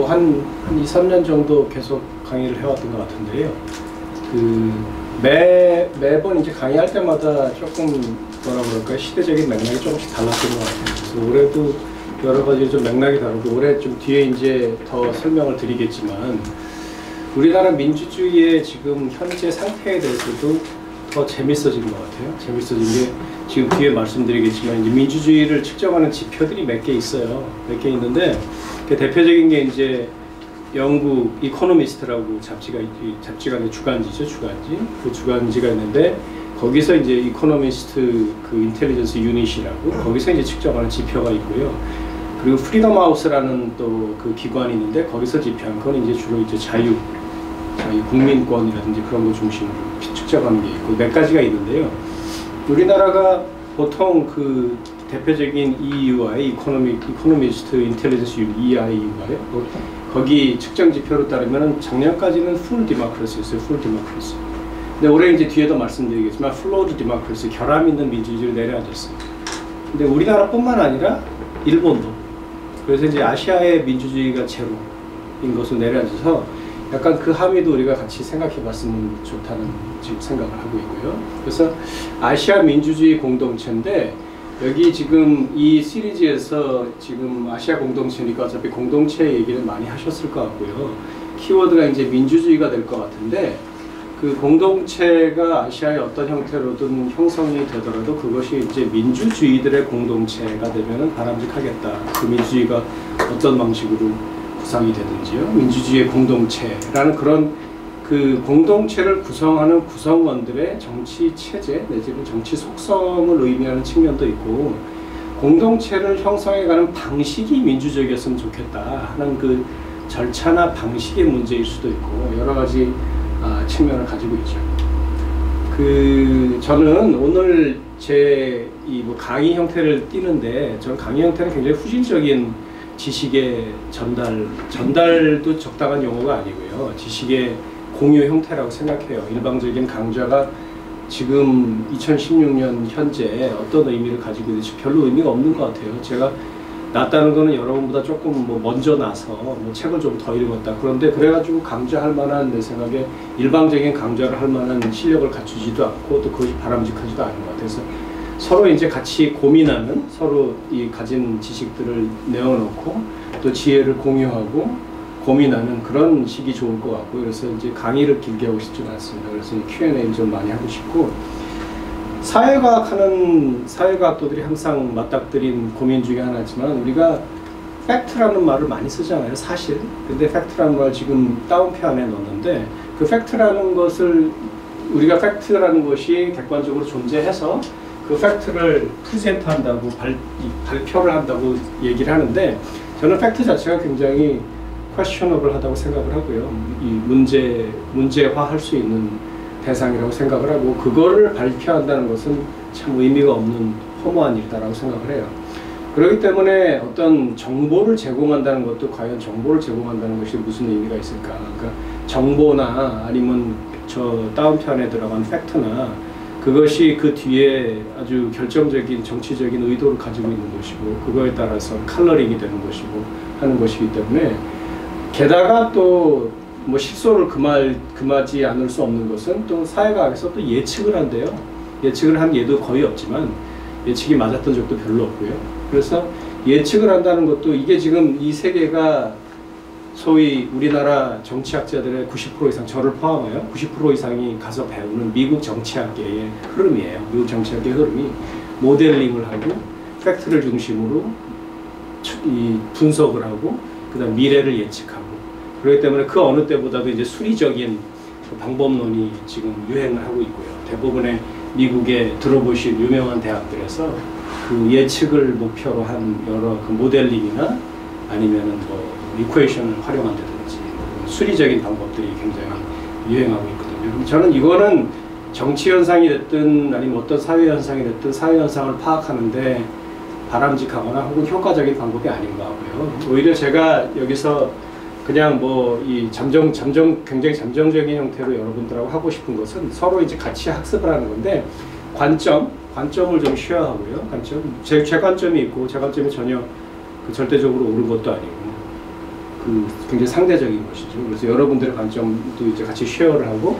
한 2, 3년 정도 계속 강의를 해왔던 것 같은데요. 매번 이제 강의할 때마다 조금 뭐라 그럴까요? 시대적인 맥락이 조금씩 달랐던 것 같아요. 그래서 올해도 여러 가지 좀 맥락이 다르고, 올해 좀 뒤에 이제 더 설명을 드리겠지만, 우리나라 민주주의의 지금 현재 상태에 대해서도 더 재밌어진 것 같아요. 재밌어진 게 지금 뒤에 말씀드리겠지만, 이제 민주주의를 측정하는 지표들이 몇 개 있어요. 몇 개 있는데, 그 대표적인 게 이제 영국 이코노미스트라고 잡지가 이제 주간지죠, 주간지. 그 주간지가 있는데, 거기서 이제 이코노미스트 그 인텔리전스 유닛이라고 거기서 이제 측정하는 지표가 있고요. 그리고 프리덤 하우스라는 또 그 기관이 있는데, 거기서 지표한 건 이제 주로 이제 자유 국민권이라든지 그런 거 중심으로 측정하는 게 있고 몇 가지가 있는데요. 우리나라가 보통 그 대표적인 EUI, 이코노미스트 인텔리전스 유닛, EIU가요. 거기 측정 지표로 따르면 작년까지는 풀 디모크라시였어요. 풀 디모크라시. 근데 올해 이제 뒤에도 말씀드리겠지만 플로우드 디모크라시, 결함 있는 민주주의로 내려앉았어요. 근데 우리나라뿐만 아니라 일본도. 그래서 이제 아시아의 민주주의가 제로인 것으로 내려앉아서 약간 그 함의도 우리가 같이 생각해 봤으면 좋다는 지금 생각을 하고 있고요. 그래서 아시아 민주주의 공동체인데, 여기 지금 이 시리즈에서 지금 아시아 공동체니까 어차피 공동체 얘기를 많이 하셨을 것 같고요. 키워드가 이제 민주주의가 될 것 같은데, 그 공동체가 아시아의 어떤 형태로든 형성이 되더라도 그것이 이제 민주주의들의 공동체가 되면은 바람직하겠다. 그 민주주의가 어떤 방식으로 구성이 되든지요. 민주주의의 공동체라는 그런 그 공동체를 구성하는 구성원들의 정치 체제 내지는 정치 속성을 의미하는 측면도 있고, 공동체를 형성해가는 방식이 민주적이었으면 좋겠다 하는 그 절차나 방식의 문제일 수도 있고, 여러 가지 측면을 가지고 있죠. 저는 오늘 제 이 강의 형태를 띠는데, 저는 강의 형태는 굉장히 후진적인 지식의 전달도 적당한 용어가 아니고요. 지식의 공유 형태라고 생각해요. 일방적인 강좌가 지금 2016년 현재 어떤 의미를 가지고 있는지 별로 의미가 없는 것 같아요. 제가 낫다는 거는 여러분보다 조금 먼저 나서 책을 좀 더 읽었다. 그런데 그래가지고 강좌할 만한, 내 생각에 일방적인 강좌를 할 만한 실력을 갖추지도 않고 또 그것이 바람직하지도 않은 것 같아서, 서로 이제 같이 고민하는, 서로 이 가진 지식들을 내어놓고 또 지혜를 공유하고 고민하는 그런 식이 좋을 것 같고, 그래서 이제 강의를 길게 하고 싶지는 않습니다. 그래서 Q&A 좀 많이 하고 싶고, 사회과학도들이 항상 맞닥뜨린 고민 중에 하나지만, 우리가 팩트라는 말을 많이 쓰잖아요, 사실. 근데 팩트라는 말 지금 다운표 안에 넣었는데, 그 팩트라는 것을, 우리가 팩트라는 것이 객관적으로 존재해서 그 팩트를 프리젠트 한다고, 발표를 한다고 얘기를 하는데, 저는 팩트 자체가 굉장히 questionable 하다고 생각을 하고요. 이 문제화할 수 있는 대상이라고 생각을 하고, 그거를 발표한다는 것은 참 의미가 없는 허무한 일이다라고 생각을 해요. 그렇기 때문에 어떤 정보를 제공한다는 것도 과연 정보를 제공한다는 것이 무슨 의미가 있을까? 그러니까 정보나 아니면 저 다운편에 들어간 팩트나 그것이 그 뒤에 아주 결정적인 정치적인 의도를 가지고 있는 것이고, 그거에 따라서 컬러링이 되는 것이고 하는 것이기 때문에, 게다가 또 실소를 금하지 않을 수 없는 것은 또 사회과학에서 또 예측을 한대요. 예측을 한 예도 거의 없지만 예측이 맞았던 적도 별로 없고요. 그래서 예측을 한다는 것도, 이게 지금 이 세계가 소위 우리나라 정치학자들의 90% 이상, 저를 포함하여 90% 이상이 가서 배우는 미국 정치학계의 흐름이에요. 미국 정치학계의 흐름이 모델링을 하고 팩트를 중심으로 이 분석을 하고 그다음 미래를 예측하고, 그렇기 때문에 그 어느 때보다도 이제 수리적인 방법론이 지금 유행을 하고 있고요. 대부분의 미국에 들어보신 유명한 대학들에서 그 예측을 목표로 한 여러 그 모델링이나 아니면은 이퀘이션을 활용한다든지 수리적인 방법들이 굉장히 유행하고 있거든요. 저는 이거는 정치 현상이 됐든 아니면 어떤 사회 현상이 됐든 사회 현상을 파악하는데 바람직하거나 혹은 효과적인 방법이 아닌 것 같고요. 오히려 제가 여기서 그냥 굉장히 잠정적인 형태로 여러분들하고 하고 싶은 것은, 서로 이제 같이 학습을 하는 건데, 관점을 좀 쉐어하고요. 제 관점이 있고, 제 관점이 전혀 그 절대적으로 옳은 것도 아니고 그 굉장히 상대적인 것이죠. 그래서 여러분들의 관점도 이제 같이 쉐어를 하고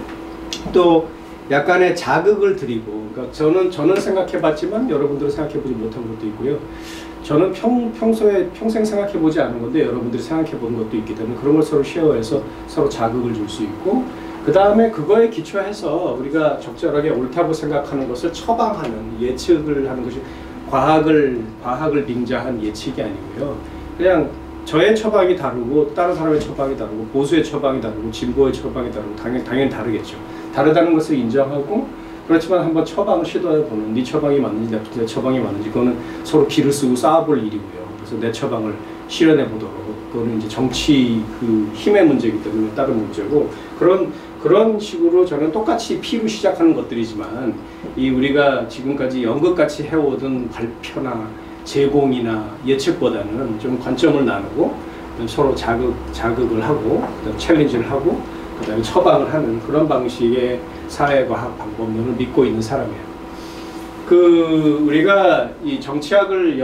또 약간의 자극을 드리고, 그러니까 저는 생각해봤지만 여러분들은 생각해보지 못한 것도 있고요. 저는 평생 생각해보지 않은 건데 여러분들이 생각해보는 것도 있기 때문에 그런 걸 서로 쉐어해서 서로 자극을 줄 수 있고, 그 다음에 그거에 기초해서 우리가 적절하게 옳다고 생각하는 것을 처방하는, 예측을 하는 것이 과학을 빙자한 예측이 아니고요. 그냥 저의 처방이 다르고 다른 사람의 처방이 다르고 보수의 처방이 다르고 진보의 처방이 다르고 당연히 다르겠죠. 다르다는 것을 인정하고, 그렇지만 한번 처방을 시도해보는, 네 처방이 맞는지 내 처방이 맞는지 그거는 서로 기를 쓰고 쌓아볼 일이고요. 그래서 내 처방을 실현해보도록, 그거는 이제 정치 그 힘의 문제이기 때문에 다른 문제고, 그런 식으로 저는 똑같이 P로 시작하는 것들이지만 이 우리가 지금까지 연극같이 해오던 발표나 제공이나 예측보다는 좀 관점을 나누고 서로 자극을 하고 챌린지를 하고 그다음에 처방을 하는 그런 방식의 사회과학 방법론을 믿고 있는 사람이에요. 우리가 이 정치학을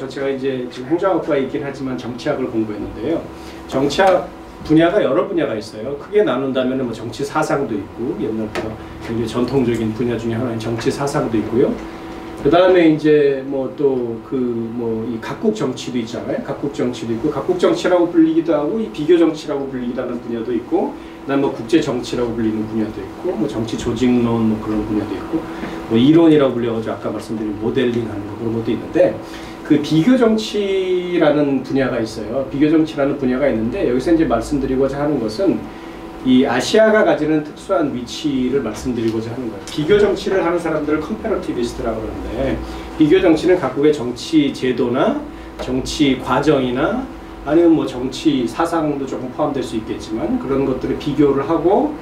제가 이제 지금 행정학과에 있긴 하지만 정치학을 공부했는데요. 정치학 분야가 여러 분야가 있어요. 크게 나눈다면 뭐 정치 사상도 있고, 옛날부터 굉장히 전통적인 분야 중에 하나인 정치 사상도 있고요. 그 다음에 이제 뭐 또 이 각국 정치도 있잖아요. 각국 정치도 있고, 각국 정치라고 불리기도 하고, 이 비교 정치라고 불리기도 하는 분야도 있고, 그다음 뭐 국제 정치라고 불리는 분야도 있고, 뭐 정치 조직론 뭐 그런 분야도 있고, 뭐 이론이라고 불려가지고 아까 말씀드린 모델링하는 거 그런 것도 있는데, 그 비교 정치라는 분야가 있어요. 비교 정치라는 분야가 있는데 여기서 이제 말씀드리고자 하는 것은 이 아시아가 가지는 특수한 위치를 말씀드리고자 하는 거예요. 비교 정치를 하는 사람들을 컴패러티비스트라고 그러는데, 비교 정치는 각국의 정치 제도나 정치 과정이나 아니면 뭐 정치 사상도 조금 포함될 수 있겠지만 그런 것들을 비교를 하고,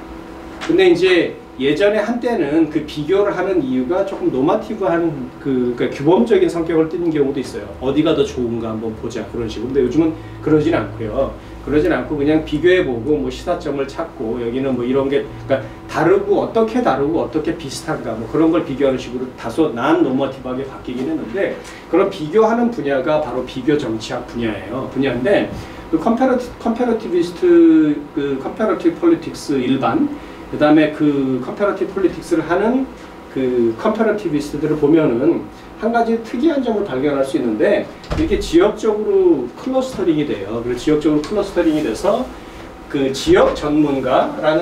근데 이제 예전에 한때는 그 비교를 하는 이유가 조금 노마티브한 그러니까 규범적인 성격을 띠는 경우도 있어요. 어디가 더 좋은가 한번 보자 그런 식으로. 근데 요즘은 그러진 않고요. 그러진 않고 그냥 비교해보고 뭐 시사점을 찾고, 여기는 뭐 이런 게 그러니까 다르고 어떻게 비슷한가 뭐 그런 걸 비교하는 식으로 다소 노마티브하게 바뀌긴 했는데, 그런 비교하는 분야가 바로 비교 정치학 분야인데 그 컴패러티비스트 컴패러티브 폴리틱스 일반, 그 다음에 그 컴패러티브 폴리틱스를 하는 그 컴패러티비스트들을 보면은 한 가지 특이한 점을 발견할 수 있는데, 이렇게 지역적으로 클러스터링이 돼요. 그래서 지역적으로 클러스터링이 돼서 그 지역 전문가라고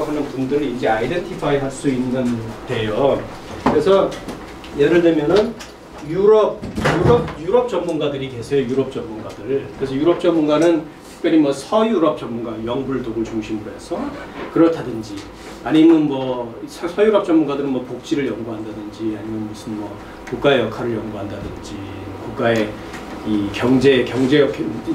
하는 분들을 이제 아이덴티파이 할 수 있는 데요. 그래서 예를 들면은 유럽 전문가들이 계세요. 유럽 전문가들. 그래서 유럽 전문가는 특별히 뭐 서유럽 전문가, 영불독을 중심으로 해서 그렇다든지, 아니면 뭐 서유럽 전문가들은 뭐 복지를 연구한다든지, 아니면 무슨 뭐 국가의 역할을 연구한다든지, 국가의 이 경제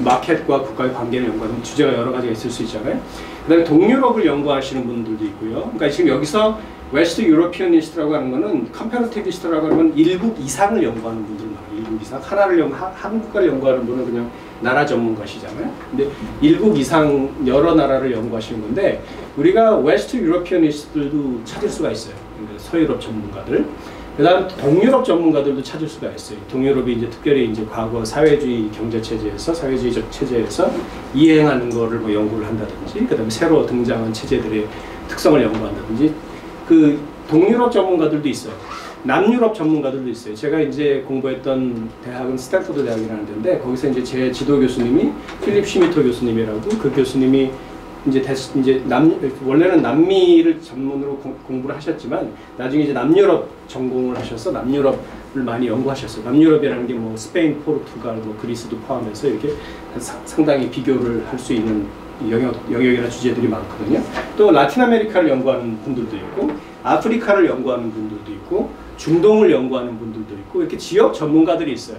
마켓과 국가의 관계를 연구하는 주제가 여러 가지가 있을 수 있잖아요. 그다음에 동유럽을 연구하시는 분들도 있고요. 그러니까 지금 여기서 웨스트 유로피언리스트라고 하는 거는 컴패러티비스트라고 하는 일국 이상을 연구하는 분들 많아요. 일국 이상 한 국가를 연구하는 분은 그냥 나라 전문가시잖아요. 근데 일국 이상 여러 나라를 연구하시는 건데, 우리가 웨스트 유로피언리스트들도 찾을 수가 있어요. 서유럽 전문가들. 그다음 동유럽 전문가들도 찾을 수가 있어요. 동유럽이 이제 특별히 이제 과거 사회주의 경제 체제에서 사회주의적 체제에서 이행하는 거를 뭐 연구를 한다든지, 그다음에 새로 등장한 체제들의 특성을 연구한다든지, 그 동유럽 전문가들도 있어요. 남유럽 전문가들도 있어요. 제가 이제 공부했던 대학은 스탠포드 대학이라는 데인데, 거기서 이제 제 지도 교수님이 필립 슈미터 교수님이라고, 그 교수님이 원래는 남미를 전문으로 공부를 하셨지만 나중에 이제 남유럽 전공을 하셔서 남유럽을 많이 연구하셨어요. 남유럽이라는 게 뭐 스페인, 포르투갈, 뭐 그리스도 포함해서 이렇게 상당히 비교를 할 수 있는 영역이나 주제들이 많거든요. 또 라틴 아메리카를 연구하는 분들도 있고, 아프리카를 연구하는 분들도 있고, 중동을 연구하는 분들도 있고, 이렇게 지역 전문가들이 있어요.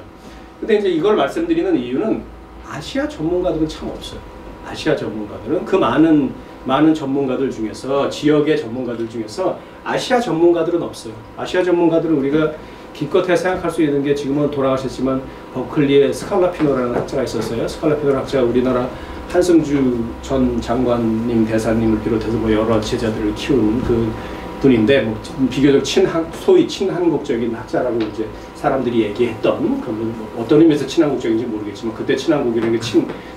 근데 이제 이걸 말씀드리는 이유는 아시아 전문가들은 참 없어요. 아시아 전문가들은 그 많은 전문가들 중에서, 지역의 전문가들 중에서 아시아 전문가들은 없어요. 아시아 전문가들은 우리가 기껏해 생각할 수 있는 게, 지금은 돌아가셨지만 버클리에 스칼라피노라는 학자가 있었어요. 스칼라피노 학자가 우리나라 한승주 전 장관님 대사님을 비롯해서 뭐 여러 제자들을 키운 그 분인데, 뭐 비교적 소위 친한국적인 학자라고 이제 사람들이 얘기했던 어떤 의미에서 친한국적인지 모르겠지만 그때 친한국이라는 게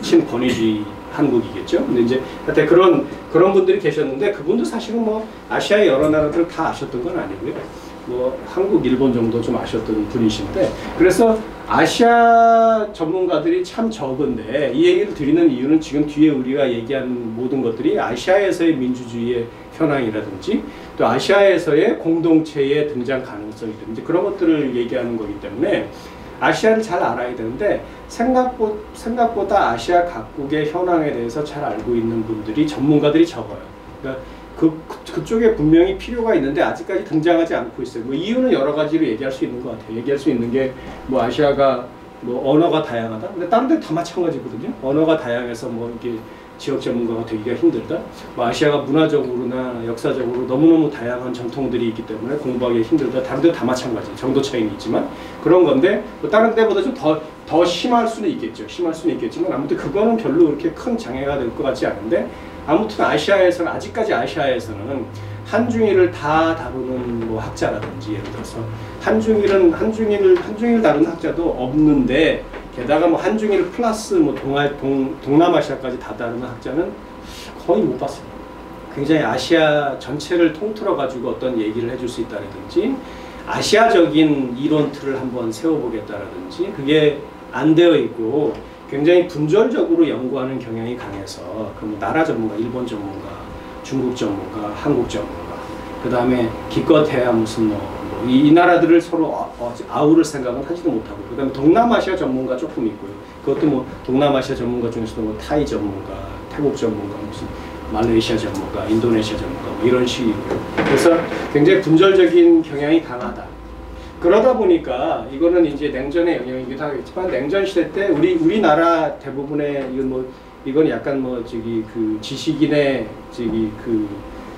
친권위주의 한국이겠죠. 근데 이제 하여튼 그런 분들이 계셨는데 그분도 사실은 뭐 아시아의 여러 나라들을 다 아셨던 건 아니고요. 뭐 한국, 일본 정도 좀 아셨던 분이신데 그래서 아시아 전문가들이 참 적은데 이 얘기를 드리는 이유는 지금 뒤에 우리가 얘기한 모든 것들이 아시아에서의 민주주의의 현황이라든지 또 아시아에서의 공동체의 등장 가능성이든지 그런 것들을 얘기하는 거기 때문에 아시아를 잘 알아야 되는데 생각보다 아시아 각국의 현황에 대해서 잘 알고 있는 분들이 전문가들이 적어요. 그러니까 그쪽에 분명히 필요가 있는데 아직까지 등장하지 않고 있어요. 뭐 이유는 여러 가지로 얘기할 수 있는 것 같아요. 얘기할 수 있는 게 뭐 아시아가 뭐 언어가 다양하다. 근데 다른 데도 다 마찬가지거든요. 언어가 다양해서 뭐 이게 지역 전문가가 되기가 힘들다. 뭐 아시아가 문화적으로나 역사적으로 너무너무 다양한 전통들이 있기 때문에 공부하기 힘들다. 다른 데도 다 마찬가지. 정도 차이는 있지만 그런 건데 뭐 다른 데보다 좀 더 심할 수는 있겠죠. 심할 수는 있겠지만 아무튼 그거는 별로 그렇게 큰 장애가 될 것 같지 않은데 아무튼 아직까지 아시아에서는 한중일을 다 다루는 뭐 학자라든지 예를 들어서 한중일을 다루는 학자도 없는데 게다가 뭐 한중일 플러스 뭐 동남아시아까지 다 다루는 학자는 거의 못 봤어요. 굉장히 아시아 전체를 통틀어 가지고 어떤 얘기를 해줄 수 있다든지 아시아적인 이론 틀을 한번 세워보겠다라든지 그게 안 되어 있고 굉장히 분절적으로 연구하는 경향이 강해서 그럼 나라 전문가, 일본 전문가, 중국 전문가, 한국 전문가, 그 다음에 기껏해야 무슨 이 나라들을 서로 아우를 생각은 하지도 못하고 그 다음에 동남아시아 전문가 조금 있고요. 그것도 뭐 동남아시아 전문가 중에서도 뭐 타이 전문가, 태국 전문가, 무슨 말레이시아 전문가, 인도네시아 전문가 뭐 이런 식이고요. 그래서 굉장히 분절적인 경향이 강하다. 그러다 보니까 이거는 이제 냉전의 영향이기도 하겠지만 냉전 시대 때 우리나라 대부분의 이건 약간 뭐 그 지식인의 그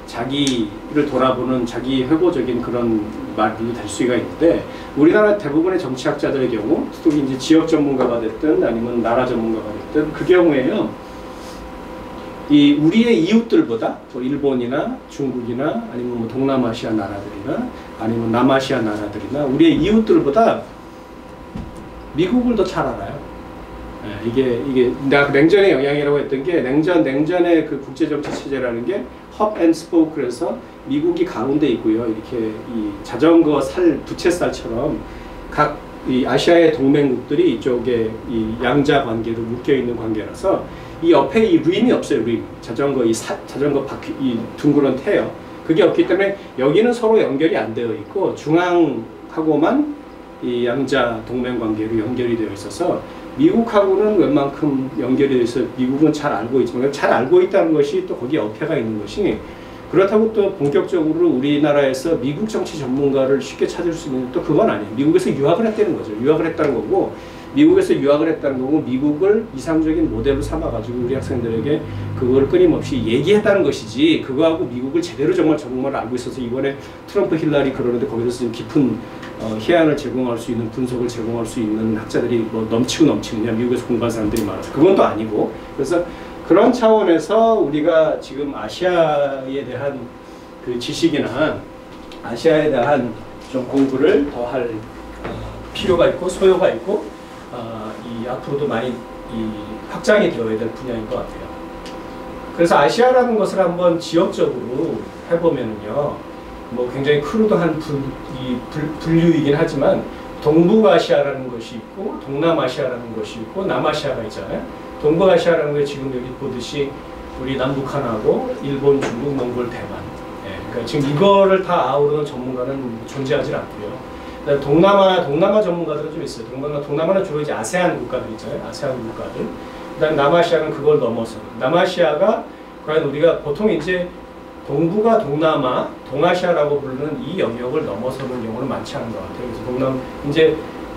자기를 돌아보는 자기 회고적인 그런 말도 될 수가 있는데 우리나라 대부분의 정치학자들의 경우 특히 이제 지역 전문가가 됐든 아니면 나라 전문가가 됐든 그 경우에요. 이 우리의 이웃들보다 뭐 일본이나 중국이나 아니면 뭐 동남아시아 나라들이나 아니면 남아시아 나라들이나 우리의 이웃들보다 미국을 더 잘 알아요. 예, 이게 내가 냉전의 영향이라고 했던 게 냉전의 그 국제정치 체제라는 게 헙 앤 스포크에서 미국이 가운데 있고요. 이렇게 이 자전거 부채살처럼 각 이 아시아의 동맹국들이 이쪽에 이 양자 관계로 묶여 있는 관계라서 이 옆에 이 림이 없어요. 림 자전거 자전거 바퀴 이 둥그런 태요. 그게 없기 때문에 여기는 서로 연결이 안 되어 있고 중앙하고만 이 양자 동맹 관계로 연결이 되어 있어서 미국하고는 웬만큼 연결이 되어 있어 미국은 잘 알고 있지만 잘 알고 있다는 것이 또 거기에 어폐가 있는 것이 그렇다고 또 본격적으로 우리나라에서 미국 정치 전문가를 쉽게 찾을 수 있는 또 그건 아니에요. 미국에서 유학을 했다는 거죠. 유학을 했다는 거고 미국에서 유학을 했다는 거고 미국을 이상적인 모델로 삼아가지고 우리 학생들에게 그걸 끊임없이 얘기했다는 것이지 그거하고 미국을 제대로 정말 알고 있어서 이번에 트럼프 힐러리 그러는데 거기서 좀 깊은 해안을 제공할 수 있는 분석을 제공할 수 있는 학자들이 뭐 넘치고 그냥 미국에서 공부한 사람들이 많아서 그건 또 아니고 그래서 그런 차원에서 우리가 지금 아시아에 대한 그 지식이나 아시아에 대한 좀 공부를 더 할 필요가 있고 소요가 있고 이 앞으로도 많이 이 확장이 되어야 될 분야인 것 같아요. 그래서 아시아라는 것을 한번 지역적으로 해보면요, 뭐 굉장히 크루드한 분류이긴 하지만 동북아시아라는 것이 있고 동남아시아라는 것이 있고 남아시아가 있잖아요. 동북아시아라는 게 지금 여기 보듯이 우리 남북한하고 일본, 중국, 몽골, 대만. 예, 그러니까 지금 이거를 다 아우르는 전문가는 존재하지 않고요. 동남아 전문가들은 좀 있어요. 동남아는 주로 이제 아세안 국가들 있잖아요. 아세안 국가들. 그다음 남아시아는 그걸 넘어서 남아시아가 과연 우리가 보통 이제 동북아, 동남아, 동아시아라고 부르는 이 영역을 넘어서는 경우는 많지 않은 것 같아요. 그래서 이제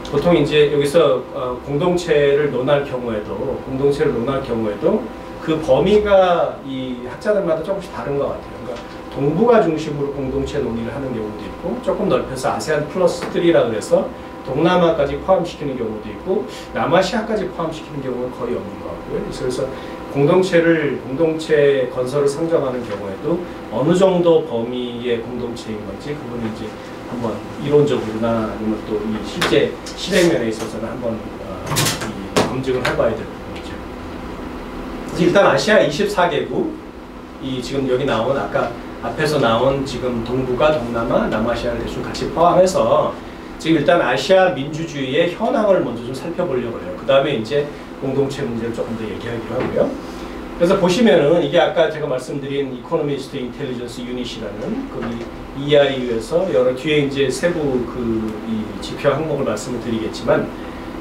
보통 이제 여기서 공동체를 논할 경우에도 그 범위가 이 학자들마다 조금씩 다른 것 같아요. 그러니까 동북아 중심으로 공동체 논의를 하는 경우도 있고 조금 넓혀서 아세안 플러스 3라 그래서 동남아까지 포함시키는 경우도 있고 남아시아까지 포함시키는 경우는 거의 없는 것 같고요. 그래서 공동체 건설을 상정하는 경우에도 어느 정도 범위의 공동체인 건지 그거는 이제 한번 이론적으로나 아니면 또 이 실제 실행면에 있어서는 한번 이 검증을 해봐야 될 부분이죠. 그래서 일단 아시아 24개국 이 지금 여기 나온 아까 앞에서 나온 지금 동북아, 동남아, 남아시아를 대충 같이 포함해서 지금 일단 아시아 민주주의의 현황을 먼저 좀 살펴보려고 해요. 그 다음에 이제 공동체 문제를 조금 더 얘기하기로 하고요. 그래서 보시면은 이게 아까 제가 말씀드린 이코노미스트 인텔리전스 유닛이라는 거기 EIU에서 여러 뒤에 이제 세부 이 지표 항목을 말씀을 드리겠지만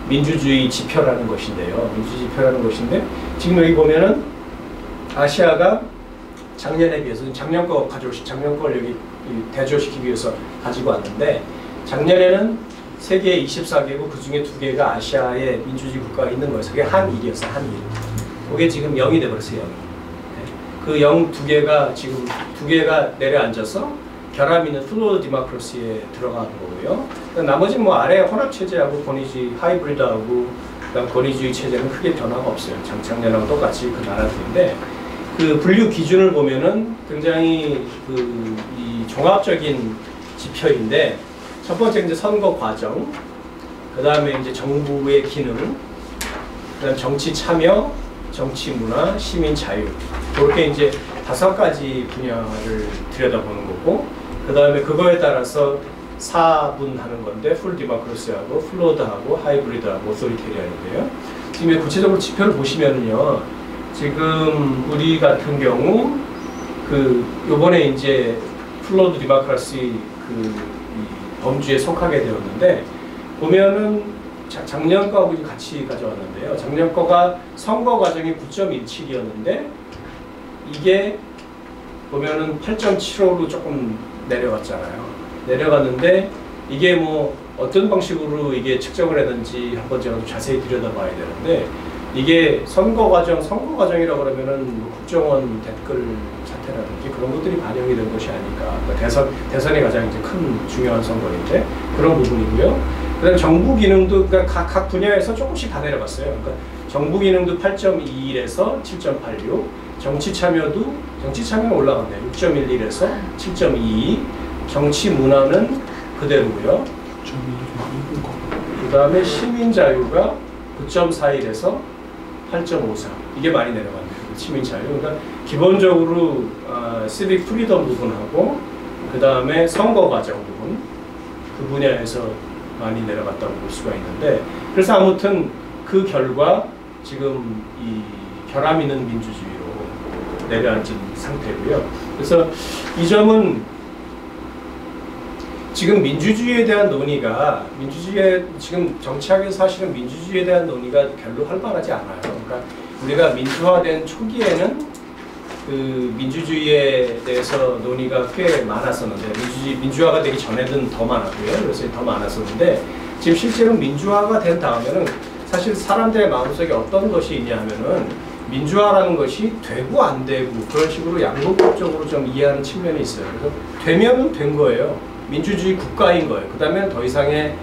민주주의 지표라는 것인데요. 민주주의 지표라는 것인데 지금 여기 보면은 아시아가 작년에 비해서 작년 걸 여기 대조시키기 위해서 가지고 왔는데 작년에는 세계 24개국 그 중에 2개가 아시아의 민주주의 국가가 있는 거예요. 그게 한일이었어요. 한일. 그게 지금 0이 돼버렸어요. 0이. 그 0 2개가 지금 2개가 내려앉아서 결함 있는 플로우 디모크라시에 들어가는 거고요. 나머지 뭐 아래 혼합 체제하고 권위주의 하이브리드하고 그다음 권위주의 체제는 크게 변화가 없어요. 작년하고 똑같이 그 나라들인데 그 분류 기준을 보면은 굉장히 이 종합적인 지표인데 첫 번째 이제 선거 과정, 그 다음에 이제 정부의 기능, 그다음 정치 참여, 정치 문화, 시민 자유 그렇게 이제 5가지 분야를 들여다보는 거고 그 다음에 그거에 따라서 4분하는 건데 풀 디모크라시하고 플로드하고 하이브리드하고 오토리테리안인데요. 지금 구체적으로 지표를 보시면은요. 지금 우리 같은 경우 요번에 이제 플로드 디모크라시 이 범주에 속하게 되었는데 보면은 작년 거하고 같이 가져왔는데요. 작년 거가 선거 과정이 9.17이었는데 이게 보면은 8.75로 조금 내려갔잖아요. 내려갔는데 이게 뭐 어떤 방식으로 이게 측정을 했는지 한번 제가 좀 자세히 들여다봐야 되는데 이게 선거 과정이라고 그러면은 뭐 국정원 댓글 사태라든지 그런 것들이 반영이 된 것이 아닐까. 그러니까 대선이 가장 이제 큰 중요한 선거인데 그런 부분이고요. 그다음 정부 기능도 그러니까 각 분야에서 조금씩 다 내려갔어요. 그러니까 정부 기능도 8.21에서 7.86, 정치 참여는 올라갔네요. 6.11에서 7.22, 정치 문화는 그대로고요. 그다음에 시민 자유가 9.41에서 8.54 이게 많이 내려갔네요. 시민 자유. 그러니까 기본적으로 시빅 프리덤 부분하고 그 다음에 선거 과정 부분 그 분야에서 많이 내려갔다고 볼 수가 있는데 그래서 아무튼 그 결과 지금 이 결함 있는 민주주의로 내려앉은 상태고요. 그래서 이 점은 지금 민주주의에 대한 논의가 지금 정치학에서 사실은 민주주의에 대한 논의가 별로 활발하지 않아요. 그러니까 우리가 민주화된 초기에는 그 민주주의에 대해서 논의가 꽤 많았었는데 민주화가 되기 전에는 더 많았고요. 그래서 더 많았었는데 지금 실제로 민주화가 된 다음에는 사실 사람들의 마음속에 어떤 것이 있냐 하면은 민주화라는 것이 되고 안 되고 그런 식으로 양극적으로 좀 이해하는 측면이 있어요. 그래서 되면은 된 거예요. 민주주의 국가인 거예요. 그 다음에 더 이상의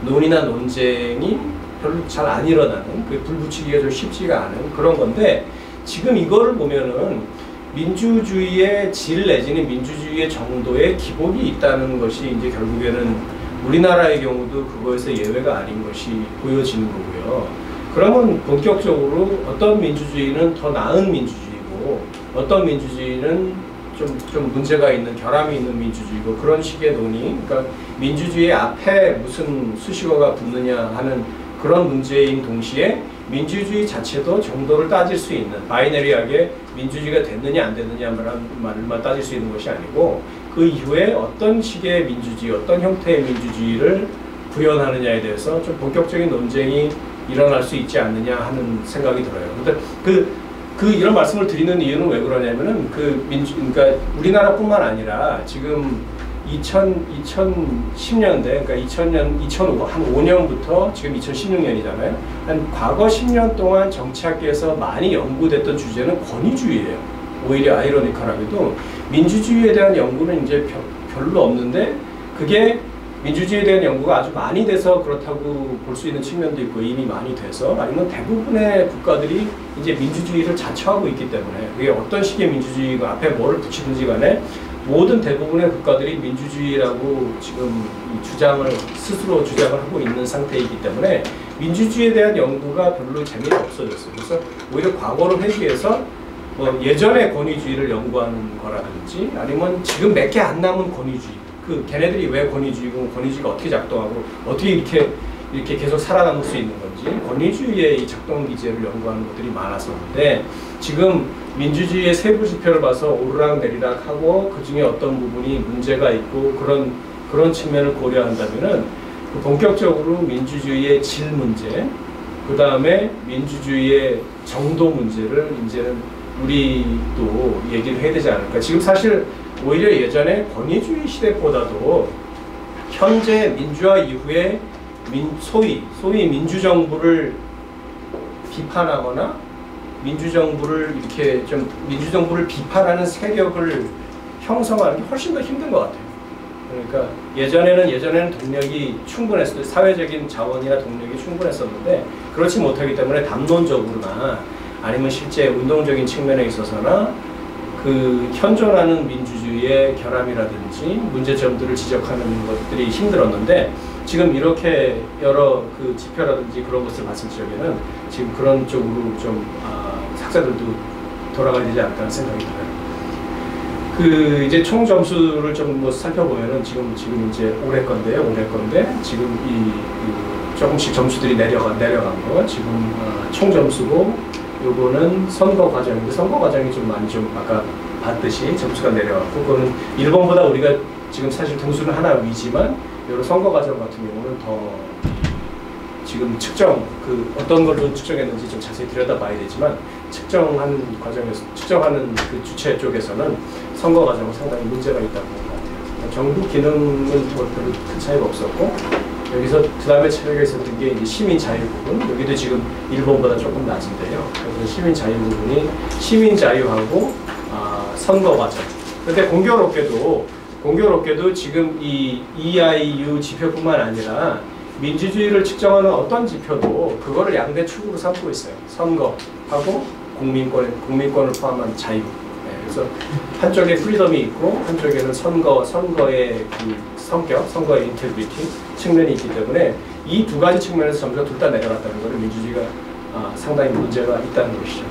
논의나 논쟁이 별로 잘 안 일어나는, 그 불붙이기가 좀 쉽지가 않은 그런 건데 지금 이거를 보면은 민주주의의 질 내지는 민주주의의 정도의 기복이 있다는 것이 이제 결국에는 우리나라의 경우도 그거에서 예외가 아닌 것이 보여지는 거고요. 그러면 본격적으로 어떤 민주주의는 더 나은 민주주의고 어떤 민주주의는 좀 문제가 있는 결함이 있는 민주주의고 그런 식의 논의, 그러니까 민주주의 앞에 무슨 수식어가 붙느냐 하는 그런 문제인 동시에 민주주의 자체도 정도를 따질 수 있는 바이너리하게 민주주의가 됐느냐 안 됐느냐라는 말만 따질 수 있는 것이 아니고 그 이후에 어떤 식의 민주주의, 어떤 형태의 민주주의를 구현하느냐에 대해서 좀 본격적인 논쟁이 일어날 수 있지 않느냐 하는 생각이 들어요. 근데 이런 말씀을 드리는 이유는 왜 그러냐면은 그러니까 우리나라뿐만 아니라 지금 2010년대, 그러니까 2005년부터 지금 2016년이잖아요. 한 과거 10년 동안 정치학계에서 많이 연구됐던 주제는 권위주의예요. 오히려 아이러니컬하게도 민주주의에 대한 연구는 이제 별로 없는데 그게 민주주의에 대한 연구가 아주 많이 돼서 그렇다고 볼 수 있는 측면도 있고 이미 많이 돼서 아니면 대부분의 국가들이 이제 민주주의를 자처하고 있기 때문에 그게 어떤 식의 민주주의가 앞에 뭐를 붙이든지 간에 모든 대부분의 국가들이 민주주의라고 지금 스스로 주장을 하고 있는 상태이기 때문에 민주주의에 대한 연구가 별로 재미가 없어졌어요. 그래서 오히려 과거를 회귀해서 뭐 예전의 권위주의를 연구하는 거라든지 아니면 지금 몇 개 안 남은 권위주의, 걔네들이 왜 권위주의고 권위주의가 어떻게 작동하고 어떻게 이렇게 계속 살아남을 수 있는 건지 권위주의의 이 작동 기제를 연구하는 것들이 많았었는데 지금 민주주의의 세부 지표를 봐서 오르락 내리락 하고 그 중에 어떤 부분이 문제가 있고 그런 측면을 고려한다면은 본격적으로 민주주의의 질 문제, 그 다음에 민주주의의 정도 문제를 이제는 우리도 얘기를 해야 되지 않을까. 지금 사실 오히려 예전에 권위주의 시대보다도 현재 민주화 이후에 소위 민주정부를 비판하거나 민주정부를 비판하는 세력을 형성하는 게 훨씬 더 힘든 것 같아요. 그러니까 예전에는 동력이 충분했어요. 사회적인 자원이나 동력이 충분했었는데 그렇지 못하기 때문에 담론적으로나 아니면 실제 운동적인 측면에 있어서나 현존하는 민주주의의 결함이라든지 문제점들을 지적하는 것들이 힘들었는데 지금 이렇게 여러 지표라든지 그런 것을 봤을 적에는 지금 그런 쪽으로 좀 학자들도 돌아가야 되지 않을까 하는 생각이 들어요. 이제 총 점수를 좀 살펴보면은 지금 이제 올해 건데 지금 조금씩 점수들이 내려간 거 지금 총 점수고 요거는 선거 과정인데 선거 과정이 좀 많이 아까 봤듯이 점수가 내려갔고 그거는 일본보다 우리가 지금 사실 등수는 하나 위지만 여러 선거 과정 같은 경우는 더 지금 어떤 걸로 측정했는지 좀 자세히 들여다봐야 되지만 측정하는 과정에서 측정하는 주체 쪽에서는 선거 과정은 상당히 문제가 있다고 보는 것 같아요. 정부 기능은 별로 큰 차이가 없었고 여기서 그 다음에 차이가 있었던 게 이제 시민 자유 부분, 여기도 지금 일본보다 조금 낮은데요. 그래서 시민 자유 부분이 시민 자유하고 선거 과정. 근데 공교롭게도 지금 이 EIU 지표뿐만 아니라 민주주의를 측정하는 어떤 지표도 그거를 양대 축으로 삼고 있어요. 선거하고 국민권을 포함한 자유. 그래서 한쪽에 프리덤이 있고 한쪽에는 선거의 성격, 선거의 인테그리티 측면이 있기 때문에 이 두 가지 측면에서 점수가 둘 다 내려갔다는 것은 민주주의가 상당히 문제가 있다는 것이죠.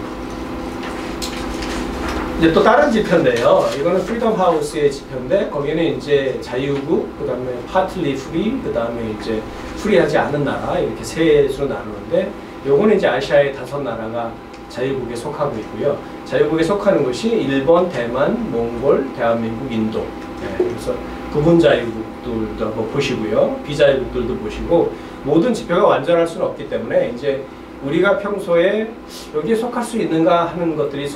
이제 또 다른 지표인데요. 이거는 프리덤 하우스의 지표인데 거기는 이제 자유국, 그 다음에 파틀리 프리, 그 다음에 이제 프리하지 않은 나라 이렇게 세 수로 나누는데 요거는 이제 아시아의 5나라가 자유국에 속하고 있고요. 자유국에 속하는 것이 일본, 대만, 몽골, 대한민국, 인도. 그래서 부분 자유국들도 한번 보시고요. 비자유국들도 보시고 모든 지표가 완전할 수는 없기 때문에 이제 우리가 평소에 여기에 속할 수 있는가 하는 것들이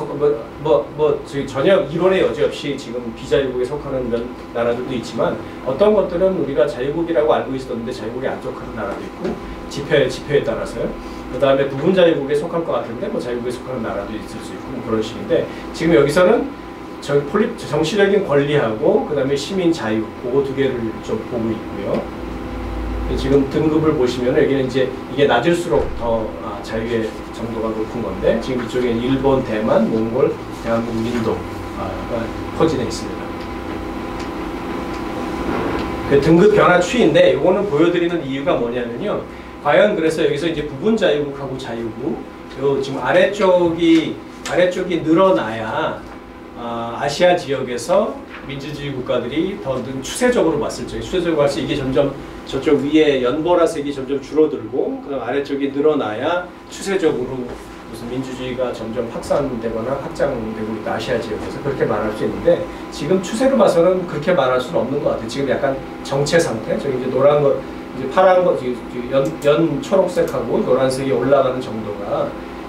전혀 이론의 여지 없이 지금 비자유국에 속하는 나라들도 있지만 어떤 것들은 우리가 자유국이라고 알고 있었는데 자유국에 안 속하는 나라도 있고 지표에 따라서요. 그 다음에 부분 자유국에 속할 것 같은데 자유국에 속하는 나라도 있을 수 있고 그런 식인데 지금 여기서는 정치적인 권리하고 그 다음에 시민 자유 그거 두 개를 좀 보고 있고요. 지금 등급을 보시면 여기는 이제 이게 낮을수록 더 자유의 정도가 높은 건데 지금 이쪽에 일본, 대만, 몽골, 대한민국, 인도가 퍼진해 있습니다. 등급 변화 추이인데 이거는 보여드리는 이유가 뭐냐면요. 과연 그래서 여기서 이제 부분 자유국하고 자유국 요 지금 아래쪽이 늘어나야 아시아 지역에서 민주주의 국가들이 더 추세적으로 봤을 때 이게 점점 저쪽 위에 연보라색이 점점 줄어들고 그다음 아래쪽이 늘어나야 추세적으로 무슨 민주주의가 점점 확산되거나 확장되고 있다 아시아 지역에서 그렇게 말할 수 있는데 지금 추세로 봐서는 그렇게 말할 수는 없는 것 같아요. 지금 약간 정체 상태, 저기 이제 노란 거, 이제 파란 거, 연 초록색하고 노란색이 올라가는 정도가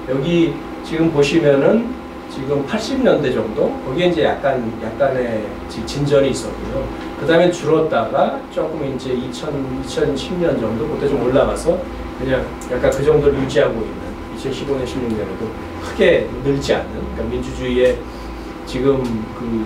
여기 지금 보시면은. 지금 80년대 정도 거기에 이제 약간의 진전이 있었고요. 그 다음에 줄었다가 조금 이제 2010년 정도 그때 좀 올라가서 그냥 약간 그 정도를 유지하고 있는 2015년 16년에도 크게 늘지 않는 그러니까 민주주의의 지금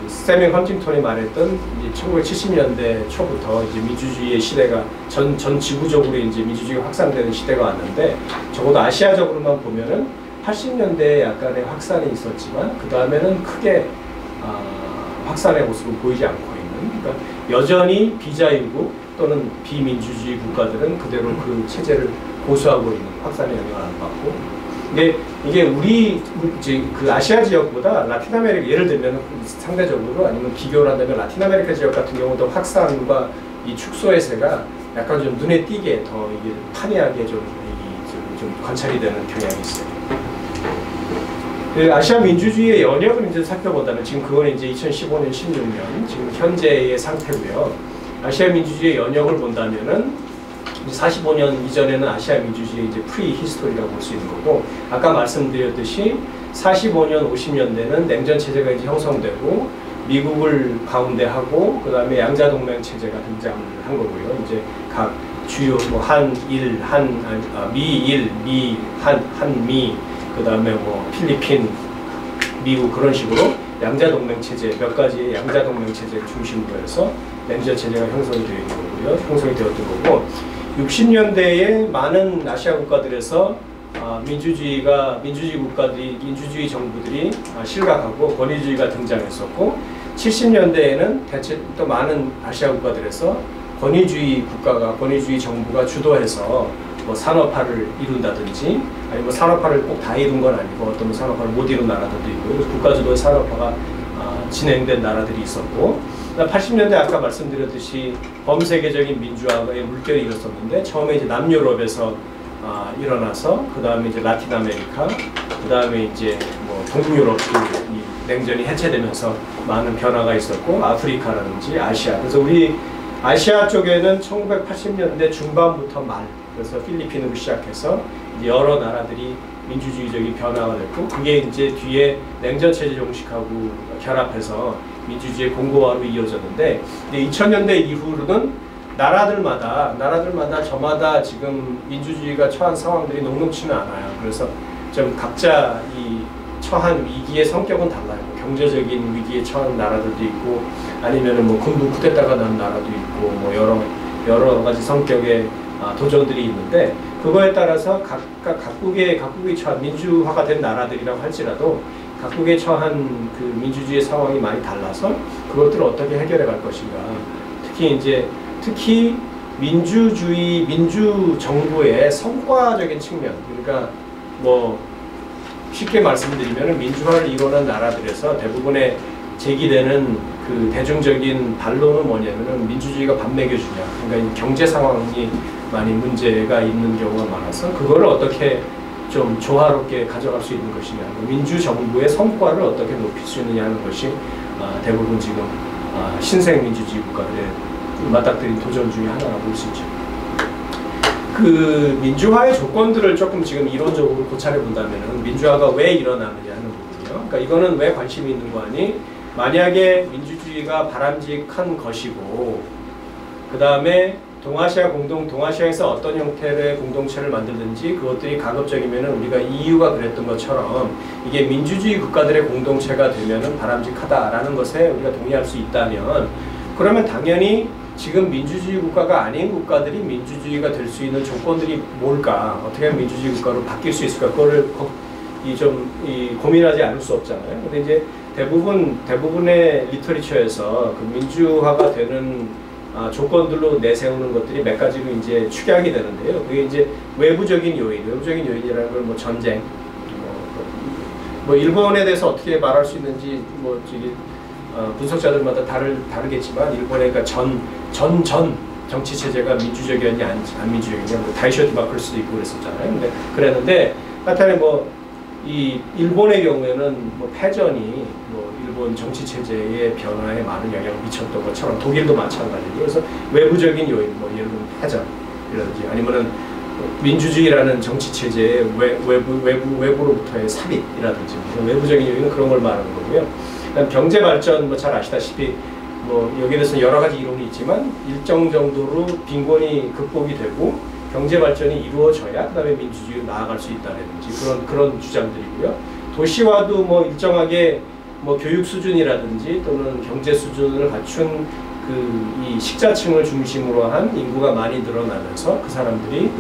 세밍 헌팅턴이 말했던 이제 1970년대 초부터 이제 민주주의의 시대가 전 지구적으로 이제 민주주의가 확산되는 시대가 왔는데 적어도 아시아적으로만 보면은 80년대에 약간의 확산이 있었지만 그 다음에는 크게 확산의 모습은 보이지 않고 있는, 그러니까 여전히 비자유국 또는 비민주주의 국가들은 그대로 그 체제를 고수하고 있는, 확산의 영향을 안 받고. 근데 이게 우리 이제 그 아시아 지역보다 라틴 아메리카, 예를 들면 상대적으로 아니면 비교를 한다면 라틴 아메리카 지역 같은 경우도 확산과 이 축소의 세가 약간 좀 눈에 띄게 더 이게 판이하게 좀 관찰이 되는 경향이 있어요. 그 아시아 민주주의의 연역을 이제 살펴본다면 지금 그건 이제 2015년, 16년 지금 현재의 상태고요. 아시아 민주주의의 연역을 본다면은 45년 이전에는 아시아 민주주의의 이제 프리 히스토리라고 볼 수 있는 거고, 아까 말씀드렸듯이 45년, 50년대는 냉전 체제가 이제 형성되고 미국을 가운데 하고 그 다음에 양자 동맹 체제가 등장을 한 거고요. 이제 각 주요 뭐 한일, 미일, 한미, 그 다음에 뭐 필리핀, 미국 그런 식으로 양자 동맹 체제, 몇 가지의 양자 동맹 체제를 중심으로 해서 냉전 체제가 형성이 되어 있는 거고요. 형성이 되었던 거고, 60년대에 많은 아시아 국가들에서 민주주의 국가들이, 민주주의 정부들이 실각하고 권위주의가 등장했었고, 70년대에는 대체 또 많은 아시아 국가들에서 권위주의 국가가, 권위주의 정부가 주도해서 뭐 산업화를 이룬다든지, 아니 뭐 산업화를 꼭 다 이룬 건 아니고 어떤 산업화를 못 이룬 나라들도 있고, 국가 주도의 산업화가 진행된 나라들이 있었고, 80년대 아까 말씀드렸듯이 범세계적인 민주화의 물결이 일었었는데, 처음에 이제 남유럽에서 일어나서 그 다음에 이제 라틴 아메리카, 그 다음에 이제 뭐 동유럽 이 냉전이 해체되면서 많은 변화가 있었고, 아프리카라든지 아시아. 그래서 우리 아시아 쪽에는 1980년대 중반부터 그래서 필리핀으로 시작해서 이제 여러 나라들이 민주주의적인 변화가 됐고, 그게 이제 뒤에 냉전 체제 종식하고 결합해서 민주주의 공고화로 이어졌는데, 이제 2000년대 이후로는 나라들마다 저마다 지금 민주주의가 처한 상황들이 녹록치는 않아요. 그래서 좀 각자 이 처한 위기의 성격은 달라요. 뭐 경제적인 위기에 처한 나라들도 있고, 아니면은 뭐 군부 쿠데타가 난 나라도 있고, 뭐 여러 가지 성격의 도전들이 있는데, 그거에 따라서 각국이 처한 민주화가 된 나라들이라고 할지라도 각국에 처한 그 민주주의 상황이 많이 달라서 그것들을 어떻게 해결해 갈 것인가. 특히 민주 정부의 성과적인 측면, 그러니까 뭐 쉽게 말씀드리면 민주화를 이루는 나라들에서 대부분의 제기되는 그 대중적인 반론은 뭐냐면은 민주주의가 밥 먹여주냐, 그러니까 경제 상황이 많이 문제가 있는 경우가 많아서 그거를 어떻게 좀 조화롭게 가져갈 수 있는 것이냐, 민주정부의 성과를 어떻게 높일 수 있느냐 하는 것이 대부분 지금 신생 민주주의 국가들의 맞닥뜨린 도전 중에 하나라고 볼 수 있죠. 그 민주화의 조건들을 조금 지금 이론적으로 고찰해 본다면 민주화가 왜 일어나느냐 하는 부분이요. 그러니까 이거는 왜 관심이 있는 거 아니? 만약에 민주주의가 바람직한 것이고, 그 다음에 동아시아에서 어떤 형태의 공동체를 만들든지 그것들이 가급적이면은 우리가 EU가 그랬던 것처럼 이게 민주주의 국가들의 공동체가 되면은 바람직하다라는 것에 우리가 동의할 수 있다면, 그러면 당연히 지금 민주주의 국가가 아닌 국가들이 민주주의가 될 수 있는 조건들이 뭘까? 어떻게 하면 민주주의 국가로 바뀔 수 있을까? 그거를 고민하지 않을 수 없잖아요. 근데 이제 대부분의 리터리처에서 그 민주화가 되는 조건들로 내세우는 것들이 몇 가지로 이제 축약이 되는데요. 그게 이제 외부적인 요인이라는 걸 뭐 전쟁, 뭐 일본에 대해서 어떻게 말할 수 있는지 뭐 분석자들마다 다르겠지만, 일본의 그러니까 전 정치 체제가 민주적이었냐 안 민주적이냐, 뭐 다이쇼 디마크리스도 있고 그랬었잖아요. 그랬는데 하여튼 이 일본의 경우에는 뭐 패전이 뭐 일본 정치 체제의 변화에 많은 영향을 미쳤던 것처럼 독일도 마찬가지고, 그래서 외부적인 요인, 뭐 예를 들면 패전이라든지 아니면은 민주주의라는 정치 체제의 외부로부터의 삽입이라든지 외부적인 요인은 그런 걸 말하는 거고요. 경제 발전 뭐 잘 아시다시피 뭐 여기에 대해서 여러 가지 이론이 있지만 일정 정도로 빈곤이 극복이 되고 경제 발전이 이루어져야 그다음에 민주주의로 나아갈 수 있다든지 그런 주장들이고요. 도시화도 뭐 일정하게 뭐 교육 수준이라든지 또는 경제 수준을 갖춘 이 식자층을 중심으로 한 인구가 많이 늘어나면서 그 사람들이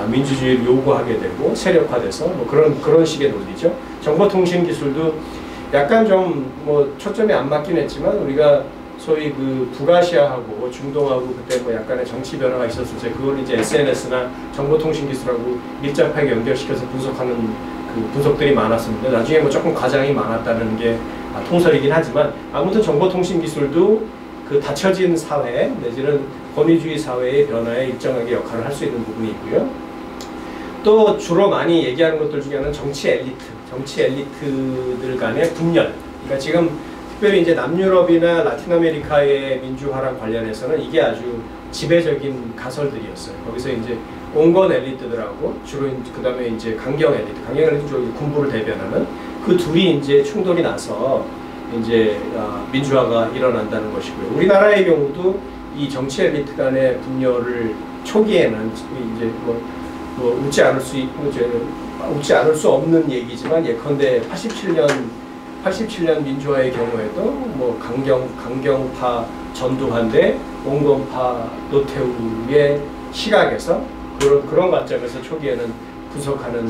민주주의를 요구하게 되고 세력화돼서 뭐 그런 식의 논리죠. 정보통신 기술도 약간 좀 뭐 초점이 안 맞긴 했지만 우리가 소위 그 북아시아하고 중동하고 그때 뭐 약간의 정치 변화가 있었을 때 그걸 이제 SNS나 정보통신 기술하고 밀접하게 연결시켜서 분석하는 그 분석들이 많았습니다. 나중에 뭐 조금 과장이 많았다는 게 통설이긴 하지만 아무튼 정보통신 기술도 그 닫혀진 사회 내지는 권위주의 사회의 변화에 일정하게 역할을 할 수 있는 부분이 있고요. 또 주로 많이 얘기하는 것들 중에 하나는 정치 엘리트들 간의 분열. 그러니까 지금 특별히 이제 남유럽이나 라틴 아메리카의 민주화랑 관련해서는 이게 아주 지배적인 가설들이었어요. 거기서 이제 온건 엘리트들하고 주로 그 다음에 이제 강경 엘리트 쪽이 군부를 대변하는 그 둘이 이제 충돌이 나서 이제 민주화가 일어난다는 것이고요. 우리나라의 경우도 이 정치 엘리트 간의 분열을 초기에는 이제 뭐 웃지 않을 수 없는 얘기지만 예컨대 87년 민주화의 경우에도 뭐 강경파 전두환 대 온건파 노태우의 시각에서 그런 관점에서 초기에는 분석하는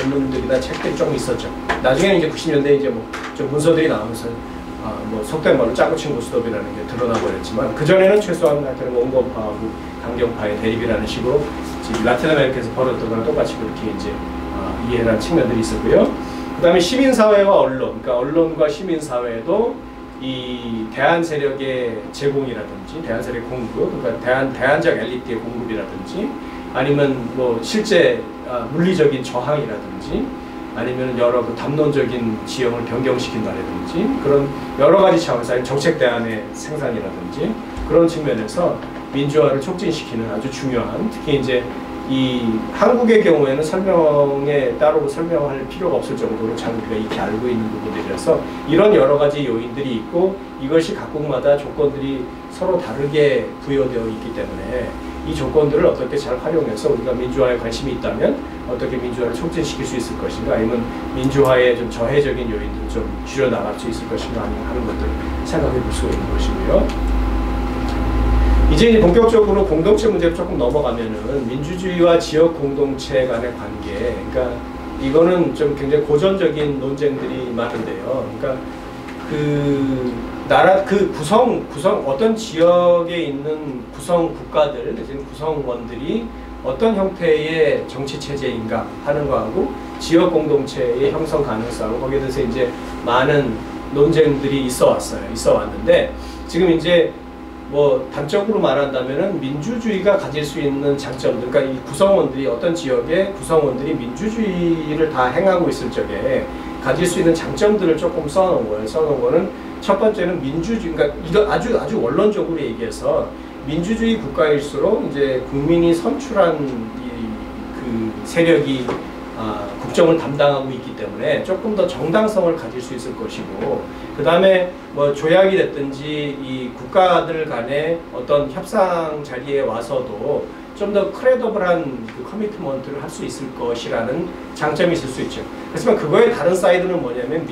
논문들이나 책들이 조금 있었죠. 나중에는 이제 90년대 이제 뭐 좀 문서들이 나오면서 뭐 속된 말로 짜고 친 고스톱이라는 게 드러나 버렸지만 그 전에는 최소한 하여튼 온건파하고 강경파의 대립이라는 식으로 라틴 아메리카에서 벌어졌던 거랑 똑같이 그렇게 이제 이해한 측면들이 있었고요. 그 다음에 시민사회와 언론, 그러니까 언론과 시민사회도 이 대한 세력의 제공이라든지 대한 세력 공급, 그러니까 대한적 엘리트의 공급이라든지 아니면 뭐 실제 물리적인 저항이라든지 아니면 여러 그 담론적인 지형을 변경시킨다든지 그런 여러 가지 차원에서 정책 대안의 생산이라든지 그런 측면에서 민주화를 촉진시키는 아주 중요한 특히 이제 이 한국의 경우에는 따로 설명할 필요가 없을 정도로 잘 우리가 익히 알고 있는 부분들이라서 이런 여러 가지 요인들이 있고 이것이 각국마다 조건들이 서로 다르게 부여되어 있기 때문에 이 조건들을 어떻게 잘 활용해서 우리가 민주화에 관심이 있다면 어떻게 민주화를 촉진시킬 수 있을 것인가 아니면 민주화의 좀 저해적인 요인들을 좀 줄여나갈 수 있을 것인가 하는 것들을 생각해 볼 수가 있는 것이고요. 이제 본격적으로 공동체 문제로 조금 넘어가면은 민주주의와 지역 공동체 간의 관계, 그러니까 이거는 좀 굉장히 고전적인 논쟁들이 많은데요. 그러니까 어떤 지역에 있는 구성 국가들, 내지는 구성원들이 어떤 형태의 정치 체제인가 하는 거하고 지역 공동체의 형성 가능성하고 거기에 대해서 이제 많은 논쟁들이 있어 왔는데 지금 이제 뭐 단적으로 말한다면은 민주주의가 가질 수 있는 장점들, 그러니까 이 구성원들이 어떤 지역의 구성원들이 민주주의를 다 행하고 있을 적에 가질 수 있는 장점들을 조금 써놓은 거예요. 써놓은 거는 첫 번째는 민주주의, 그러니까 이거 아주 원론적으로 얘기해서 민주주의 국가일수록 이제 국민이 선출한 그 세력이 국정을 담당하고 있기 때문에 조금 더 정당성을 가질 수 있을 것이고 그 다음에 뭐 조약이 됐든지 이 국가들 간의 어떤 협상 자리에 와서도 좀 더 크레더블한 그 커미트먼트를 할 수 있을 것이라는 장점이 있을 수 있죠. 하지만 그거의 다른 사이드는 뭐냐면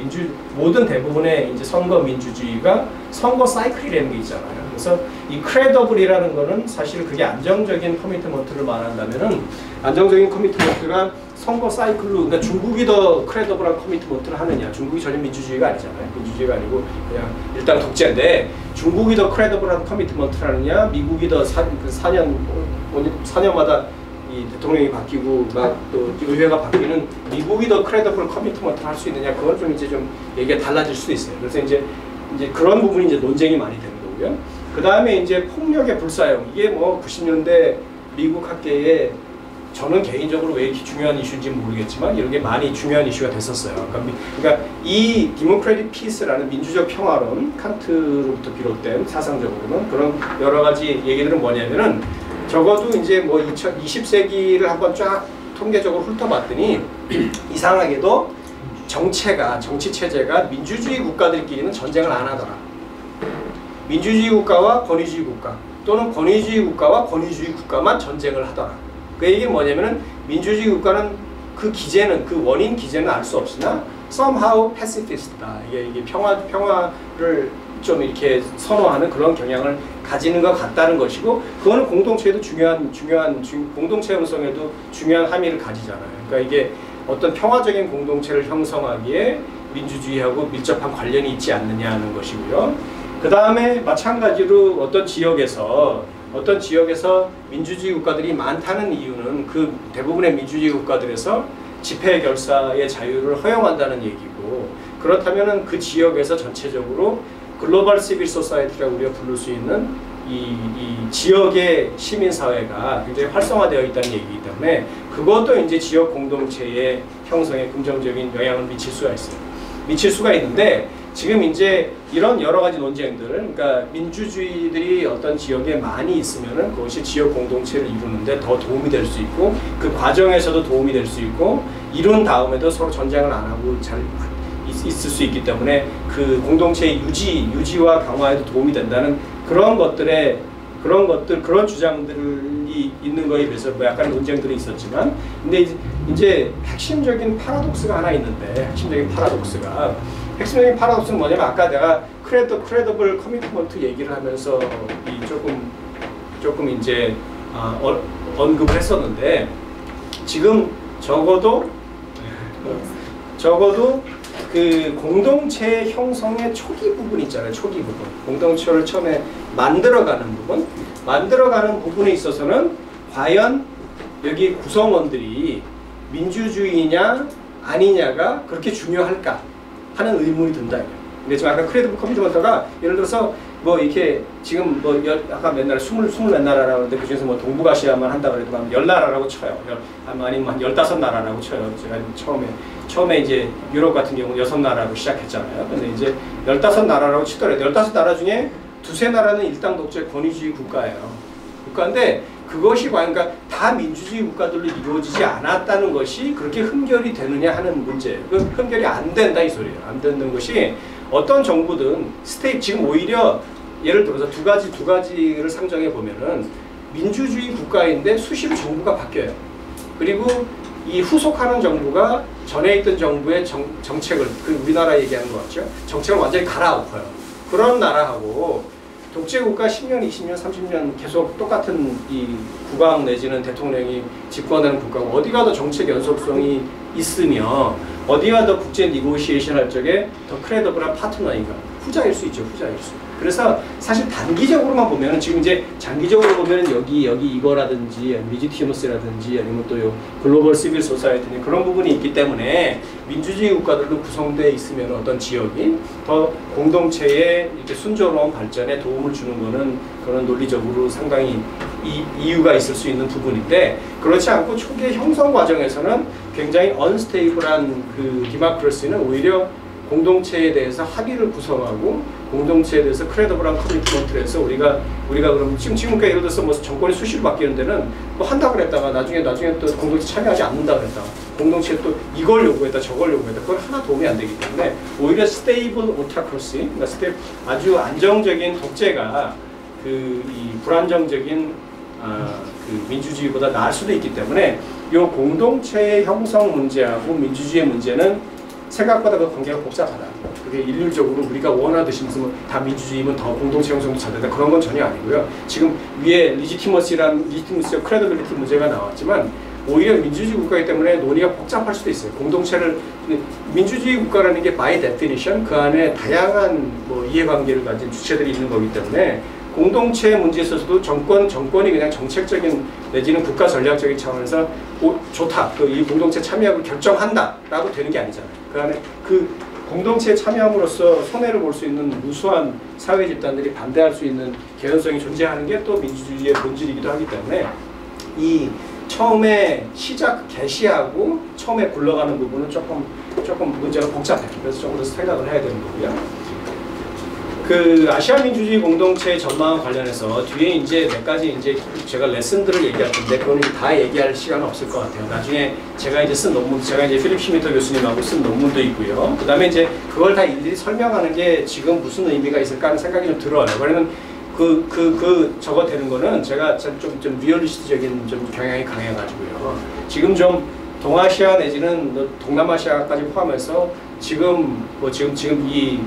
모든 대부분의 이제 선거 민주주의가 선거 사이클이라는 게 있잖아요. 그래서 이 크레더블이라는 거는 사실 그게 안정적인 커미트먼트를 말한다면은 안정적인 커미트먼트가 선거 사이클로, 그러니까 중국이 더 크레더블한 커미트먼트를 하느냐, 중국이 전혀 민주주의가 아니잖아요. 민주주의가 아니고 그냥 일단 독재인데 중국이 더 크레더블한 커미트먼트를 하느냐, 미국이 더 4년마다 이 대통령이 바뀌고 막 또 의회가 바뀌는 미국이 더 크레더블 커미트먼트를 할 수 있느냐, 그건 좀 이제 좀 얘기가 달라질 수도 있어요. 그래서 이제 그런 부분이 이제 논쟁이 많이 되는 거고요. 그 다음에 이제 폭력의 불사용, 이게 뭐 90년대 미국 학계에 저는 개인적으로 왜 이렇게 중요한 이슈인지 모르겠지만 이런 게 많이 중요한 이슈가 됐었어요. 그러니까 이 디모크래틱 피스라는 민주적 평화론, 칸트로부터 비롯된 사상적으로는 그런 여러 가지 얘기들은 뭐냐면은 적어도 이제 뭐 20세기를 한번 쫙 통계적으로 훑어봤더니 이상하게도 정치 체제가 민주주의 국가들끼리는 전쟁을 안 하더라. 민주주의 국가와 권위주의 국가 또는 권위주의 국가와 권위주의 국가만 전쟁을 하더라. 그 이게 뭐냐면은 민주주의 국가는 그 원인 기제는 알 수 없으나 somehow pacifist다. 이게 평화를 좀 이렇게 선호하는 그런 경향을 가지는 것 같다는 것이고, 그거는 공동체에도 공동체 형성에도 중요한 함의를 가지잖아요. 그러니까 이게 어떤 평화적인 공동체를 형성하기에 민주주의하고 밀접한 관련이 있지 않느냐 하는 것이고요. 그 다음에 마찬가지로 어떤 지역에서 민주주의 국가들이 많다는 이유는 그 대부분의 민주주의 국가들에서 집회 결사의 자유를 허용한다는 얘기고, 그렇다면은 그 지역에서 전체적으로 글로벌 시빌 소사이티라고 우리가 부를 수 있는 이 지역의 시민사회가 굉장히 활성화되어 있다는 얘기이기 때문에 그것도 이제 지역 공동체의 형성에 긍정적인 영향을 미칠 수가 있어요. 미칠 수가 있는데, 지금 이제 이런 여러 가지 논쟁들, 그러니까 민주주의들이 어떤 지역에 많이 있으면은 그것이 지역 공동체를 이루는데 더 도움이 될 수 있고, 그 과정에서도 도움이 될 수 있고, 이룬 다음에도 서로 전쟁을 안 하고 잘 있을 수 있기 때문에 그 공동체의 유지와 강화에도 도움이 된다는 그런 주장들이 있는 거에 비해서 뭐 약간 논쟁들이 있었지만, 근데 이제 핵심적인 파라독스가 하나 있는데, 핵심적인 파라독스는 뭐냐면, 아까 내가 크레더블 커미트먼트 얘기를 하면서 조금 이제 언급을 했었는데, 지금 적어도 그 공동체 형성의 초기 부분 있잖아요. 초기 부분. 공동체를 처음에 만들어가는 부분에 있어서는 과연 여기 구성원들이 민주주의냐 아니냐가 그렇게 중요할까 하는 의문이 든다. 근데 지금 아까 크레디블 커미트먼트가 예를 들어서 뭐 이렇게 지금 뭐 아까 몇 나라 20몇 나라라고 하는데 그중에서 뭐 동북아시아만 한다 그래도 한 10나라라고 쳐요. 아니면 한 15나라라고 쳐요. 제가 처음에 이제 유럽 같은 경우는 6나라로 시작했잖아요. 근데 이제 15나라라고 치더라도 15나라 중에 두세 나라는 일당 독재 권위주의 국가예요. 국가인데 그것이 과연 그러니까 다 민주주의 국가들로 이루어지지 않았다는 것이 그렇게 흠결이 되느냐 하는 문제. 그 흠결이 안 된다 이 소리예요. 안 되는 것이 어떤 정부든 지금 오히려 예를 들어서 두 가지를 상정해 보면은 민주주의 국가인데 수시로 정부가 바뀌어요. 그리고 이 후속하는 정부가 전에 있던 정부의 정책을, 그 우리나라 얘기하는 것 같죠? 정책을 완전히 갈아엎어요. 그런 나라하고 독재국가 10년, 20년, 30년 계속 똑같은 이 국왕 내지는 대통령이 집권하는 국가가 어디가 더 정책 연속성이 있으며 어디가 더 국제 니고시에이션 할 적에 더 크레더블한 파트너인가? 후자일 수 있죠. 후자일 수. 그래서 사실 단기적으로만 보면은 지금 이제 장기적으로 보면은 여기 이거라든지 리지티머스라든지 아니면 또 요 글로벌 시빌 소사이티 그런 부분이 있기 때문에 민주주의 국가들도 구성되어 있으면 어떤 지역이 더 공동체의 이렇게 순조로운 발전에 도움을 주는 거는 그런 논리적으로 상당히 이유가 있을 수 있는 부분인데, 그렇지 않고 초기의 형성 과정에서는 굉장히 언스테이블한 그 디모크래시는 오히려 공동체에 대해서 합의를 구성하고 공동체에 대해서 크레더블한 커미트먼트를 해서 우리가 그럼 지금 그러니까 예를 들어서 뭐 정권이 수시로 바뀌는 데는 뭐 한다 그랬다가 나중에 또 공동체 참여하지 않는다 그랬다가 공동체에 또 이걸 요구했다 저걸 요구했다, 그건 하나 도움이 안 되기 때문에 오히려 스테이블 오토크라시, 그러니까 아주 안정적인 독재가 이 불안정적인 그 민주주의보다 나을 수도 있기 때문에 이 공동체의 형성 문제하고 민주주의의 문제는 생각보다 그 관계가 복잡하다. 그게 일률적으로 우리가 원하듯이 무슨 다 민주주의면 더 공동체 형성도 잘 된다, 그런 건 전혀 아니고요. 지금 위에 리지티머시와 크레디빌리티 문제가 나왔지만 오히려 민주주의 국가이기 때문에 논의가 복잡할 수도 있어요. 공동체를 민주주의 국가라는 게 by definition 그 안에 다양한 뭐 이해관계를 가진 주체들이 있는 거기 때문에 공동체 문제에 있어서도 정권이 그냥 정책적인 내지는 국가 전략적인 차원에서 좋다, 이 공동체 참여하고 결정한다라고 되는 게 아니잖아요. 그 안에 그 공동체에 참여함으로써 손해를 볼 수 있는 무수한 사회 집단들이 반대할 수 있는 개연성이 존재하는 게 또 민주주의의 본질이기도 하기 때문에 이 처음에 개시하고 처음에 굴러가는 부분은 조금 문제가 복잡해요. 그래서 조금 더 생각을 해야 되는 거고요. 그 아시아 민주주의 공동체 전망과 관련해서 뒤에 이제 몇 가지 이제 제가 레슨들을 얘기할 텐데 그거는 다 얘기할 시간은 없을 것 같아요. 나중에 제가 이제 쓴 논문, 제가 이제 필립 슈미터 교수님하고 쓴 논문도 있고요. 그 다음에 이제 그걸 다 일일이 설명하는 게 지금 무슨 의미가 있을까 하는 생각이 좀 들어요. 그러면 저거 되는 거는 제가 좀 리얼리스트적인 좀 경향이 강해가지고요. 지금 좀 동아시아 내지는 동남아시아까지 포함해서 지금 이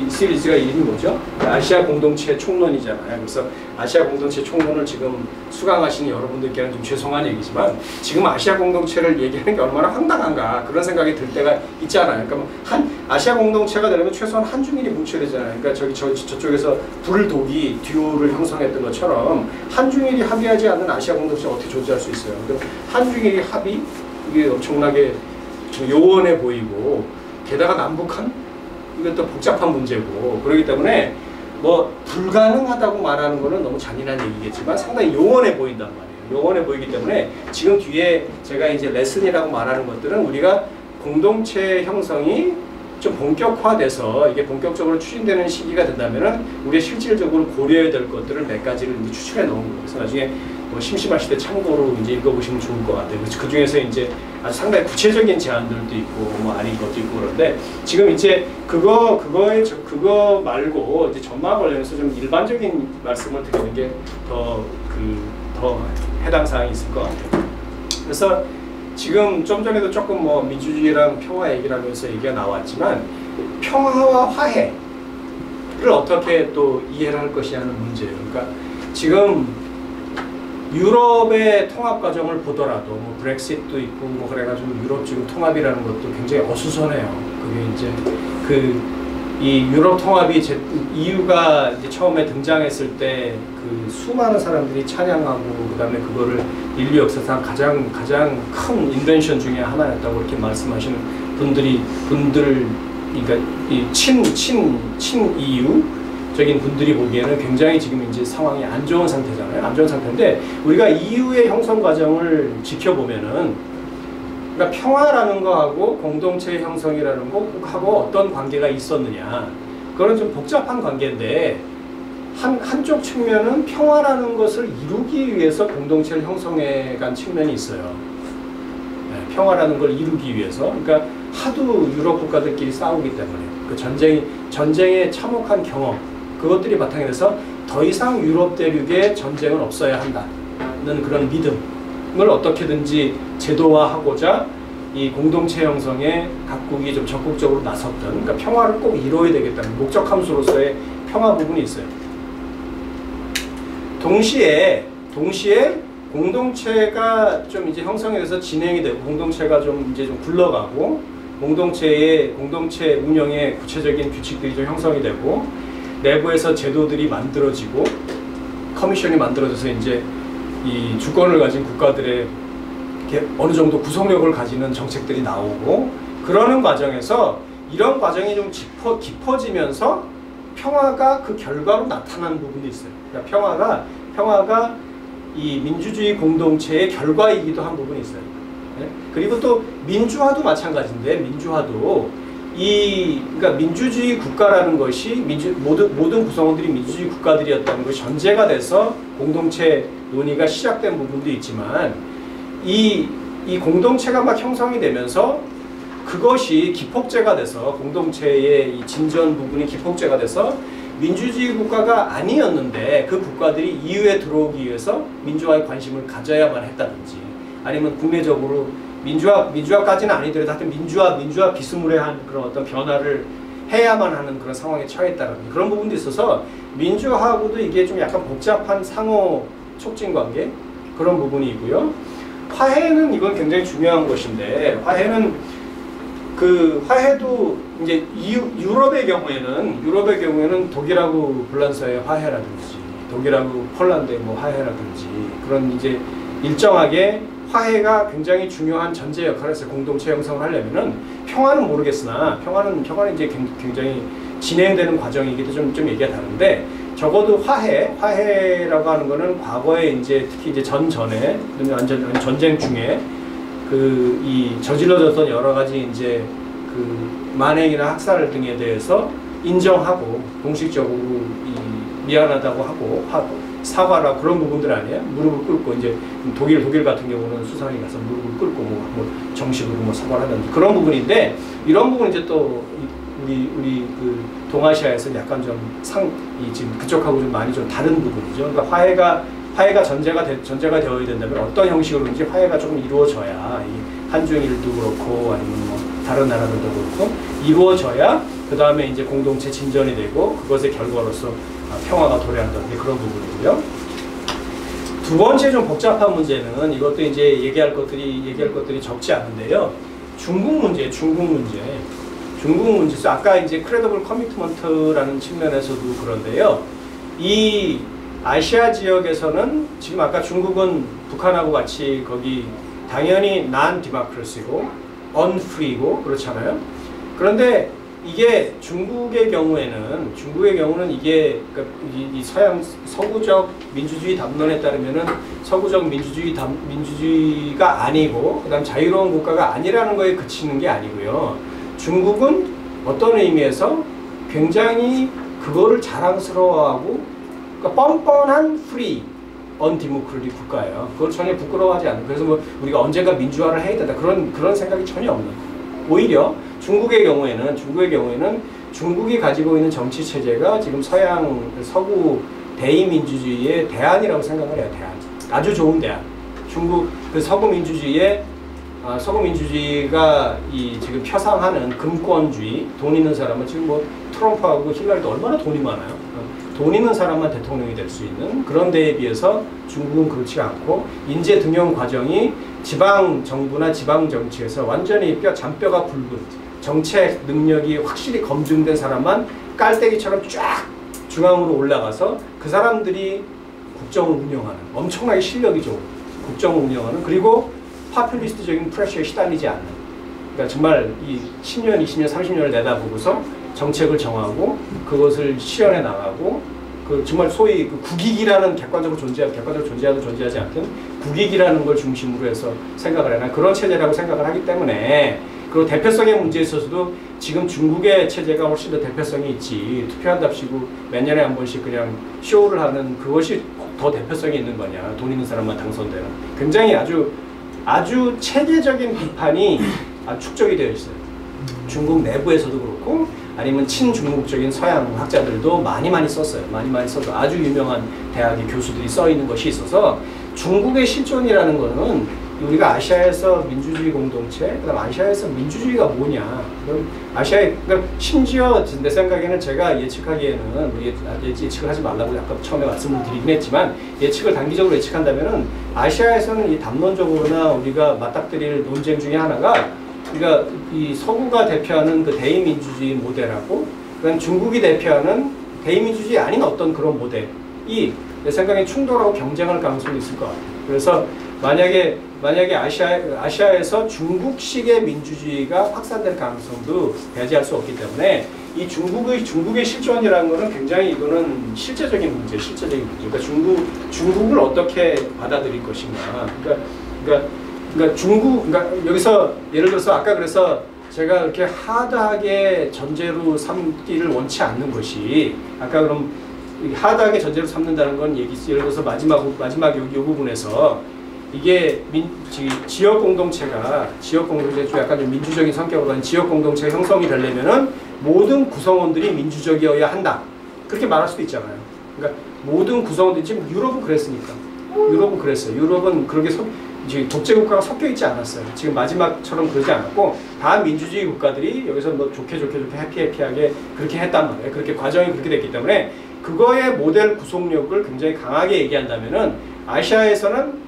시리즈가 이름이 뭐죠? 아시아 공동체 총론이잖아요. 그래서 아시아 공동체 총론을 지금 수강하시는 여러분들께는 좀 죄송한 얘기지만 지금 아시아 공동체를 얘기하는 게 얼마나 황당한가 그런 생각이 들 때가 있잖아요. 그러니까 아시아 공동체가 되려면 최소한 한중일이 뭉쳐야 되잖아요. 그러니까 저쪽에서 불독이 듀오를 형성했던 것처럼 한중일이 합의하지 않는 아시아 공동체가 어떻게 존재할 수 있어요? 그럼 한중일이 합의 이게 엄청나게 좀 요원해 보이고 게다가 남북한 이것도 복잡한 문제고 그렇기 때문에 뭐 불가능하다고 말하는 거는 너무 잔인한 얘기겠지만 상당히 요원해 보인단 말이에요. 요원해 보이기 때문에 지금 뒤에 제가 이제 레슨이라고 말하는 것들은 우리가 공동체 형성이 좀 본격화돼서 이게 본격적으로 추진되는 시기가 된다면은 우리가 실질적으로 고려해야 될 것들을 몇 가지를 이제 추출해 놓은 거예요. 그래서 나중에 뭐 심심하실 때 참고로 이제 읽어보시면 좋을 것 같아요. 그래서 그 중에서 이제 아주 상당히 구체적인 제안들도 있고 뭐 아닌 것도 있고 그런데 지금 이제 그거 말고 이제 전망 관련해서 좀 일반적인 말씀을 드리는 게 더 해당 사항이 있을 것 같아요. 그래서 지금 좀 전에도 조금 뭐 민주주의랑 평화 얘기를 하면서 얘기가 나왔지만 평화와 화해를 어떻게 또 이해를 할 것이냐는 문제예요. 그러니까 지금 유럽의 통합 과정을 보더라도 뭐 브렉시트도 있고 뭐 그래가지고 유럽 지금 통합이라는 것도 굉장히 어수선해요. 그게 이제 이 유럽 통합이 EU가 이제 처음에 등장했을 때 그 수많은 사람들이 찬양하고 그다음에 그거를 인류 역사상 가장 큰 인벤션 중에 하나였다고 이렇게 말씀하시는 분들 그러니까 이 친 EU적인 분들이 보기에는 굉장히 지금 이제 상황이 안 좋은 상태잖아요. 안 좋은 상태인데 우리가 EU의 형성 과정을 지켜보면은 그러니까 평화라는 거하고 공동체 형성이라는 거하고 어떤 관계가 있었느냐 그거는 좀 복잡한 관계인데 한쪽 측면은 평화라는 것을 이루기 위해서 공동체를 형성해 간 측면이 있어요. 네, 평화라는 걸 이루기 위해서 그러니까 하도 유럽 국가들끼리 싸우기 때문에 그 전쟁의 참혹한 경험 그것들이 바탕이 돼서 더 이상 유럽 대륙에 전쟁은 없어야 한다는 그런 믿음을 어떻게든지 제도화하고자 이 공동체 형성에 각국이 좀 적극적으로 나섰던 그러니까 평화를 꼭 이루어야 되겠다는 목적 함수로서의 평화 부분이 있어요. 동시에 공동체가 좀 이제 형성이 돼서 진행이 되고 공동체가 좀 이제 좀 굴러가고 공동체 운영의 구체적인 규칙들이 좀 형성이 되고 내부에서 제도들이 만들어지고 커미션이 만들어져서 이제 이 주권을 가진 국가들의 이렇게 어느 정도 구속력을 가지는 정책들이 나오고 그러는 과정에서 이런 과정이 좀 깊어지면서 평화가 그 결과로 나타나는 부분도 있어요. 그러니까 평화가 이 민주주의 공동체의 결과이기도 한 부분이 있어요. 네? 그리고 또 민주화도 마찬가지인데 민주화도 그러니까 민주주의 국가라는 것이 모든 구성원들이 민주주의 국가들이었다는 것이 전제가 돼서 공동체 논의가 시작된 부분도 있지만 이 공동체가 막 형성이 되면서 그것이 기폭제가 돼서 공동체의 이 진전 부분이 기폭제가 돼서 민주주의 국가가 아니었는데 그 국가들이 EU에 들어오기 위해서 민주화에 관심을 가져야만 했다든지 아니면 국내적으로 민주화까지는 아니더라도 하여튼 민주화 비스무리한 그런 어떤 변화를 해야만 하는 그런 상황에 처했다는 그런 부분도 있어서 민주화하고도 이게 좀 약간 복잡한 상호 촉진 관계 그런 부분이 있고요. 화해는 이건 굉장히 중요한 것인데 화해도 이제 유럽의 경우에는 독일하고 폴란드의 화해라든지 독일하고 폴란드의 뭐 화해라든지 그런 이제 일정하게 화해가 굉장히 중요한 전제 역할을 해서 공동체 형성을 하려면은 평화는 모르겠으나 평화는 이제 굉장히 진행되는 과정이기도 좀 얘기가 다른데 적어도 화해라고 하는 거는 과거에 이제 특히 이제 전에 전쟁 중에 이 저질러졌던 여러 가지 이제 만행이나 학살 등에 대해서 인정하고 공식적으로 미안하다고 하고 사과라 그런 부분들 아니에요? 무릎을 꿇고 이제 독일 같은 경우는 수상이 가서 무릎을 꿇고 뭐 정식으로 뭐 사과를 하든지 그런 부분인데 이런 부분 이제 또 우리 동아시아에서는 약간 지금 그쪽하고 좀 많이 좀 다른 부분이죠. 그러니까 화해가 화해가 전제가 되어야 된다면 어떤 형식으로든지 화해가 조금 이루어져야 이 한중일도 그렇고 아니면 뭐 다른 나라들도 그렇고 이루어져야 그 다음에 이제 공동체 진전이 되고 그것의 결과로서 평화가 도래한다는 게 그런 부분이고요. 두 번째 좀 복잡한 문제는 이것도 이제 얘기할 것들이 적지 않은데요. 중국 문제. 아까 이제 크레더블 커미트먼트라는 측면에서도 그런데요. 이 아시아 지역에서는 지금 아까 중국은 북한하고 같이 거기 당연히 non democracy고 unfree고 그렇잖아요. 그런데 이게 중국의 경우는 이게 그러니까 이 서구적 민주주의 담론에 따르면은 서구적 민주주의가 아니고 그다음 자유로운 국가가 아니라는 거에 그치는 게 아니고요. 중국은 어떤 의미에서 굉장히 그거를 자랑스러워하고 그러니까 뻔뻔한 프리 언디모크라틱 국가예요. 그걸 전혀 부끄러워하지 않는. 그래서 뭐 우리가 언젠가 민주화를 해야 된다 그런 생각이 전혀 없는 거예요. 오히려 중국의 경우에는 중국이 가지고 있는 정치 체제가 지금 서구 대의민주주의의 대안이라고 생각을 해요. 대안. 아주 좋은 대안. 중국 그 서구 민주주의가 이 지금 표상하는 금권주의, 돈 있는 사람은 지금 뭐 트럼프하고 힐러리도 얼마나 돈이 많아요. 돈 있는 사람만 대통령이 될 수 있는 그런 데에 비해서 중국은 그렇지가 않고 인재 등용 과정이 지방 정부나 지방 정치에서 완전히 잔뼈가 굵은 정책 능력이 확실히 검증된 사람만 깔때기처럼 쫙 중앙으로 올라가서 그 사람들이 국정을 운영하는 엄청나게 실력이 좋은 국정을 운영하는 그리고 파퓰리스트적인 프레셔에 시달리지 않는 그러니까 정말 이 10년, 20년, 30년을 내다보고서 정책을 정하고 그것을 실현해 나가고 그 정말 소위 그 국익이라는 객관적으로 존재하든 존재하지 않든 국익이라는 걸 중심으로 해서 생각을 해나 그런 체제라고 생각을 하기 때문에 그리고 대표성의 문제에 있어서도 지금 중국의 체제가 훨씬 더 대표성이 있지 투표한답시고 몇 년에 한 번씩 그냥 쇼를 하는 그것이 더 대표성이 있는 거냐 돈 있는 사람만 당선되는 굉장히 아주 체계적인 비판이 축적이 되어 있어요. 중국 내부에서도 그렇고 아니면 친중국적인 서양 학자들도 많이 썼어요. 많이 써서 아주 유명한 대학의 교수들이 써 있는 것이 있어서 중국의 실존이라는 거는 우리가 아시아에서 민주주의 공동체, 그다음 아시아에서 민주주의가 뭐냐? 그럼 그러니까 심지어 내 생각에는 제가 예측하기에는 예측을 하지 말라고 아까 처음에 말씀을 드리긴 했지만 예측을 단기적으로 예측한다면은 아시아에서는 이 담론적으로나 우리가 맞닥뜨릴 논쟁 중에 하나가 그러니까 이 서구가 대표하는 그 대의민주주의 모델하고 그다음 중국이 대표하는 대의민주주의 아닌 어떤 그런 모델이 내 생각에 충돌하고 경쟁할 가능성이 있을 것 같아요. 그래서 만약에 아시아에서 중국식의 민주주의가 확산될 가능성도 배제할 수 없기 때문에 이 중국의 실존이라는 것은 굉장히 이거는 실제적인 문제. 그러니까 중국을 어떻게 받아들일 것인가. 그러니까 여기서 예를 들어서 아까 그래서 제가 이렇게 하드하게 전제로 삼기를 원치 않는 것이 아까 그럼 하드하게 전제로 삼는다는 건 예를 들어서 마지막 요 부분에서 이게 지역 공동체가 좀 약간 좀 민주적인 성격으로 가는 지역 공동체 형성이 되려면은 모든 구성원들이 민주적이어야 한다. 그렇게 말할 수도 있잖아요. 그러니까 모든 구성원들이 지금 유럽은 그랬으니까. 유럽은 그랬어요. 유럽은 그렇게 독재 국가가 섞여 있지 않았어요. 지금 마지막처럼 그러지 않았고 다 민주주의 국가들이 여기서 뭐 좋게 해피하게 그렇게 했단 말이에요. 그렇게 과정이 그렇게 됐기 때문에 그거의 모델 구속력을 굉장히 강하게 얘기한다면은 아시아에서는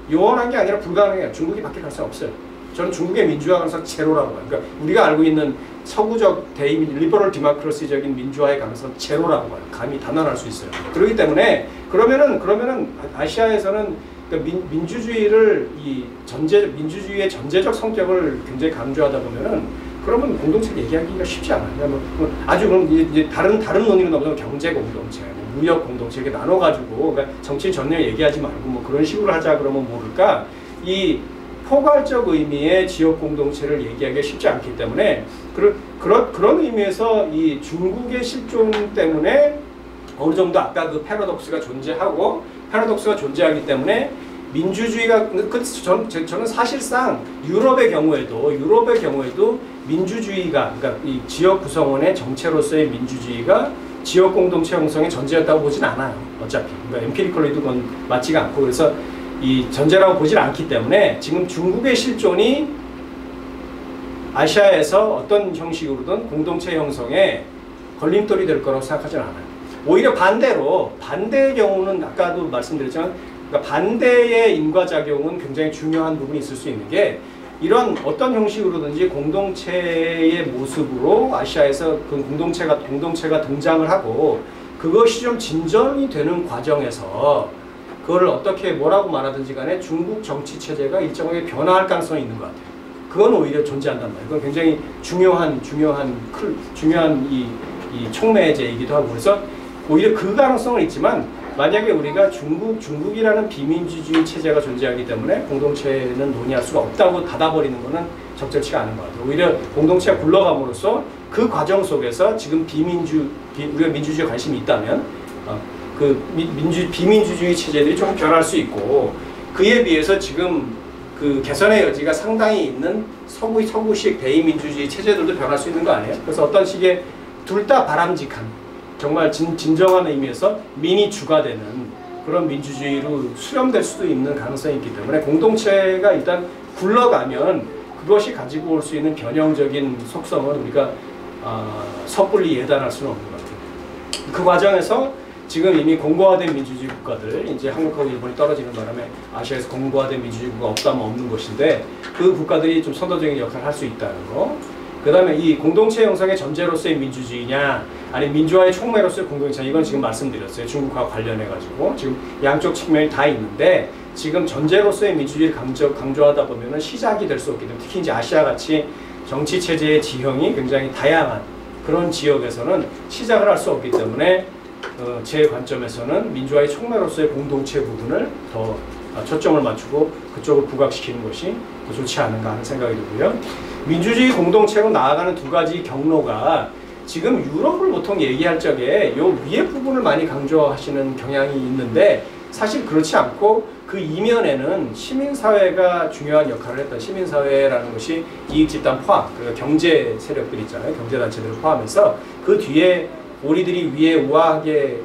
요원한 게 아니라 불가능해요. 중국이 바뀔 가능성이 없어요. 저는 중국의 민주화 가능성 제로라고 봐요. 그러니까 우리가 알고 있는 서구적 리버럴 디모크라시적인 민주화의 가능성 제로라고 봐요. 감히 단언할 수 있어요. 그렇기 때문에 그러면은 아시아에서는 그러니까 민주주의의 전제적 성격을 굉장히 강조하다 보면은 그러면 공동체를 얘기하기가 쉽지 않아요. 아주 그럼 이제 다른 논의로 넘어가면 경제 공동체, 무역 공동체 이렇게 나눠가지고 그러니까 정치 전혀 얘기하지 말고 뭐 그런 식으로 하자 그러면 모를까 이 포괄적 의미의 지역 공동체를 얘기하기가 쉽지 않기 때문에 그런 의미에서 이 중국의 실존 때문에 어느 정도 아까 그 패러독스가 존재하기 때문에 민주주의가 저는 사실상 유럽의 경우에도 민주주의가 그러니까 이 지역 구성원의 정체로서의 민주주의가 지역 공동체 형성의 전제였다고 보진 않아요. 어차피. 그러니까 엠피리컬리도 그건 맞지가 않고 그래서 이 전제라고 보질 않기 때문에 지금 중국의 실존이 아시아에서 어떤 형식으로든 공동체 형성에 걸림돌이 될 거라고 생각하진 않아요. 오히려 반대로 반대의 경우는 아까도 말씀드렸지만 그러니까 반대의 인과작용은 굉장히 중요한 부분이 있을 수 있는 게 이런 어떤 형식으로든지 공동체의 모습으로 아시아에서 그 공동체가 등장을 하고 그것이 좀 진전이 되는 과정에서 그거를 어떻게 뭐라고 말하든지 간에 중국 정치 체제가 일정하게 변화할 가능성이 있는 것 같아요. 그건 오히려 존재한단 말이에요. 그건 굉장히 중요한 이 촉매제이기도 하고 그래서 오히려 그 가능성은 있지만 만약에 우리가 중국이라는 비민주주의 체제가 존재하기 때문에 공동체는 논의할 수가 없다고 닫아버리는 것은 적절치가 않은 것 같아요. 오히려 공동체가 굴러감으로써 그 과정 속에서 지금 우리가 민주주의에 관심이 있다면 비민주주의 체제들이 조금 변할 수 있고 그에 비해서 지금 그 개선의 여지가 상당히 있는 서구식 대의민주주의 체제들도 변할 수 있는 거 아니에요? 그래서 어떤 식의 둘 다 바람직한 정말 진정한 의미에서 민이 주가 되는 그런 민주주의로 수렴될 수도 있는 가능성이 있기 때문에 공동체가 일단 굴러가면 그것이 가지고 올 수 있는 변형적인 속성을 우리가 섣불리 예단할 수는 없는 것 같아요. 그 과정에서 지금 이미 공고화된 민주주의 국가들, 이제 한국하고 일본이 떨어지는 바람에 아시아에서 공고화된 민주주의 국가가 없다면 없는 것인데 그 국가들이 좀 선도적인 역할을 할 수 있다는 거. 그 다음에 이 공동체 형성의 전제로서의 민주주의냐 아니 민주화의 촉매로서의 공동체 이건 지금 말씀드렸어요. 중국과 관련해가지고 지금 양쪽 측면이 다 있는데 지금 전제로서의 민주주의를 강조하다 보면은 시작이 될 수 없기 때문에 특히 이제 아시아같이 정치체제의 지형이 굉장히 다양한 그런 지역에서는 시작을 할 수 없기 때문에 제 관점에서는 민주화의 촉매로서의 공동체 부분을 더 초점을 맞추고 그쪽을 부각시키는 것이 더 좋지 않은가 하는 생각이 들고요. 민주주의 공동체로 나아가는 두 가지 경로가 지금 유럽을 보통 얘기할 적에 요 위에 부분을 많이 강조하시는 경향이 있는데 사실 그렇지 않고 그 이면에는 시민사회가 중요한 역할을 했던 시민사회라는 것이 이익집단 포함, 그러니까 경제 세력들 있잖아요. 경제단체들을 포함해서 그 뒤에 우리들이 위에 우아하게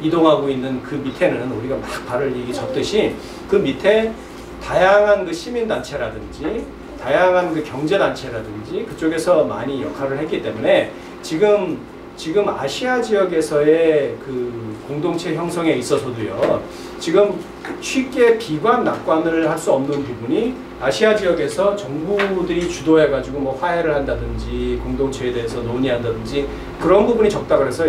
이동하고 있는 그 밑에는 우리가 막 발을 접듯이 그 밑에 다양한 그 시민단체라든지 다양한 그 경제단체라든지 그쪽에서 많이 역할을 했기 때문에 지금 아시아 지역에서의 그 공동체 형성에 있어서도요. 지금 쉽게 비관, 낙관을 할 수 없는 부분이 아시아 지역에서 정부들이 주도해가지고 뭐 화해를 한다든지 공동체에 대해서 논의한다든지 그런 부분이 적다 그래서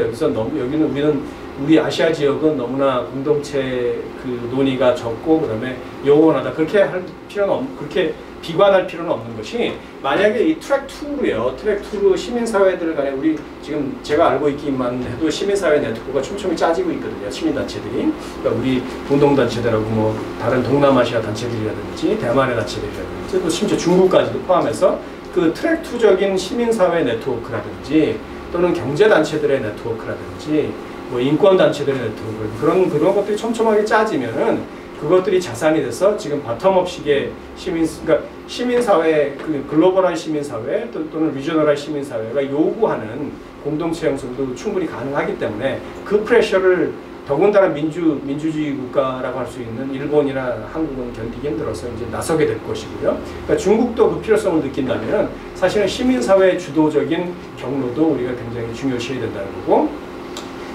우리 아시아 지역은 너무나 공동체 그 논의가 적고 그다음에 요원하다 그렇게 할 필요는 그렇게 비관할 필요는 없는 것이 만약에 이 트랙 2로요. 트랙 2로 시민사회들 간에 우리 지금 제가 알고 있기만 해도 시민사회 네트워크가 촘촘히 짜지고 있거든요. 시민단체들이. 그러니까 우리 운동단체들하고 뭐 다른 동남아시아 단체들이라든지 대만의 단체들이라든지 또 심지어 중국까지도 포함해서 그 트랙 2적인 시민사회 네트워크라든지 또는 경제단체들의 네트워크라든지 뭐 인권단체들의 네트워크 그런 것들이 촘촘하게 짜지면은 그것들이 자산이 돼서 지금 바텀업식의 그러니까 시민사회, 그 글로벌한 시민사회 또는 리저널한 시민사회가 요구하는 공동체 형성도 충분히 가능하기 때문에 그 프레셔를 더군다나 민주주의 국가라고 할 수 있는 일본이나 한국은 견디기 힘들어서 이제 나서게 될 것이고요. 그러니까 중국도 그 필요성을 느낀다면 사실은 시민사회 주도적인 경로도 우리가 굉장히 중요시해야 된다는 거고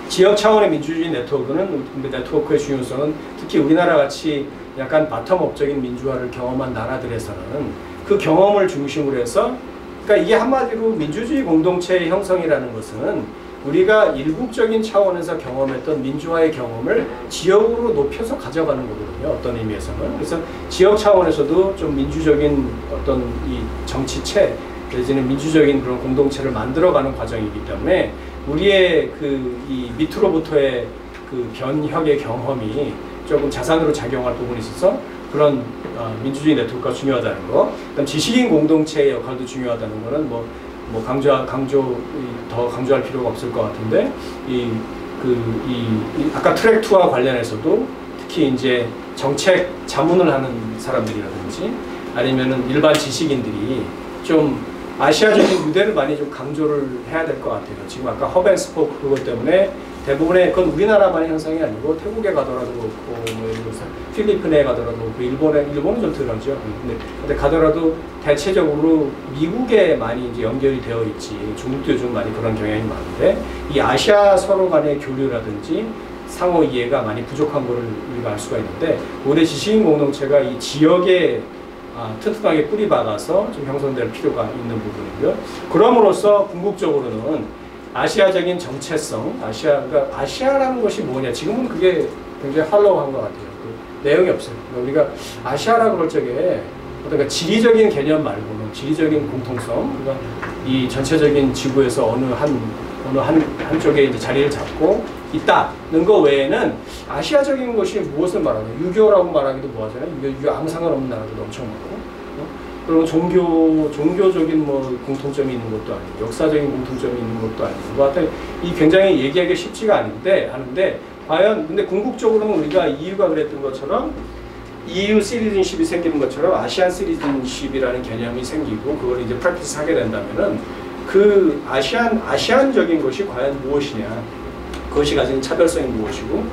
지역 차원의 민주주의 네트워크는 네트워크의 중요성은 특히 우리나라 같이 약간 바텀업적인 민주화를 경험한 나라들에서는 그 경험을 중심으로 해서 그러니까 이게 한마디로 민주주의 공동체의 형성이라는 것은 우리가 일국적인 차원에서 경험했던 민주화의 경험을 지역으로 높여서 가져가는 거거든요. 어떤 의미에서는. 그래서 지역 차원에서도 좀 민주적인 어떤 이 정치체 내지는 민주적인 그런 공동체를 만들어가는 과정이기 때문에 우리의 이 밑으로부터의 그 변혁의 경험이 조금 자산으로 작용할 부분이 있어서 그런 민주주의 네트워크가 중요하다는 거. 그다음 지식인 공동체의 역할도 중요하다는 거는 뭐 더 강조할 필요가 없을 것 같은데 아까 트랙 2와 관련해서도 특히 이제 정책 자문을 하는 사람들이라든지 아니면은 일반 지식인들이 좀 아시아적인 무대를 많이 좀 강조를 해야 될 것 같아요. 지금 아까 허벤스포크 그것 때문에 대부분의 그건 우리나라만의 현상이 아니고 태국에 가더라도 그렇고 뭐 예를 들어서 필리핀에 가더라도 그렇고 일본은 좀 덜하죠. 근데 가더라도 대체적으로 미국에 많이 이제 연결이 되어 있지. 중국도 요즘 많이 그런 경향이 많은데 이 아시아 서로 간의 교류라든지 상호 이해가 많이 부족한 거를 우리가 알 수가 있는데 우리 지식인 공동체가 이 지역에 튼튼하게 뿌리 박아서 좀 형성될 필요가 있는 부분이고요. 그럼으로써 궁극적으로는 아시아적인 정체성, 그러니까 아시아라는 것이 뭐냐? 지금은 그게 굉장히 할로우한 것 같아요. 그 내용이 없어요. 그러니까 우리가 아시아라 그럴 적에 어떤 지리적인 개념 말고는 지리적인 공통성, 그러니까 이 전체적인 지구에서 어느 한쪽에 이제 자리를 잡고 있다는 거 외에는 아시아적인 것이 무엇을 말하냐? 유교라고 말하기도 뭐하잖아요. 유교 아무 상관없는 나라들도 엄청 많고, 그리고 종교적인 뭐 공통점이 있는 것도 아니고, 역사적인 공통점이 있는 것도 아니고, 뭐 하여튼 이 굉장히 얘기하기 쉽지가 하는데 과연 근데 궁극적으로는 우리가 EU가 그랬던 것처럼 EU 시리즌십이 생기는 것처럼 아시안 시리즌십이라는 개념이 생기고 그걸 이제 프랙티스 하게 된다면은 그 아시안적인 것이 과연 무엇이냐, 그것이 가진 차별성이 무엇이고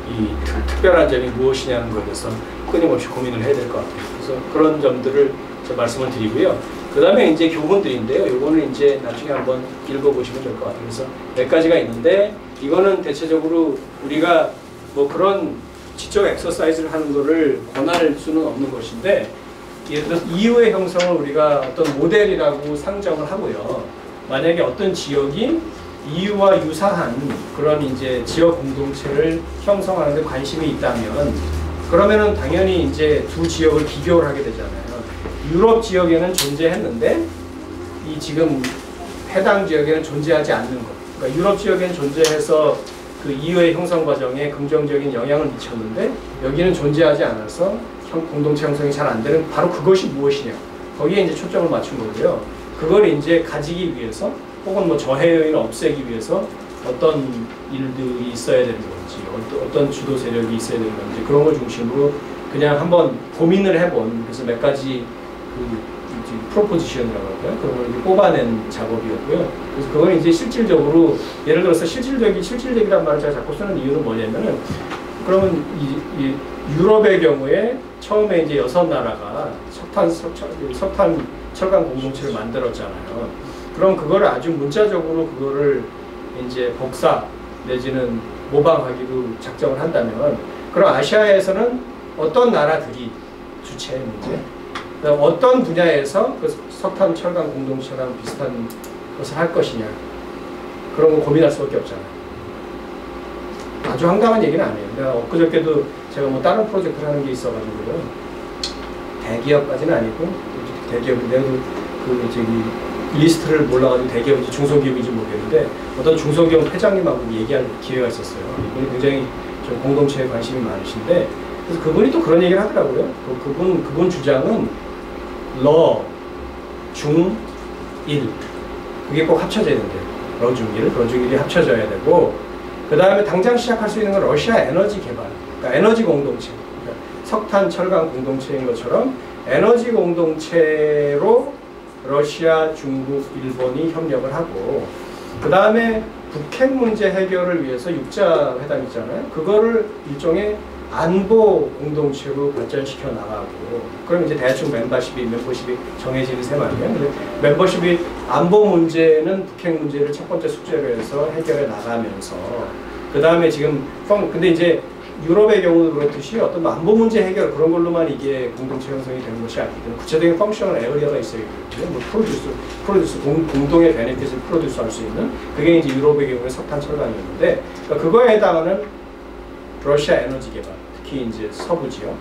이 특별한 점이 무엇이냐는 것에 대해서 끊임없이 고민을 해야 될 것 같아요. 그래서 그런 점들을 제가 말씀을 드리고요. 그 다음에 이제 교훈들인데요. 이거는 이제 나중에 한번 읽어보시면 될 것 같아요. 그래서 몇 가지가 있는데 이거는 대체적으로 우리가 뭐 그런 지적 엑서사이즈를 하는 거를 권할 수는 없는 것인데 예를 들어서 EU의 형성을 우리가 어떤 모델이라고 상정을 하고요. 만약에 어떤 지역이 EU와 유사한 그런 이제 지역 공동체를 형성하는 데 관심이 있다면 그러면은 당연히 이제 두 지역을 비교를 하게 되잖아요. 유럽 지역에는 존재했는데 이 지금 해당 지역에는 존재하지 않는 것. 그러니까 유럽 지역에는 존재해서 그 EU의 형성 과정에 긍정적인 영향을 미쳤는데 여기는 존재하지 않아서 공동체 형성이 잘 안 되는 바로 그것이 무엇이냐. 거기에 이제 초점을 맞춘 거고요. 그걸 이제 가지기 위해서 혹은 뭐 저해 요인을 없애기 위해서 어떤 일들이 있어야 되는 건지 어떤 주도 세력이 있어야 되는 건지 그런 걸 중심으로 그냥 한번 고민을 해본 그래서 몇 가지 그 프로포지션이라고 할까요? 그런 걸 뽑아낸 작업이었고요. 그래서 그걸 이제 실질적으로 예를 들어서 실질적이란 말을 제가 자꾸 쓰는 이유는 뭐냐면은 그러면 이 유럽의 경우에 처음에 이제 6나라가 석탄 철강 공동체를 만들었잖아요. 그럼 그거를 아주 문자적으로 그거를 이제 복사 내지는 모방하기로 작정을 한다면 그럼 아시아에서는 어떤 나라들이 주체의 문제, 어떤 분야에서 그 석탄 철강 공동체랑 비슷한 것을 할 것이냐 그런 거 고민할 수밖에 없잖아요. 아주 황당한 얘기는 아니에요. 내가 엊그저께도 제가 뭐 다른 프로젝트를 하는 게 있어가지고요. 대기업까지는 아니고 대기업이 내가 리스트를 몰라가지고 대기업인지 중소기업인지 모르겠는데 어떤 중소기업 회장님하고 얘기할 기회가 있었어요. 이분이 굉장히 좀 공동체에 관심이 많으신데 그래서 그분이 또 그런 얘기를 하더라고요. 그분 주장은 중, 일 그게 꼭 합쳐져야 된대요. 중, 일이 합쳐져야 되고 그 다음에 당장 시작할 수 있는 건 러시아 에너지 개발, 그러니까 에너지 공동체, 그러니까 석탄, 철강 공동체인 것처럼 에너지 공동체로 러시아, 중국, 일본이 협력을 하고 그 다음에 북핵 문제 해결을 위해서 육자 회담 있잖아요. 그거를 일종의 안보 공동체로 발전시켜 나가고 그럼 이제 대충 멤버십이 정해지는 셈 아니에요. 근데 멤버십이 안보 문제는 북핵 문제를 첫 번째 숙제로 해서 해결해 나가면서 그 다음에 지금 근데 이제 유럽의 경우도 그렇듯이 어떤 안보 문제 해결 그런 걸로만 이게 공동체 형성이 되는 것이 아니거든요. 구체적인 펑셔널 에어리어가 있어야 되거든요. 뭐 프로듀스 공동의 베네핏을 프로듀스 할 수 있는 그게 이제 유럽의 경우에 석탄 철강이었는데 그러니까 그거에 해당하는 러시아 에너지 개발 특히 이제 서부 지역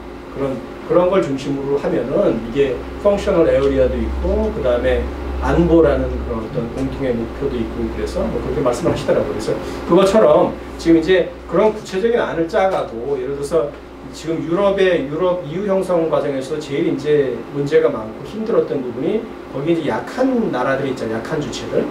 그런 걸 중심으로 하면은 이게 펑셔널 에어리어도 있고 그 다음에 안보라는 그런 어떤 공통의 목표도 있고 그래서 뭐 그렇게 말씀을 하시더라고요. 그래서 그것처럼 지금 이제 그런 구체적인 안을 짜가고 예를 들어서 지금 유럽 EU 형성 과정에서 제일 이제 문제가 많고 힘들었던 부분이 거기 이제 약한 나라들이 있잖아요. 약한 주체들.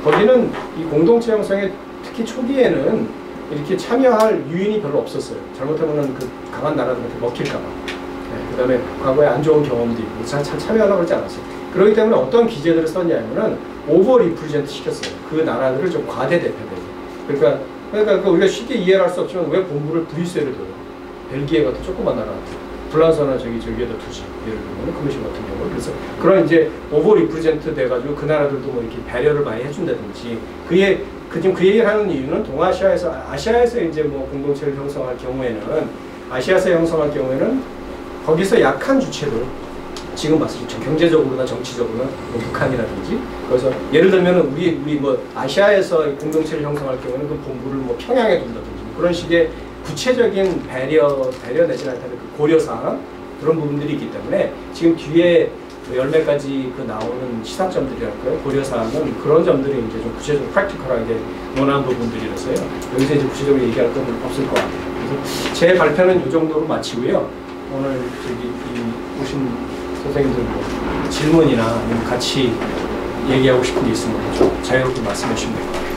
거기는 이 공동체 형성에 특히 초기에는 이렇게 참여할 유인이 별로 없었어요. 잘못하면 그 강한 나라들한테 먹힐까봐. 네, 그 다음에 과거에 안 좋은 경험도 있고 잘 참여하려고 그러지 않았어요. 그렇기 때문에 어떤 기재들을 썼냐면은 오버 리프레젠트 시켰어요. 그 나라들을 좀 과대 대표돼서. 그러니까 우리가 쉽게 이해를 할 수 없지만 왜 본부를 브뤼셀에 둬요? 벨기에 같은 조그만 나라, 프랑스나 저기에다 두지. 예를 들면 커미션 같은 경우. 그래서 그런 이제 오버 리프레젠트 돼가지고 그 나라들도 뭐 이렇게 배려를 많이 해준다든지. 지금 그 얘기를 하는 이유는 아시아에서 이제 뭐 공동체를 형성할 경우에는 거기서 약한 주체들, 지금 봤을 때 경제적으로나 정치적으로나 뭐 북한이라든지, 그래서 예를 들면 우리 뭐 아시아에서 공동체를 형성할 경우는 그 본부를 뭐 평양에 둔다든지 그런 식의 구체적인 배려 내지는 않다는 그 고려사항 그런 부분들이 있기 때문에 지금 뒤에 열 몇 가지 그 나오는 시사점들이랄까요, 고려사항은 그런 점들이 이제 좀 구체적으로 프랙티컬하게 논한 부분들이라서요. 여기서 이제 구체적으로 얘기할 건 없을 것 같아요. 그래서 제 발표는 이 정도로 마치고요. 오늘 저기 오신 선생님들 뭐 질문이나 아니면 같이 얘기하고 싶은 게 있으면 좀 자유롭게 말씀해 주시면 될 것 같아요.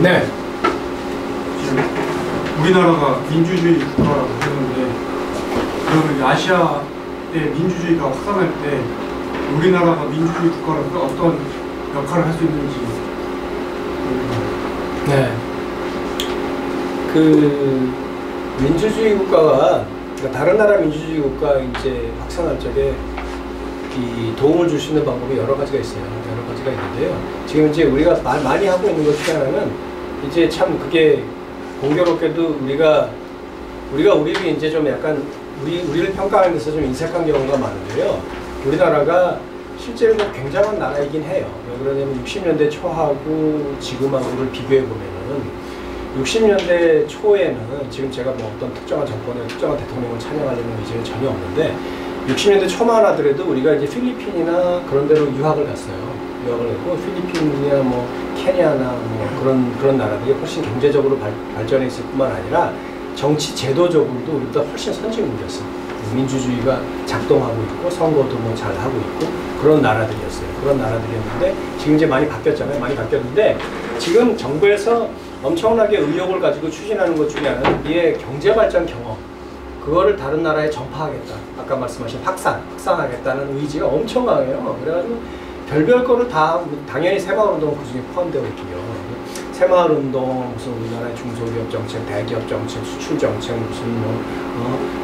네. 우리나라가 민주주의 국가라고 하는데, 그러면 아시아의 민주주의가 확산할 때 우리나라가 민주주의 국가로서 어떤 역할을 할 수 있는지. 네. 그 민주주의 국가가, 그러니까 다른 나라 민주주의 국가 이제 확산할 적에 이 도움을 줄 수 있는 방법이 여러 가지가 있어요. 여러 가지가 있는데요. 지금 이제 우리가 많이 하고 있는 것 중에 하나는 이제 참 그게 공교롭게도 우리를 이제 좀 약간 우리를 평가하는 데서 좀 인색한 경우가 많은데요. 우리나라가 실제로 굉장한 나라이긴 해요. 왜 그러냐면 60년대 초하고 지금하고를 비교해 보면은 60년대 초에는 지금 제가 뭐 어떤 특정한 정권의 특정한 대통령을 찬양하려는 의지는 전혀 없는데 60년대 초만 하더라도 우리가 이제 필리핀이나 그런 데로 유학을 갔어요. 유학을 했고 필리핀이나 뭐 케냐나 뭐 그런 나라들이 훨씬 경제적으로 발전했을 뿐만 아니라 정치 제도적으로도 우리보다 훨씬 선진국이었어요. 민주주의가 작동하고 있고 선거도 뭐 잘 하고 있고 그런 나라들이었어요. 그런 나라들이었는데 지금 이제 많이 바뀌었잖아요. 많이 바뀌었는데 지금 정부에서 엄청나게 의욕을 가지고 추진하는 것 중에 하나는 우리의 경제 발전 경험, 그거를 다른 나라에 전파하겠다. 아까 말씀하신 확산하겠다는 의지가 엄청 강해요. 그래가지고 별별 거를 다, 당연히 새마을운동은 그 중에 포함되어 있고요. 새마을운동, 무슨 우리나라의 중소기업 정책, 대기업 정책, 수출 정책, 무슨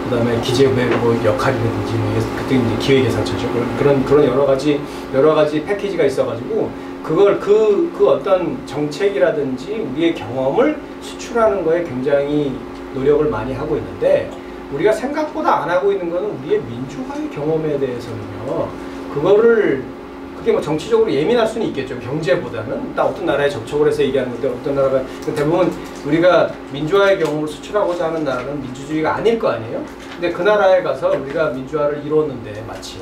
그 다음에 기재부의 뭐 역할이라든지, 그때 이제 기획예산처죠. 그런 여러 가지 패키지가 있어가지고, 그걸 그 어떤 정책이라든지 우리의 경험을 수출하는 거에 굉장히 노력을 많이 하고 있는데, 우리가 생각보다 안 하고 있는 거는 우리의 민주화의 경험에 대해서는요, 그게 뭐 정치적으로 예민할 수는 있겠죠. 경제보다는. 딱 어떤 나라에 접촉을 해서 얘기하는 건데, 어떤 나라가, 대부분 우리가 민주화의 경험을 수출하고자 하는 나라는 민주주의가 아닐 거 아니에요? 근데 그 나라에 가서 우리가 민주화를 이뤘는데, 마침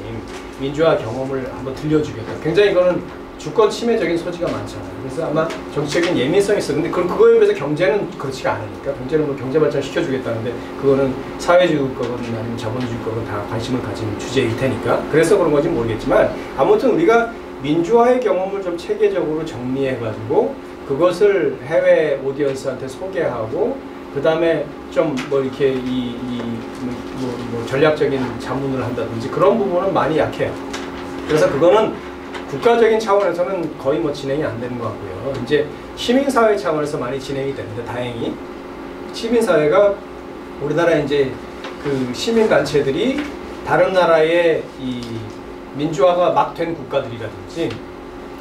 민주화 경험을 한번 들려주겠다. 굉장히 이거는 주권 침해적인 소지가 많잖아요. 그래서 아마 정치적인 예민성이 있어. 근데 그거에 비해서 경제는 그렇지가 않으니까. 경제는 뭐 경제 발전 시켜주겠다는데, 그거는 사회주의 국가건 아니면 자본주의 국가건 다 관심을 가진 주제일 테니까. 그래서 그런 건지 모르겠지만, 아무튼 우리가 민주화의 경험을 좀 체계적으로 정리해가지고, 그것을 해외 오디언스한테 소개하고, 그 다음에 좀 뭐 이렇게 뭐 전략적인 자문을 한다든지 그런 부분은 많이 약해요. 그래서 그거는 국가적인 차원에서는 거의 뭐 진행이 안 되는 것 같고요. 이제 시민사회 차원에서 많이 진행이 되는데, 다행히 시민사회가 우리나라 이제 그 시민단체들이 다른 나라의 이 민주화가 막 된 국가들이라든지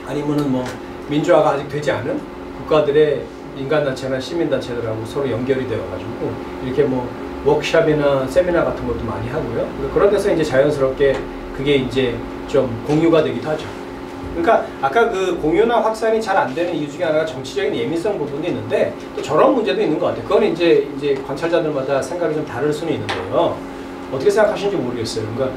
아니면은 뭐 민주화가 아직 되지 않은 국가들의 인간단체나 시민단체들하고 서로 연결이 되어가지고 이렇게 뭐 워크숍이나 세미나 같은 것도 많이 하고요. 그런 데서 이제 자연스럽게 그게 이제 좀 공유가 되기도 하죠. 그러니까 아까 그 공유나 확산이 잘 안 되는 이유 중에 하나가 정치적인 예민성 부분이 있는데, 또 저런 문제도 있는 것 같아요. 그건 이제 관찰자들마다 생각이 좀 다를 수는 있는데요. 어떻게 생각하시는지 모르겠어요. 그러니까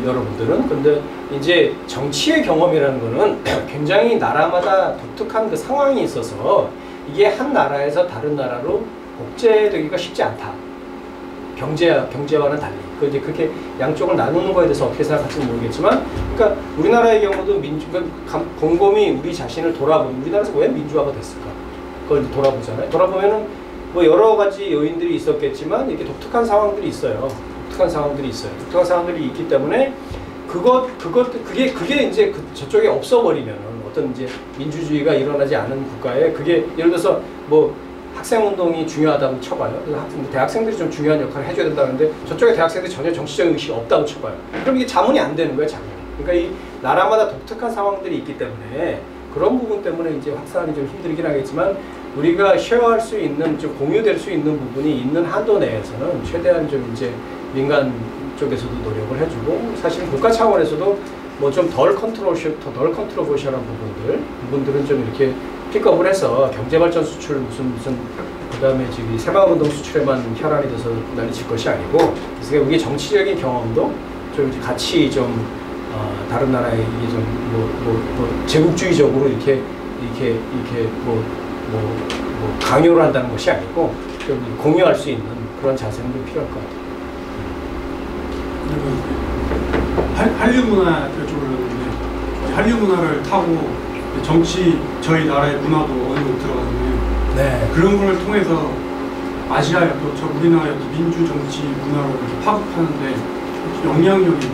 여러분들은. 근데 이제 정치의 경험이라는 거는 굉장히 나라마다 독특한 그 상황이 있어서 이게 한 나라에서 다른 나라로 복제되기가 쉽지 않다. 경제와는 달리. 그 이제 그렇게 양쪽을 나누는 거에 대해서 어떻게 생각할지 모르겠지만, 그러니까 우리나라의 경우도 곰곰이 우리 자신을 돌아보면 우리나라에서 왜 민주화가 됐을까? 그걸 돌아보잖아요. 돌아보면은 뭐 여러 가지 요인들이 있었겠지만 이렇게 독특한 상황들이 있어요. 독특한 상황들이 있기 때문에 그게 이제 저쪽에 없어버리면은 어떤 이제 민주주의가 일어나지 않은 국가에 그게 예를 들어서 뭐 학생운동이 중요하다고 쳐봐요. 그래서 대학생들이 좀 중요한 역할을 해줘야 된다는데 저쪽에 대학생들이 전혀 정치적인 의식이 없다고 쳐봐요. 그럼 이게 자문이 안 되는 거예요, 자문이. 그러니까 이 나라마다 독특한 상황들이 있기 때문에 그런 부분 때문에 이제 확산이 좀 힘들긴 하겠지만 우리가 쉐어할 수 있는, 좀 공유될 수 있는 부분이 있는 한도 내에서는 최대한 좀 이제 민간 쪽에서도 노력을 해주고 사실 국가 차원에서도 뭐 좀 덜 컨트로버셜한 부분들은 좀 이렇게 픽업을 해서 경제발전 수출 무슨 그다음에 지금 새마을운동 수출에만 혈안이 돼서 난리칠 것이 아니고 그래서 우리 정치적인 경험도 좀 같이 좀 다른 나라에 이게 좀 뭐 제국주의적으로 이렇게 강요를 한다는 것이 아니고 좀 공유할 수 있는 그런 자세는 좀 필요할 것 같아요. 한류 문화 쪽으로 했는데 한류 문화를 타고 저희 나라의 문화도 어느 정도 들어가잖아요. 네. 그런 걸 통해서 아시아의 우리나라의 민주 정치 문화를 파급하는데 영향력이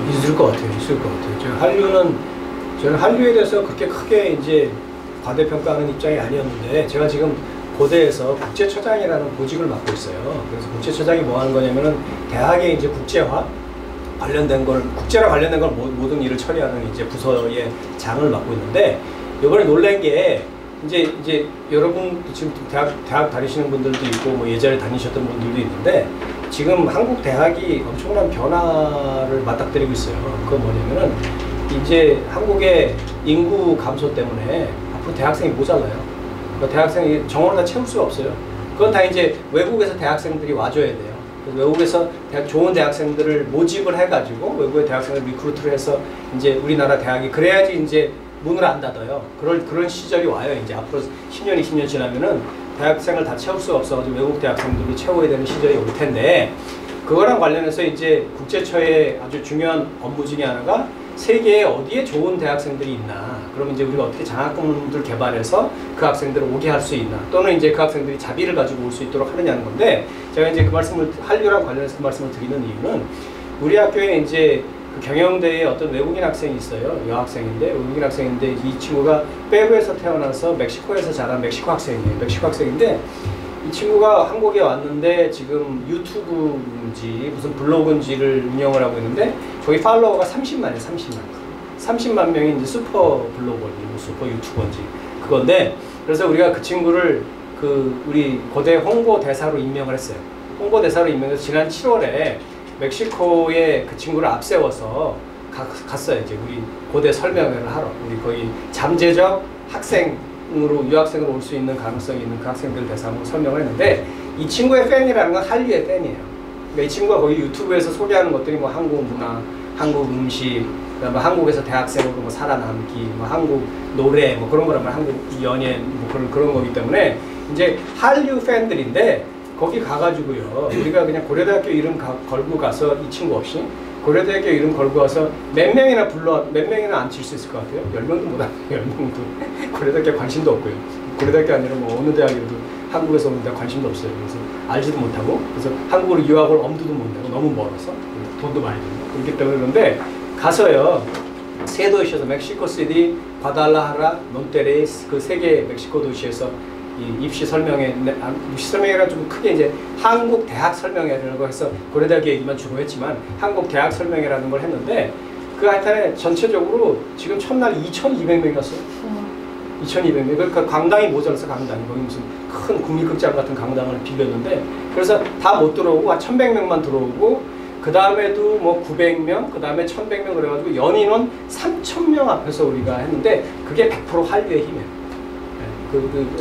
있을 것 같아요. 저는 한류에 대해서 그렇게 크게 이제 과대평가하는 입장이 아니었는데 제가 지금 고대에서 국제처장이라는 보직을 맡고 있어요. 그래서 국제처장이 뭐 하는 거냐면은 대학의 이제 국제랑 관련된 걸 모든 일을 처리하는 이제 부서의 장을 맡고 있는데 이번에 놀란 게 이제 여러분 지금 대학 다니시는 분들도 있고 뭐 예전에 다니셨던 분들도 있는데 지금 한국 대학이 엄청난 변화를 맞닥뜨리고 있어요. 그건 뭐냐면은 이제 한국의 인구 감소 때문에 앞으로 대학생이 모자라요. 그러니까 대학생이 정원을 다 채울 수가 없어요. 그건 다 이제 외국에서 대학생들이 와줘야 돼요. 그래서 외국에서 좋은 대학생들을 모집을 해가지고 외국의 대학생을 리크루트를 해서 이제 우리나라 대학이 그래야지 이제 문을 안 닫아요. 그런 시절이 와요. 이제 앞으로 10년, 20년 지나면은 대학생을 다 채울 수가 없어가지고 외국 대학생들을 채워야 되는 시절이 올 텐데 그거랑 관련해서 이제 국제처의 아주 중요한 업무 중에 하나가 세계에 어디에 좋은 대학생들이 있나. 그러면 이제 우리가 어떻게 장학금을 개발해서 그 학생들을 오게 할 수 있나. 또는 이제 그 학생들이 자비를 가지고 올 수 있도록 하느냐는 건데 제가 이제 한류랑 관련해서 그 말씀을 드리는 이유는 우리 학교에 이제 그 경영대에 어떤 외국인 학생이 있어요. 외국인 학생인데 이 친구가 페루에서 태어나서 멕시코에서 자란 멕시코 학생인데 이 친구가 한국에 왔는데 지금 유튜브인지 무슨 블로그인지를 운영을 하고 있는데 거기 팔로워가 30만 명이 이제 슈퍼 블로거인지 뭐 슈퍼 유튜버인지 그건데 그래서 우리가 그 친구를 우리 고대 홍보 대사로 임명을 했어요. 홍보 대사로 임명해서 지난 7월에 멕시코에 그 친구를 앞세워서 갔어요. 이제 우리 고대 설명회를 하러 우리 거기 잠재적 유학생으로 올 수 있는 가능성이 있는 그 학생들 대상으로 설명을 했는데 이 친구의 팬이라는 건 한류의 팬이에요. 그러니까 이 친구가 거기 유튜브에서 소개하는 것들이 뭐 한국 문화, 한국 음식, 그다음에 한국에서 대학생으로 뭐 살아남기, 뭐 한국 노래, 뭐 그런 거라면 한국 연예, 뭐 그런 거기 때문에 이제 한류 팬들인데 거기 가가지고요. 우리가 그냥 고려대학교 이름 걸고 가서 이 친구 없이 고려대학교 이름 걸고 와서 몇 명이나 앉힐 수 있을 것 같아요? 10명도 못 앉아요. 10명도. 고려대학교 관심도 없고요. 고려대학교 아니라 뭐 어느 대학이라도 한국에서 오는 데 관심도 없어요. 그래서 알지도 못하고 그래서 한국으로 유학을 엄두도 못 내고 너무 멀어서 돈도 많이 들고 그렇기 때문에 그런데 가서요. 세 도시에서 멕시코시티, 과달라하라, 몬테레이스 그 세 개 멕시코 도시에서 이 입시 설명회가 좀 크게 이제 한국 대학 설명회라고 해서 고려대학교 얘기만 주로 했지만 한국 대학 설명회라는 걸 했는데 그 하여튼에 전체적으로 지금 첫날 2,200명이 갔어요. 2,200명. 그러니까 강당이 모자라서 강당이 거기 무슨 큰 국립극장 같은 강당을 빌렸는데 그래서 다 못 들어오고 한 1,100명만 들어오고 그 다음에도 뭐 900명, 그 다음에 1,100명 그래가지고 연인원 3,000명 앞에서 우리가 했는데 그게 100% 한류의 힘이에요.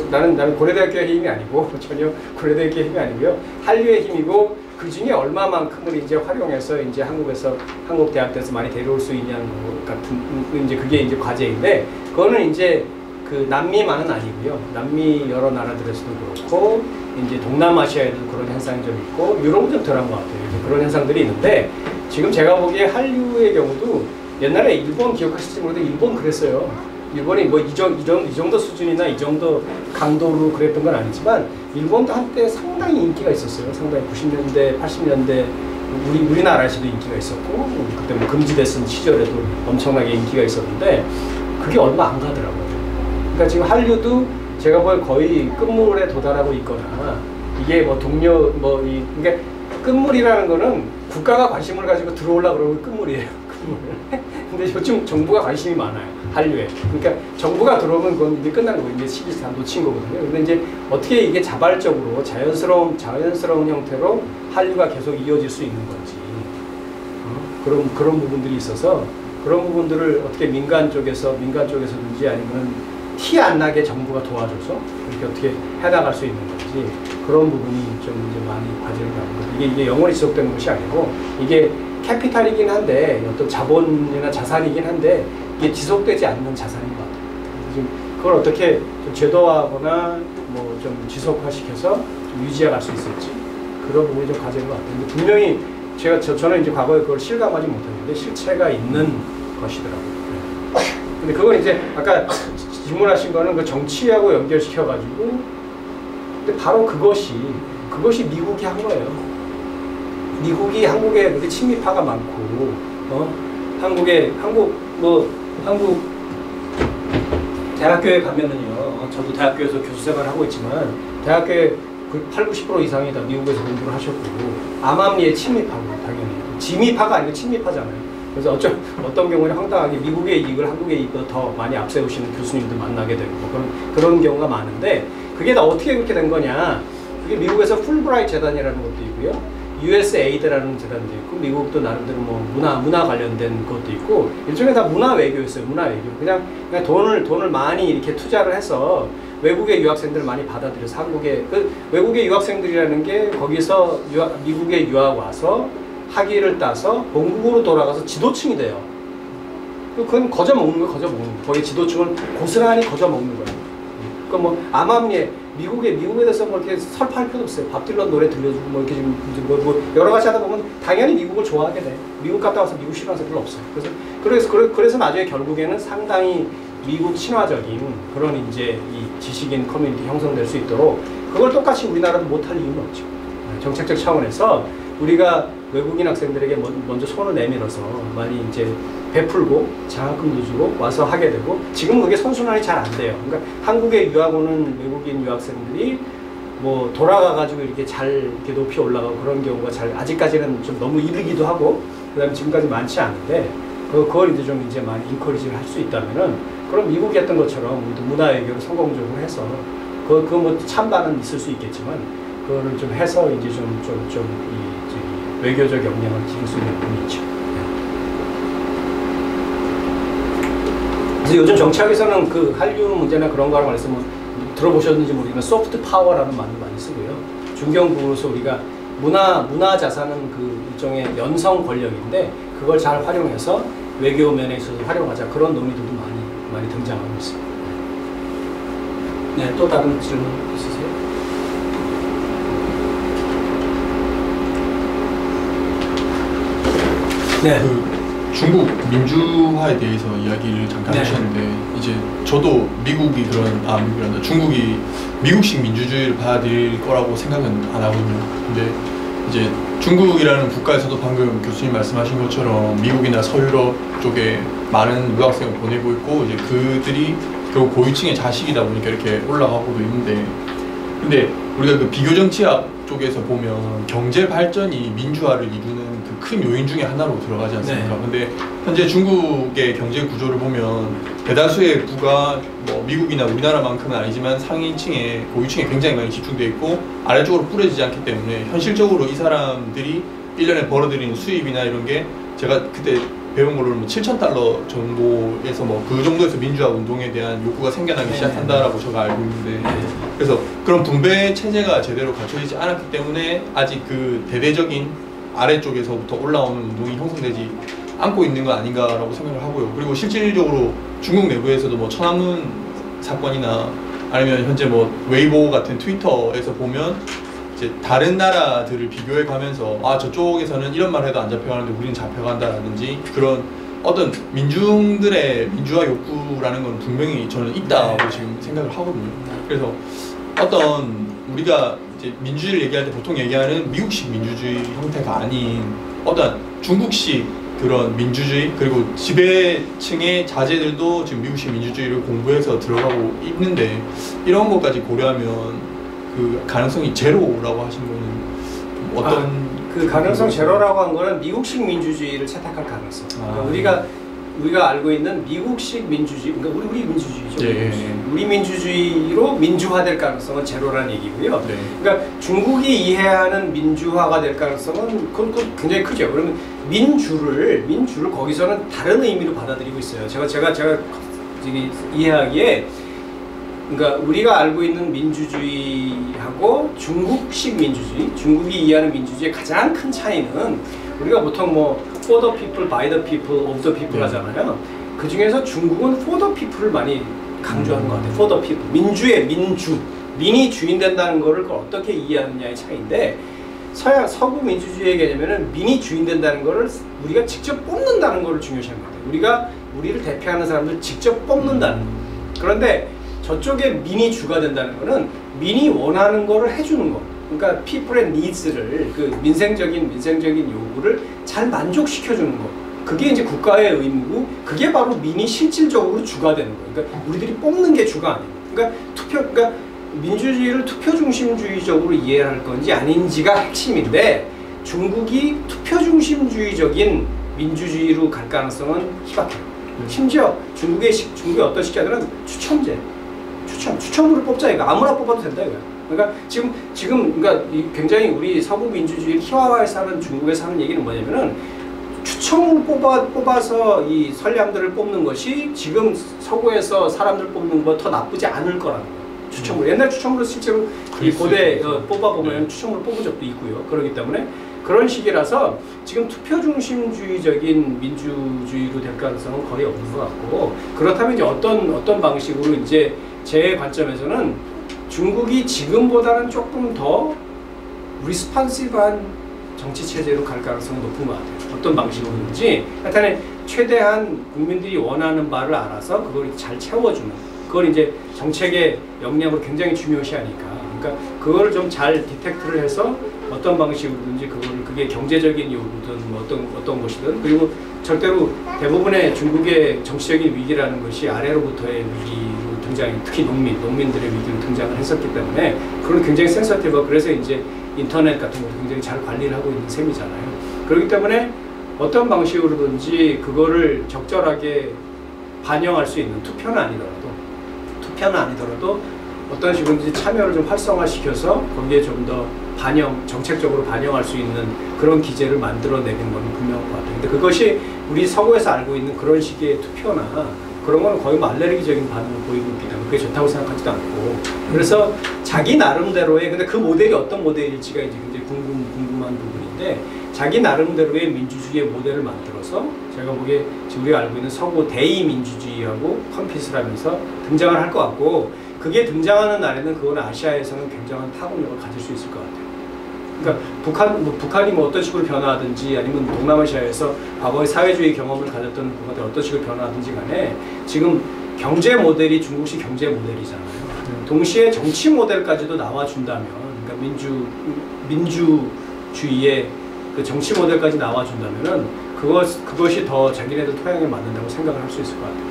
나는 고려대학교의 힘이 아니고 전혀 고려대학교의 힘이 아니고요. 한류의 힘이고 그 중에 얼마만큼을 이제 활용해서 이제 한국 대학들에서 많이 데려올 수 있냐는 것 같은 이제 그게 이제 과제인데 그거는 이제 그 남미만은 아니고요. 남미 여러 나라들에서도 그렇고 이제 동남아시아에도 그런 현상이 좀 있고 유럽은 좀 덜한 것 같아요. 그런 현상들이 있는데 지금 제가 보기에 한류의 경우도 옛날에 일본 기억하실지 모르는데 일본 그랬어요. 일본이 뭐 이 정도 수준이나 이 정도 강도로 그랬던 건 아니지만 일본도 한때 상당히 인기가 있었어요. 상당히 90년대, 80년대 우리나라에서도 인기가 있었고 그때 뭐 금지됐던 시절에도 엄청나게 인기가 있었는데 그게 얼마 안 가더라고요. 그러니까 지금 한류도 제가 보기에 거의 끝물에 도달하고 있거나 이게 뭐 동료 이게 끝물이라는 거는 국가가 관심을 가지고 들어오려고 그러면 끝물이에요. 끝물. 근데 요즘 정부가 관심이 많아요. 한류에. 그러니까 정부가 들어오면 그건 이제 끝난 거고 이제 시기를 다 놓친 거거든요. 근데 이제 어떻게 이게 자발적으로 자연스러운 형태로 한류가 계속 이어질 수 있는 건지 그런 부분들이 있어서 그런 부분들을 어떻게 민간 쪽에서든지 아니면 티 안 나게 정부가 도와줘서 이렇게 어떻게 해나갈 수 있는 건지 그런 부분이 좀 이제 많이 과제를 갖는 거죠. 이게 영원히 지속되는 것이 아니고 이게 캐피탈이긴 한데 어떤 자본이나 자산이긴 한데 이게 지속되지 않는 자산인 것 같아요. 지금 그걸 어떻게 좀 제도화하거나 뭐 좀 지속화시켜서 좀 유지해 갈 수 있을지 그런 부분이 좀 과제인 것 같아요. 근데 분명히 저는 이제 과거에 그걸 실감하지 못했는데 실체가 있는 것이더라고요. 근데 그건 이제 아까 질문하신 거는 그 정치하고 연결시켜가지고 근데 바로 그것이 미국이 한 거예요. 미국이 한국에 그렇게 친미파가 많고, 한국 대학교에 가면은요, 저도 대학교에서 교수 생활을 하고 있지만, 대학교에 80, 90% 이상이 다 미국에서 공부를 하셨고, 암암리의 친미파고, 당연히. 지미파가 아니고 친미파잖아요. 그래서 어떤 경우는 황당하게 미국의 이익을 한국의 이익보다 더 많이 앞세우시는 교수님도 만나게 되고, 그런 경우가 많은데, 그게 다 어떻게 그렇게 된 거냐. 그게 미국에서 풀브라이트 재단이라는 것도 있고요. USAID라는 재단도 있고 미국도 나름대로 뭐 문화 관련된 것도 있고 일종의 다 문화 외교였어요. 문화 외교. 그냥 돈을 많이 이렇게 투자를 해서 외국의 유학생들을 많이 받아들여서 한국에 외국의 유학생들이라는 게 거기서 미국에 유학 와서 학위를 따서 본국으로 돌아가서 지도층이 돼요. 그건 거저 먹는 거예요. 거저 먹는 거. 거기 지도층을 고스란히 거저 먹는 거예요. 그러니까 뭐 암암리에 미국에 대해서 뭐 이렇게 설파할 필요도 없어요. 밥 딜런 노래 들려주고 뭐 이렇게 뭐 여러 가지 하다 보면 당연히 미국을 좋아하게 돼. 미국 갔다 와서 미국 싫어하는 사람 별로 없어요. 그래서 나중에 결국에는 상당히 미국 친화적인 그런 이제 이 지식인 커뮤니티 형성될 수 있도록 그걸 똑같이 우리나라도 못할 이유는 없죠. 정책적 차원에서 우리가 외국인 학생들에게 먼저 손을 내밀어서 많이 이제 베풀고 장학금도 주고 와서 하게 되고 지금 그게 선순환이 잘 안 돼요. 그러니까 한국에 유학 오는 외국인 유학생들이 뭐 돌아가가지고 이렇게 잘 이렇게 높이 올라가고 그런 경우가 아직까지는 좀 너무 이르기도 하고 그다음에 지금까지 많지 않은데 그걸 이제 좀 이제 많이 인커리지를 할 수 있다면은 그럼 미국이 했던 것처럼 우리도 문화 외교를 성공적으로 해서 그 뭐 찬반은 있을 수 있겠지만 그거를 좀 해서 이제 이 외교적 역량을 기를 수 있는 부분이 있죠. 그래서 요즘 정치학에서는 그 한류 문제나 그런 거랑 관해서 뭐 들어보셨는지 모르지만 소프트 파워라는 말을 많이 쓰고요. 중견국으로서 우리가 문화 자산은 그 일종의 연성 권력인데 그걸 잘 활용해서 외교 면에 있어서 활용하자 그런 논의들도 많이 등장하고 있습니다. 네, 또 다른 질문 있으세요? 네. 중국 민주화에 대해서 이야기를 잠깐 하셨는데 이제 저도 중국이 미국식 민주주의를 받아들일 거라고 생각은 안 하거든요. 근데 이제 중국이라는 국가에서도 방금 교수님 말씀하신 것처럼 미국이나 서유럽 쪽에 많은 유학생을 보내고 있고 이제 그들이 결국 고위층의 자식이다 보니까 이렇게 올라가고도 있는데 근데 우리가 그 비교정치학 쪽에서 보면 경제 발전이 민주화를 이루는 그 큰 요인 중에 하나로 들어가지 않습니까? 네. 근데 현재 중국의 경제 구조를 보면 대다수의 부가 뭐 미국이나 우리나라만큼은 아니지만 상위층에 고위층에 굉장히 많이 집중되어 있고 아래쪽으로 뿌려지지 않기 때문에 현실적으로 이 사람들이 1년에 벌어들이는 수입이나 이런 게 제가 그때 배운 걸로 뭐 7,000달러 정도에서 뭐 그 정도에서 민주화 운동에 대한 욕구가 생겨나기 시작한다라고 제가 알고 있는데 그래서 그런 분배 체제가 제대로 갖춰지지 않았기 때문에 아직 그 대대적인 아래쪽에서부터 올라오는 운동이 형성되지 않고 있는 거 아닌가라고 생각을 하고요. 그리고 실질적으로 중국 내부에서도 뭐 천안문 사건이나 아니면 현재 뭐 웨이보 같은 트위터에서 보면 이제 다른 나라들을 비교해 가면서 아 저쪽에서는 이런 말 해도 안 잡혀가는데 우리는 잡혀간다라든지 그런 어떤 민중들의 민주화 욕구라는 건 분명히 저는 있다고 네. 지금 생각을 하거든요. 그래서 어떤 우리가 이제 민주주의를 얘기할 때 보통 얘기하는 미국식 민주주의 형태가 아닌 어떤 중국식 그런 민주주의 그리고 지배층의 자제들도 지금 미국식 민주주의를 공부해서 들어가고 있는데 이런 것까지 고려하면 그 가능성이 제로라고 하신 거는 어떤 그 가능성 제로라고 한 거는 미국식 민주주의를 채택할 가능성. 그러니까 우리가 알고 있는 미국식 민주주의, 그러니까 우리 민주주의죠. 예. 우리 민주주의로 민주화될 가능성은 제로라는 얘기고요. 네. 그러니까 중국이 이해하는 민주화가 될 가능성은 그건 굉장히 크죠. 그러면 민주를 거기서는 다른 의미로 받아들이고 있어요. 제가 이해하기에 그러니까 우리가 알고 있는 민주주의하고 중국식 민주주의, 중국이 이해하는 민주주의의 가장 큰 차이는 우리가 보통 뭐 for the people, by the people, of the people 하잖아요. 그 중에서 중국은 for the people을 많이 강조하는 것 같아요. for the people. 민주의 민주. 민이 주인 된다는 거를 어떻게 이해하느냐의 차이인데 서구 민주주의의 개념에는 민이 주인 된다는 거를 우리가 직접 뽑는다는 거를 중요시하는 것 같아요. 우리를 대표하는 사람들 직접 뽑는다는 거. 그런데 저쪽에 민이 주가 된다는 거는 민이 원하는 거를 해주는 거. 그러니까 people의 needs를 그 민생적인 요구를 잘 만족시켜주는 거. 그게 이제 국가의 의무고 그게 바로 민이 실질적으로 주가 되는 거예요. 그러니까 우리들이 뽑는 게 주가 아니에요. 그러니까 민주주의를 투표 중심주의적으로 이해할 건지 아닌지가 핵심인데 중국이 투표 중심주의적인 민주주의로 갈 가능성은 희박해요. 심지어 중국의 어떤 식자들은 추첨으로 뽑자 이거 아무나 뽑아도 된다 이거야. 그러니까 지금 그러니까 굉장히 우리 서구 민주주의 희화화해서 하는 중국에서 하는 얘기는 뭐냐면은 추첨으로 뽑아서 이 선량들을 뽑는 것이 지금 서구에서 사람들 뽑는 것보다 더 나쁘지 않을 거라는 거예요. 추첨으로 옛날 추첨으로 실제로 이 고대 뽑아보면 추첨으로 뽑은 적도 있고요. 그렇기 때문에 그런 식이라서 지금 투표 중심주의적인 민주주의로 될 가능성은 거의 없는 것 같고 그렇다면 이제 어떤 방식으로 이제 제 관점에서는 중국이 지금보다는 조금 더 리스폰시브한 정치 체제로 갈 가능성이 높은 것 같아요. 어떤 방식으로든지 하여튼 최대한 국민들이 원하는 바를 알아서 그걸 잘 채워주는 그걸 이제 정책의 역량으로 굉장히 중요시하니까 그러니까 그거를 좀 잘 디텍트를 해서 어떤 방식으로든지 그게 경제적인 요구든 뭐 어떤 것이든 그리고 절대로 대부분의 중국의 정치적인 위기라는 것이 아래로부터의 위기로 등장해 특히 농민들의 위기로 등장을 했었기 때문에 그건 굉장히 센서티브하고 그래서 이제 인터넷 같은 것도 굉장히 잘 관리를 하고 있는 셈이잖아요. 그렇기 때문에 어떤 방식으로든지 그거를 적절하게 반영할 수 있는 투표는 아니더라도 어떤 식으로든지 참여를 좀 활성화시켜서 거기에 좀 더 정책적으로 반영할 수 있는 그런 기제를 만들어내는 건 분명한 것 같아요. 근데 그것이 우리 서구에서 알고 있는 그런 식의 투표나 그런 거는 거의 뭐 알레르기적인 반응을 보이고 있기 때문에 그게 좋다고 생각하지도 않고 그래서 자기 나름대로의 근데 그 모델이 어떤 모델일지가 이제 굉장히 궁금한 부분인데 자기 나름대로의 민주주의의 모델을 만들어서 제가 보기에 지금 우리가 알고 있는 서구 대의 민주주의하고 컴핏을 하면서 등장을 할 것 같고 그게 등장하는 날에는 그건 아시아에서는 굉장한 파급력을 가질 수 있을 것 같아요. 그러니까 북한이 뭐 어떤 식으로 변화하든지 아니면 동남아시아에서 과거의 사회주의 경험을 가졌던 국가들이 어떤 식으로 변화하든지 간에 지금 경제 모델이 중국식 경제 모델이잖아요. 동시에 정치 모델까지도 나와준다면 그러니까 민주주의의 그 정치 모델까지 나와준다면은 그것이 더 자기네들 토양에 맞는다고 생각을 할 수 있을 것 같아요.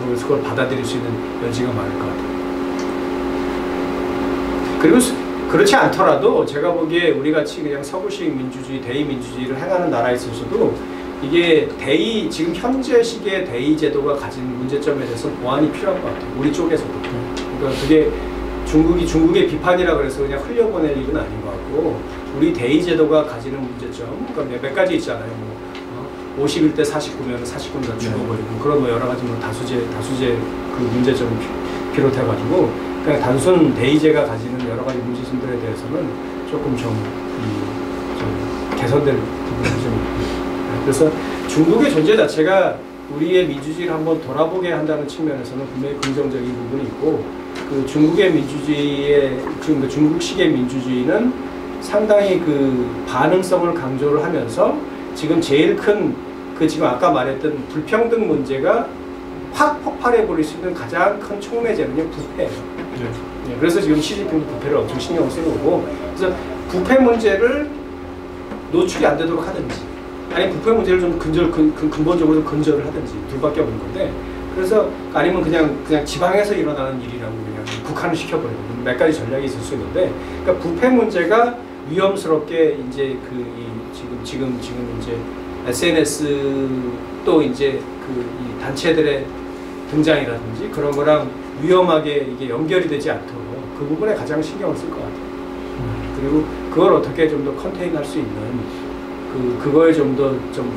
그래서 그걸 받아들일 수 있는 여지가 많을 것 같아요. 그리고 그렇지 않더라도 제가 보기에 우리 같이 그냥 서구식 민주주의, 대의 민주주의를 행하는 나라에 있어서도 이게 지금 현재 시기의 대의 제도가 가진 문제점에 대해서 보완이 필요할 것 같아요. 우리 쪽에서도. 그러니까 그게 중국의 비판이라 그래서 그냥 흘려보낼 일은 아닌 것 같고 우리 대의 제도가 가지는 문제점, 그러니까 몇 가지 있잖아요. 51대 49면 49는 다 죽어버리고 그런 뭐 여러 가지 뭐 다수제 그 문제점을 비롯해가지고 그냥 단순 대의제가 가지는 여러 가지 문제점들에 대해서는 조금 좀 개선될 부분이 좀 있고 그래서 중국의 존재 자체가 우리의 민주주의를 한번 돌아보게 한다는 측면에서는 분명히 긍정적인 부분이 있고, 그 중국의 민주주의의 지금 그 중국식의 민주주의는 상당히 그 반응성을 강조를 하면서 지금 제일 큰 그 지금 아까 말했던 불평등 문제가 확 폭발해 버릴 수 있는 가장 큰 촉매제는요 부패예요. 네, 그래서 지금 시진핑도 부패를 엄청 신경을 쓰는 거고, 그래서 부패 문제를 노출이 안 되도록 하든지, 아니 부패 문제를 좀 근본적으로 좀 근절을 하든지 둘밖에 없는 건데, 그래서 아니면 그냥 지방에서 일어나는 일이라고 그냥 국한을 시켜버리고 몇 가지 전략이 있을 수 있는데, 그러니까 부패 문제가 위험스럽게 이제 지금 이제 SNS 또 이제 이 단체들의 등장이라든지 그런 거랑 위험하게 이게 연결이 되지 않도록 그 부분에 가장 신경을 쓸 것 같아요. 그리고 그걸 어떻게 좀 더 컨테인할 수 있는 그거에 좀 더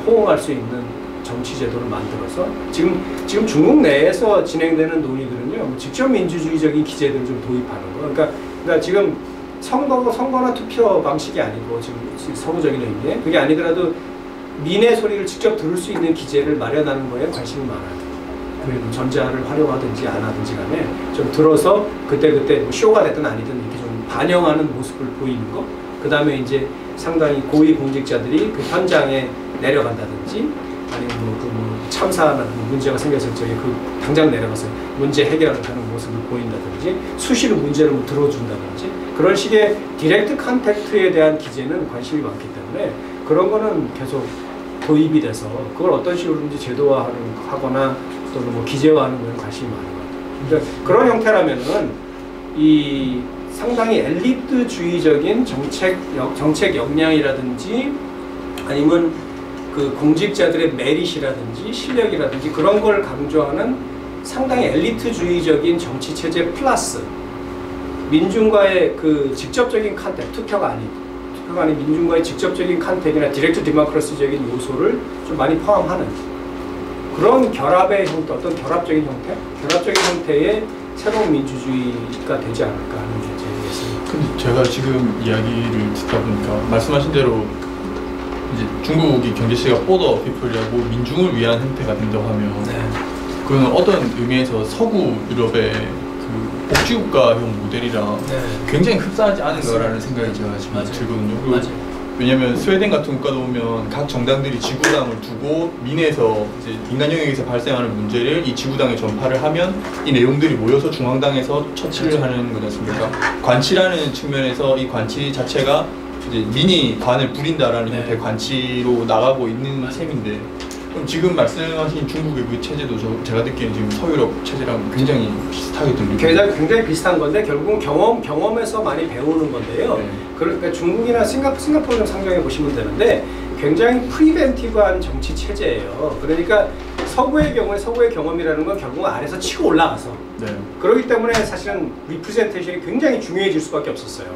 호응할 수 있는 정치 제도를 만들어서 지금 중국 내에서 진행되는 논의들은요, 직접 민주주의적인 기제들을 좀 도입하는 거. 그러니까 지금 선거나 투표 방식이 아니고 지금 서구적인 의미에 그게 아니더라도 민의 소리를 직접 들을 수 있는 기제를 마련하는 거에 관심이 많아요. 그리고 전자를 활용하든지 안 하든지 간에 좀 들어서 그때 뭐 쇼가 됐든 아니든 이렇게 좀 반영하는 모습을 보이는 거. 그 다음에 이제 상당히 고위 공직자들이 그 현장에 내려간다든지, 아니면 참사나 문제가 생겼을 적에 당장 내려가서 문제 해결을 하는 모습을 보인다든지, 수시로 문제를 들어준다든지, 그런 식의 디렉트 컨택트에 대한 기제는 관심이 많기 때문에 그런 거는 계속 도입이 돼서 그걸 어떤 식으로든지 제도화하거나 또는 뭐 기재화하는 건 관심이 많은 것 같아요. 그러니까 그런 형태라면은 이 상당히 엘리트주의적인 정책 역량이라든지 아니면 그 공직자들의 메릿이라든지 실력이라든지 그런 걸 강조하는 상당히 엘리트주의적인 정치 체제 플러스 민중과의 그 직접적인 컨택, 투표가 아닌 민중과의 직접적인 컨택이나 디렉트 디모크라시적인 요소를 좀 많이 포함하는 그런 결합의 형태, 어떤 결합적인 형태의 새로운 민주주의가 되지 않을까 하는 게 제 얘기였습니다. 근데 제가 지금 이야기를 듣다 보니까 말씀하신 대로 이제 중국이 경제시가 포더 피플이라고 민중을 위한 형태가 된다고 하면, 그거는 어떤 의미에서 서구 유럽의 그 복지국가형 모델이랑 굉장히 흡사하지 않은가라는 생각이 제가 지금 들거든요. 왜냐면 스웨덴 같은 국가도 보면 각 정당들이 지구당을 두고 민에서 이제 민간 영역에서 발생하는 문제를 이 지구당에 전파를 하면 이 내용들이 모여서 중앙당에서 처치를 하는 거지 않습니까? 관치라는 측면에서 이 관치 자체가 이제 민이 관을 부린다라는 형태의 관치로 나가고 있는 셈인데, 그럼 지금 말씀하신 중국의 그 체제도 제가 듣기에는 지금 서유럽 체제랑 굉장히 비슷하게 들리고 굉장히 비슷한 건데 결국은 경험에서 많이 배우는 건데요. 그러니까 중국이나 싱가포르 좀 상정해 보시면 되는데 굉장히 프리벤티브한 정치 체제예요. 그러니까 서구의 경험이라는 건 결국은 아래서 치고 올라가서 그렇기 때문에 사실은 리프레젠테이션이 굉장히 중요해질 수밖에 없었어요.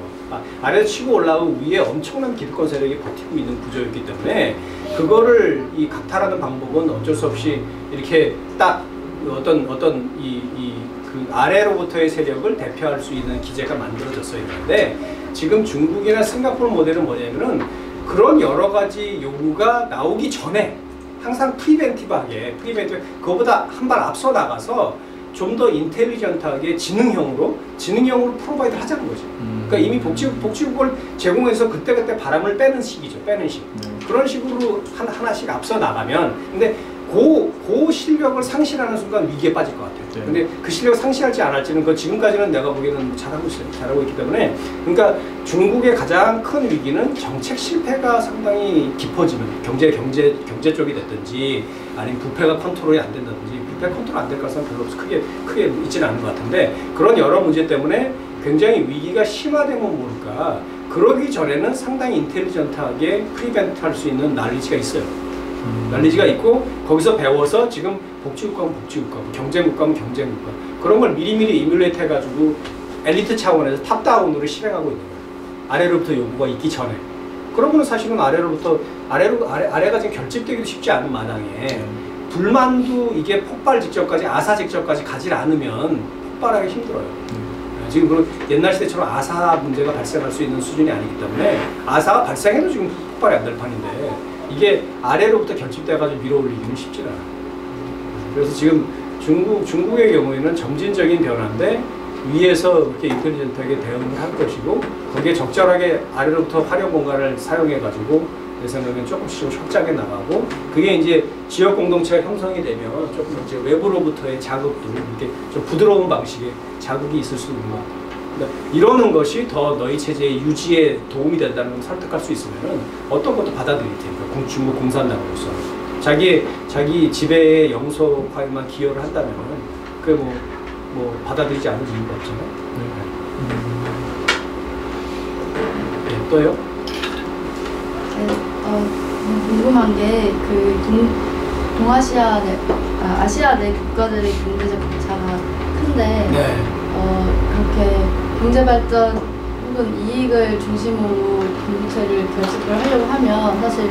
아래서 치고 올라가고 위에 엄청난 기득권 세력이 버티고 있는 구조였기 때문에 그거를 이 각탈하는 방법은 어쩔 수 없이 이렇게 딱 어떤 그 아래로부터의 세력을 대표할 수 있는 기제가 만들어졌어야 했는데, 지금 중국이나 싱가포르 모델은 뭐냐면은 그런 여러 가지 요구가 나오기 전에 항상 프리벤티브하게 그거보다 한 발 앞서 나가서 좀 더 인텔리전트하게 지능형으로 프로바이드 하자는 거죠. 그러니까 이미 복지국을 제공해서 그때 바람을 빼는 시기죠. 그런 식으로 하나씩 앞서 나가면, 근데 그 실력을 상실하는 순간 위기에 빠질 것 같아요. 근데 그 실력을 상실할지 안 할지는 지금까지는 내가 보기에는 잘하고 있기 때문에, 그러니까 중국의 가장 큰 위기는 정책 실패가 상당히 깊어지면 경제 쪽이 됐든지 아니면 부패가 컨트롤이 안 된다든지, 부패 컨트롤 안 될 가능성은 별로 크게 있지는 않은 것 같은데, 그런 여러 문제 때문에 굉장히 위기가 심화되면 모를까 그러기 전에는 상당히 인텔리전트하게 프리벤트할 수 있는 난리지가 있어요. 난리지가 있고 거기서 배워서 지금 복지국가면 복지국가, 경쟁국가면 경쟁국가, 그런 걸 미리미리 이뮬레이트 해가지고 엘리트 차원에서 탑다운으로 실행하고 있는 거예요. 아래로부터 요구가 있기 전에. 그러면 사실은 아래가 지금 결집되기도 쉽지 않은 마당에 불만도 이게 폭발 직전까지, 아사 직전까지 가지 않으면 폭발하기 힘들어요. 지금 그런 옛날 시대처럼 아사 문제가 발생할 수 있는 수준이 아니기 때문에, 아사가 발생해도 지금 폭발이 안 될 판인데 이게 아래로부터 결집돼가지고 밀어올리기는 쉽지 않아요. 그래서 지금 중국의 경우에는 점진적인 변화인데 위에서 그렇게 인텔리전트하게 대응을 할 것이고 거기에 적절하게 아래로부터 활용 공간을 사용해가지고 내 생각엔 조금씩 확장해 나가고 그게 이제 지역 공동체가 형성이 되면 조금 이제 외부로부터의 자극도 이렇게 좀 부드러운 방식의 자극이 있을 수 있는 것 같아요. 그러니까 이러는 것이 더 너희 체제의 유지에 도움이 된다는 걸 설득할 수 있으면은 어떤 것도 받아들일 테니까 중국 공산당으로서 자기 지배의 영속화에만 기여를 한다면은 그게 뭐 받아들이지 않을 이유가 없잖아요. 네, 또요? 네, 궁금한 게 그 아시아 내 국가들의 경제적 격차가 큰데 네. 그렇게 경제 발전 혹은 이익을 중심으로 경제를 결집을 하려고 하면 사실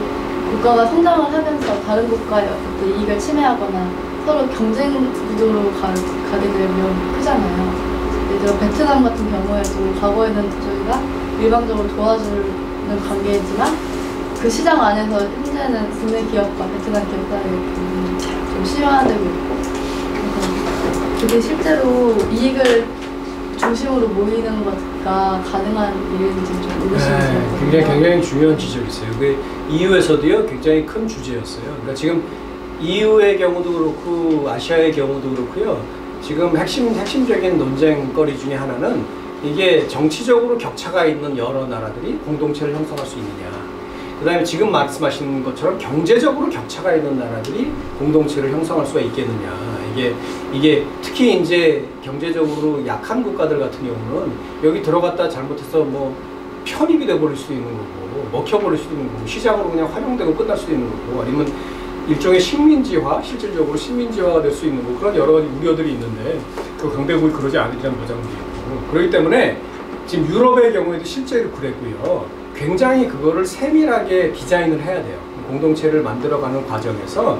국가가 성장을 하면서 다른 국가의 어떤 이익을 침해하거나 서로 경쟁 구도로 가게 되면 위험이 크잖아요. 예를 들어 베트남 같은 경우에도 과거에는 저희가 일방적으로 도와주는 관계이지만 그 시장 안에서 현재는 국내 기업과 베트남 기업 간의 부분이 좀 실현화되고 있고 그래서 그게 실제로 이익을 중심으로 모이는 것가 가능한 일인지 좀 의구심이 들어요. 굉장히 중요한 지적이세요. 그 EU에서도요 굉장히 큰 주제였어요. 그러니까 지금 EU의 경우도 그렇고 아시아의 경우도 그렇고요. 지금 핵심적인 논쟁거리 중에 하나는 이게 정치적으로 격차가 있는 여러 나라들이 공동체를 형성할 수 있느냐. 그 다음에 지금 말씀하신 것처럼 경제적으로 격차가 있는 나라들이 공동체를 형성할 수가 있겠느냐. 이게 특히 이제 경제적으로 약한 국가들 같은 경우는 여기 들어갔다 잘못해서 뭐 편입이 돼버릴 수도 있는 거고 먹혀버릴 수도 있는 거고 시장으로 그냥 활용되고 끝날 수도 있는 거고 아니면 일종의 실질적으로 식민지화가 될 수 있는 거 그런 여러 가지 우려들이 있는데 그 강대국이 그러지 않으리라는 보장도 있고 그렇기 때문에 지금 유럽의 경우에도 실제로 그랬고요. 굉장히 그거를 세밀하게 디자인을 해야 돼요. 공동체를 만들어가는 과정에서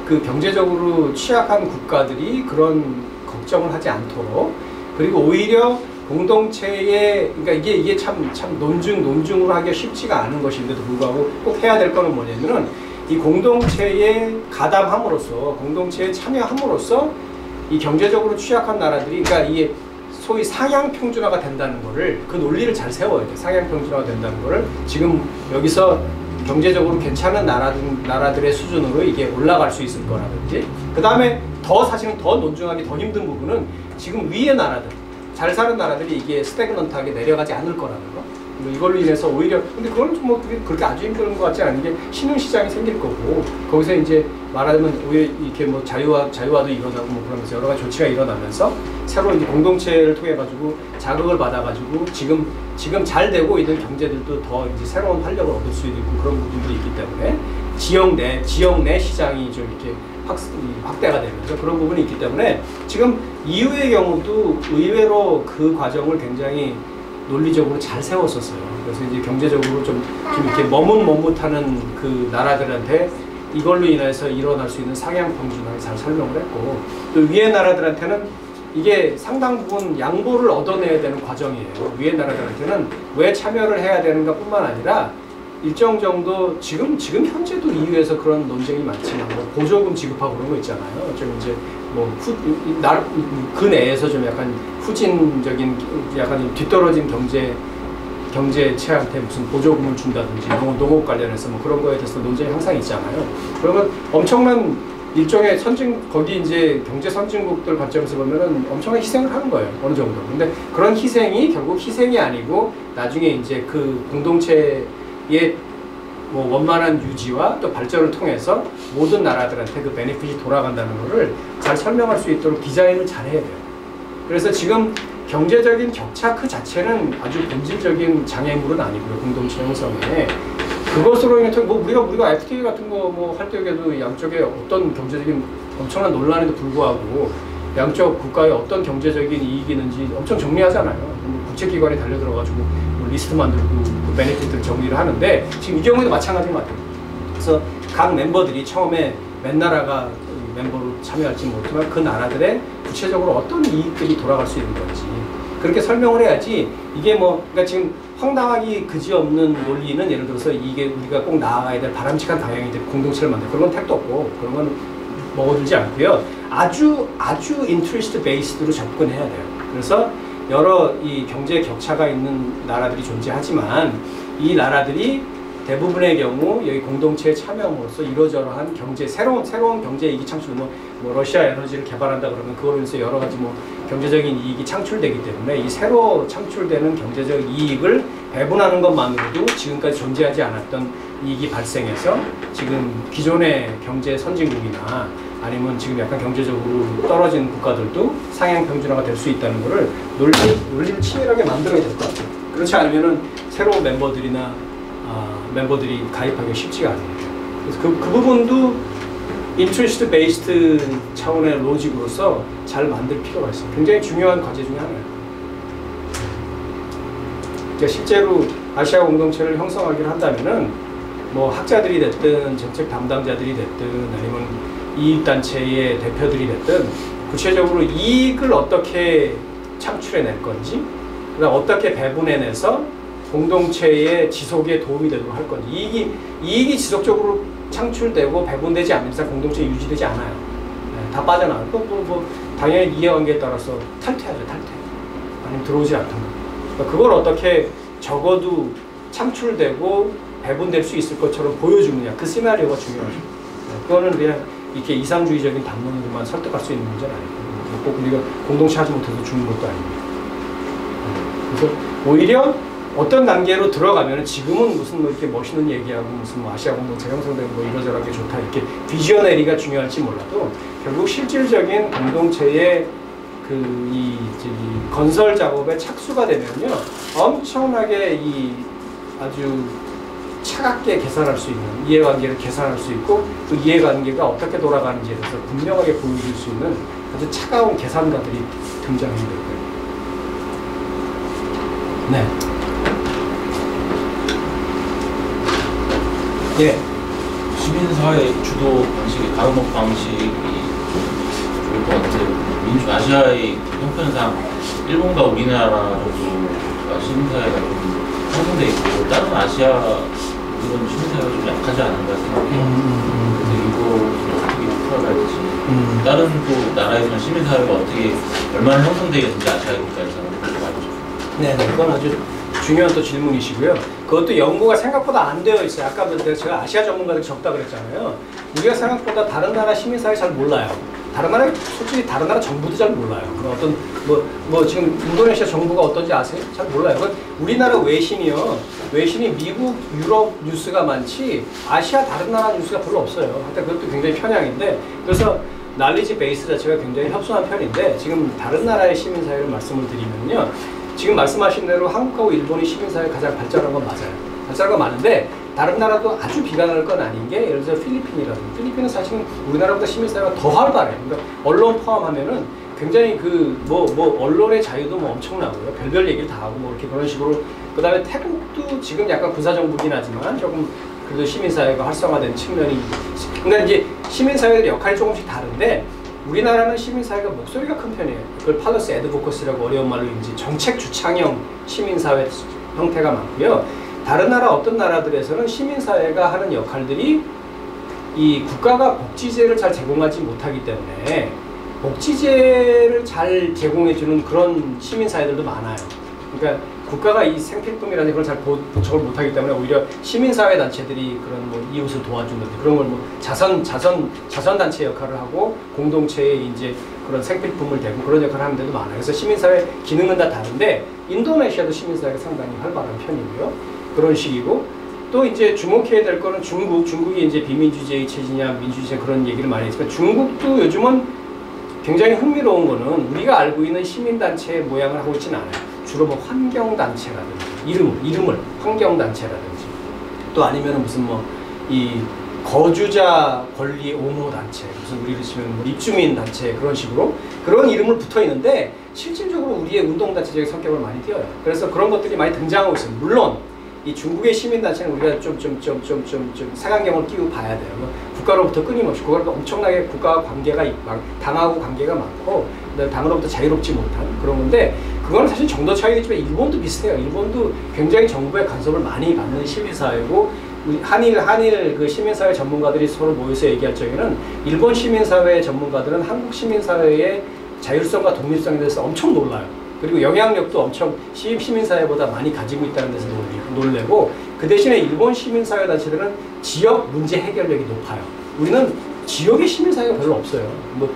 그 경제적으로 취약한 국가들이 그런 걱정을 하지 않도록 그리고 오히려 공동체에 그러니까 이게 참 논중으로 하기가 쉽지가 않은 것인데도 불구하고 꼭 해야 될 거는 뭐냐면은 이 공동체에 가담함으로써 공동체에 참여함으로써 이 경제적으로 취약한 나라들이 그러니까 이게 소위 상향 평준화가 된다는 거를 그 논리를 잘 세워야 돼. 상향 평준화가 된다는 거를 지금 여기서 경제적으로 괜찮은 나라들의 수준으로 이게 올라갈 수 있을 거라든지 그 다음에 사실은 더 논중하기 더 힘든 부분은 지금 위의 나라들 잘 사는 나라들이 이게 스태그넌트하게 내려가지 않을 거라는 거. 이걸로 인해서 오히려 근데 그거는 좀 뭐 그렇게 아주 힘든 것 같지 않은 게 신흥시장이 생길 거고 거기서 이제 말하자면 오히려 이렇게 뭐 자유화도 일어나고 뭐 그러면서 여러 가지 조치가 일어나면서 새로운 이제 공동체를 통해 가지고 자극을 받아 가지고 지금 잘 되고 있는 경제들도 더 이제 새로운 활력을 얻을 수 있고 그런 부분들이 있기 때문에 지역 내 시장이 좀 이렇게 확대가 되면서 그런 부분이 있기 때문에 지금 EU의 경우도 의외로 그 과정을 굉장히 논리적으로 잘 세웠었어요. 그래서 이제 경제적으로 좀 이렇게 머뭇머뭇하는 그 나라들한테 이걸로 인해서 일어날 수 있는 상향 평준화를 잘 설명을 했고 또 위의 나라들한테는 이게 상당 부분 양보를 얻어내야 되는 과정이에요. 위의 나라들한테는 왜 참여를 해야 되는가 뿐만 아니라 일정 정도 지금 현재도 EU에서 그런 논쟁이 많지만 뭐 보조금 지급하고 그런 거 있잖아요. 좀 이제 뭐 그 내에서 좀 약간 후진적인 약간 뒤떨어진 경제체한테 무슨 보조금을 준다든지 농업 관련해서 뭐 그런 거에 대해서 논쟁이 항상 있잖아요. 그러면 엄청난 일종의 거기 이제 경제 선진국들 관점에서 보면은 엄청난 희생을 하는 거예요. 어느 정도. 근데 그런 희생이 결국 희생이 아니고 나중에 이제 그 공동체의 뭐 원만한 유지와 또 발전을 통해서 모든 나라들한테 그 베네핏이 돌아간다는 것을 잘 설명할 수 있도록 디자인을 잘 해야 돼요. 그래서 지금 경제적인 격차 그 자체는 아주 본질적인 장애물은 아니고요. 공동체 형성에. 그것으로 인해서 뭐 우리가 FTA 같은 거 뭐 할 때에도 양쪽에 어떤 경제적인 엄청난 논란에도 불구하고 양쪽 국가의 어떤 경제적인 이익이 있는지 엄청 정리하잖아요. 국제기관에 달려들어가지고 뭐 리스트 만들고 그 베네핏들 정리를 하는데 지금 이 경우에도 마찬가지인 것 같아요. 그래서 각 멤버들이 처음에 몇 나라가 멤버로 참여할지 모르지만 그 나라들의 구체적으로 어떤 이익들이 돌아갈 수 있는 건지 그렇게 설명을 해야지 이게 뭐 그러니까 지금 황당하기 그지없는 논리는 예를 들어서 이게 우리가 꼭 나아가야 될 바람직한 방향이 될 공동체를 만들 그런 건 택도 없고 그런 건 먹어들지 않고요. 아주 인트리스트 베이스드로 접근해야 돼요. 그래서 여러 이 경제 격차가 있는 나라들이 존재하지만 이 나라들이 대부분의 경우 여기 공동체에 참여함으로써 이러저러한 경제 새로운 경제 이익이 창출 뭐 러시아 에너지를 개발한다 그러면 그걸로 인해서 여러 가지 뭐 경제적인 이익이 창출되기 때문에 이 새로 창출되는 경제적 이익을 배분하는 것만으로도 지금까지 존재하지 않았던 이익이 발생해서 지금 기존의 경제 선진국이나 아니면 지금 약간 경제적으로 떨어진 국가들도 상향 평준화가 될 수 있다는 것을 논리를 치밀하게 만들어야 될 것 같아요. 그렇지 않으면은 새로운 멤버들이 가입하기 쉽지가 않아요. 그래서 그 부분도 인트리스트 베이스드 차원의 로직으로서 잘 만들 필요가 있어요. 굉장히 중요한 과제 중에 하나예요. 실제로 아시아 공동체를 형성하기를 한다면은 뭐 학자들이 됐든 정책 담당자들이 됐든 아니면 이익단체의 대표들이 됐든 구체적으로 이익을 어떻게 창출해낼 건지 그다음 어떻게 배분해내서 공동체의 지속에 도움이 되도록 할 건지 이익이 지속적으로 창출되고 배분되지 않는 이상 공동체 유지되지 않아요. 네, 다 빠져나가요. 뭐 당연히 이해관계에 따라서 탈퇴하죠. 아니면 들어오지 않던가. 그러니까 그걸 어떻게 적어도 창출되고 배분될 수 있을 것처럼 보여주느냐 그 시나리오가 중요하죠. 네, 그거는 그냥 이렇게 이상주의적인 담론으로만 설득할 수 있는 문제는 아니고 꼭 우리가 공동체 하지 못해서 죽는 것도 아닙니다. 그래서 오히려 어떤 단계로 들어가면 지금은 무슨 뭐 이렇게 멋있는 얘기하고 무슨 뭐 아시아 공동체 형성되고 뭐 이러저러하게 좋다 이렇게 비저너리가 중요할지 몰라도 결국 실질적인 공동체의 이 건설 작업에 착수가 되면요 엄청나게 이 아주 차갑게 계산할 수 있는 이해관계를 계산할 수 있고 그 이해관계가 어떻게 돌아가는지에 대해서 분명하게 보여줄 수 있는 아주 차가운 계산가들이 등장하게 될 거예요. 네. 예. 시민사회 주도 방식의 가로목 방식이 좋을 것 같아요. 아시아의 형편상 일본과 우리나라 정도가 시민사회가 좀 형성돼 있고 다른 아시아 이런 시민사회가 좀 약하지 않은가 생각해요. 그래서 이거 어떻게 풀어갈지 다른 또 나라에서는 시민사회가 어떻게 얼마나 형성되어 있는지 아시아 국가에서는 그렇게 말이죠. 네, 그건 아주 중요한 또 질문이시고요. 그것도 연구가 생각보다 안 되어 있어요. 아까도 제가 아시아 전문가들이 적다 그랬잖아요. 우리가 생각보다 다른 나라 시민사회 잘 몰라요. 다른 나라 솔직히 다른 나라 정부도 잘 몰라요. 어떤 뭐 지금 인도네시아 정부가 어떤지 아세요? 잘 몰라요. 우리나라 외신이 미국, 유럽 뉴스가 많지 아시아 다른 나라 뉴스가 별로 없어요. 하여튼 그것도 굉장히 편향인데 그래서 날리지 베이스 자체가 굉장히 협소한 편인데 지금 다른 나라의 시민사회를 말씀을 드리면요. 지금 말씀하신 대로 한국하고 일본이 시민사회 가장 발전한 건 맞아요. 발전한 건 많은데 다른 나라도 아주 비관할 건 아닌 게 예를 들어 필리핀이라든지 필리핀은 사실은 우리나라보다 시민사회가 더 활발해요. 그러니까 언론 포함하면은 굉장히 언론의 자유도 뭐 엄청나고요. 별별 얘기를 다 하고 뭐 이렇게 그런 식으로 그 다음에 태국도 지금 약간 군사정부긴 하지만 조금 그래도 시민사회가 활성화된 측면이 그러니까 이제 시민사회의 역할이 조금씩 다른데 우리나라는 시민사회가 목소리가 큰 편이에요. 그걸 팔러스 애드보커스라고 어려운 말로 이제 정책 주창형 시민사회 형태가 많고요. 다른 나라 어떤 나라들에서는 시민사회가 하는 역할들이 이 국가가 복지제를 잘 제공하지 못하기 때문에 복지제를 잘 제공해주는 그런 시민사회들도 많아요. 그러니까 국가가 이 생필품이라는 걸 잘 보척을 못하기 때문에 오히려 시민사회 단체들이 그런 뭐 이웃을 도와준다든지 그런 걸 뭐 자선단체 역할을 하고 공동체에 이제 그런 생필품을 대고 그런 역할을 하는 데도 많아요. 그래서 시민사회 기능은 다 다른데 인도네시아도 시민사회가 상당히 활발한 편이고요. 그런 식이고 또 이제 주목해야 될 거는 중국이 이제 비민주주의 체제냐 민주주의 그런 얘기를 많이 했지만 중국도 요즘은 굉장히 흥미로운 거는 우리가 알고 있는 시민단체의 모양을 하고 있지는 않아요. 주로 뭐 환경단체라든지 이름을 환경단체라든지 또 아니면 무슨 뭐 이 거주자 권리 옹호단체 무슨 우리로 치면 뭐 입주민단체 그런 식으로 그런 이름을 붙어 있는데 실질적으로 우리의 운동단체적인 성격을 많이 띄어요. 그래서 그런 것들이 많이 등장하고 있어요. 물론 이 중국의 시민단체는 우리가 좀 색안경을 끼고 봐야 돼요. 뭐 국가로부터 끊임없이 그걸로 엄청나게 국가와 관계가 당하고 관계가 많고 당으로부터 자유롭지 못한 그런 건데 그거는 사실 정도 차이겠지만 일본도 비슷해요. 일본도 굉장히 정부의 간섭을 많이 받는 시민사회고 우리 한일 그 시민사회 전문가들이 서로 모여서 얘기할 적에는 일본 시민사회 전문가들은 한국 시민사회의 자율성과 독립성에 대해서 엄청 놀라요. 그리고 영향력도 엄청 시민사회보다 많이 가지고 있다는 데서 놀래고, 그 대신에 일본 시민사회 단체들은 지역 문제 해결력이 높아요. 우리는 지역의 시민사회가 별로 없어요. 뭐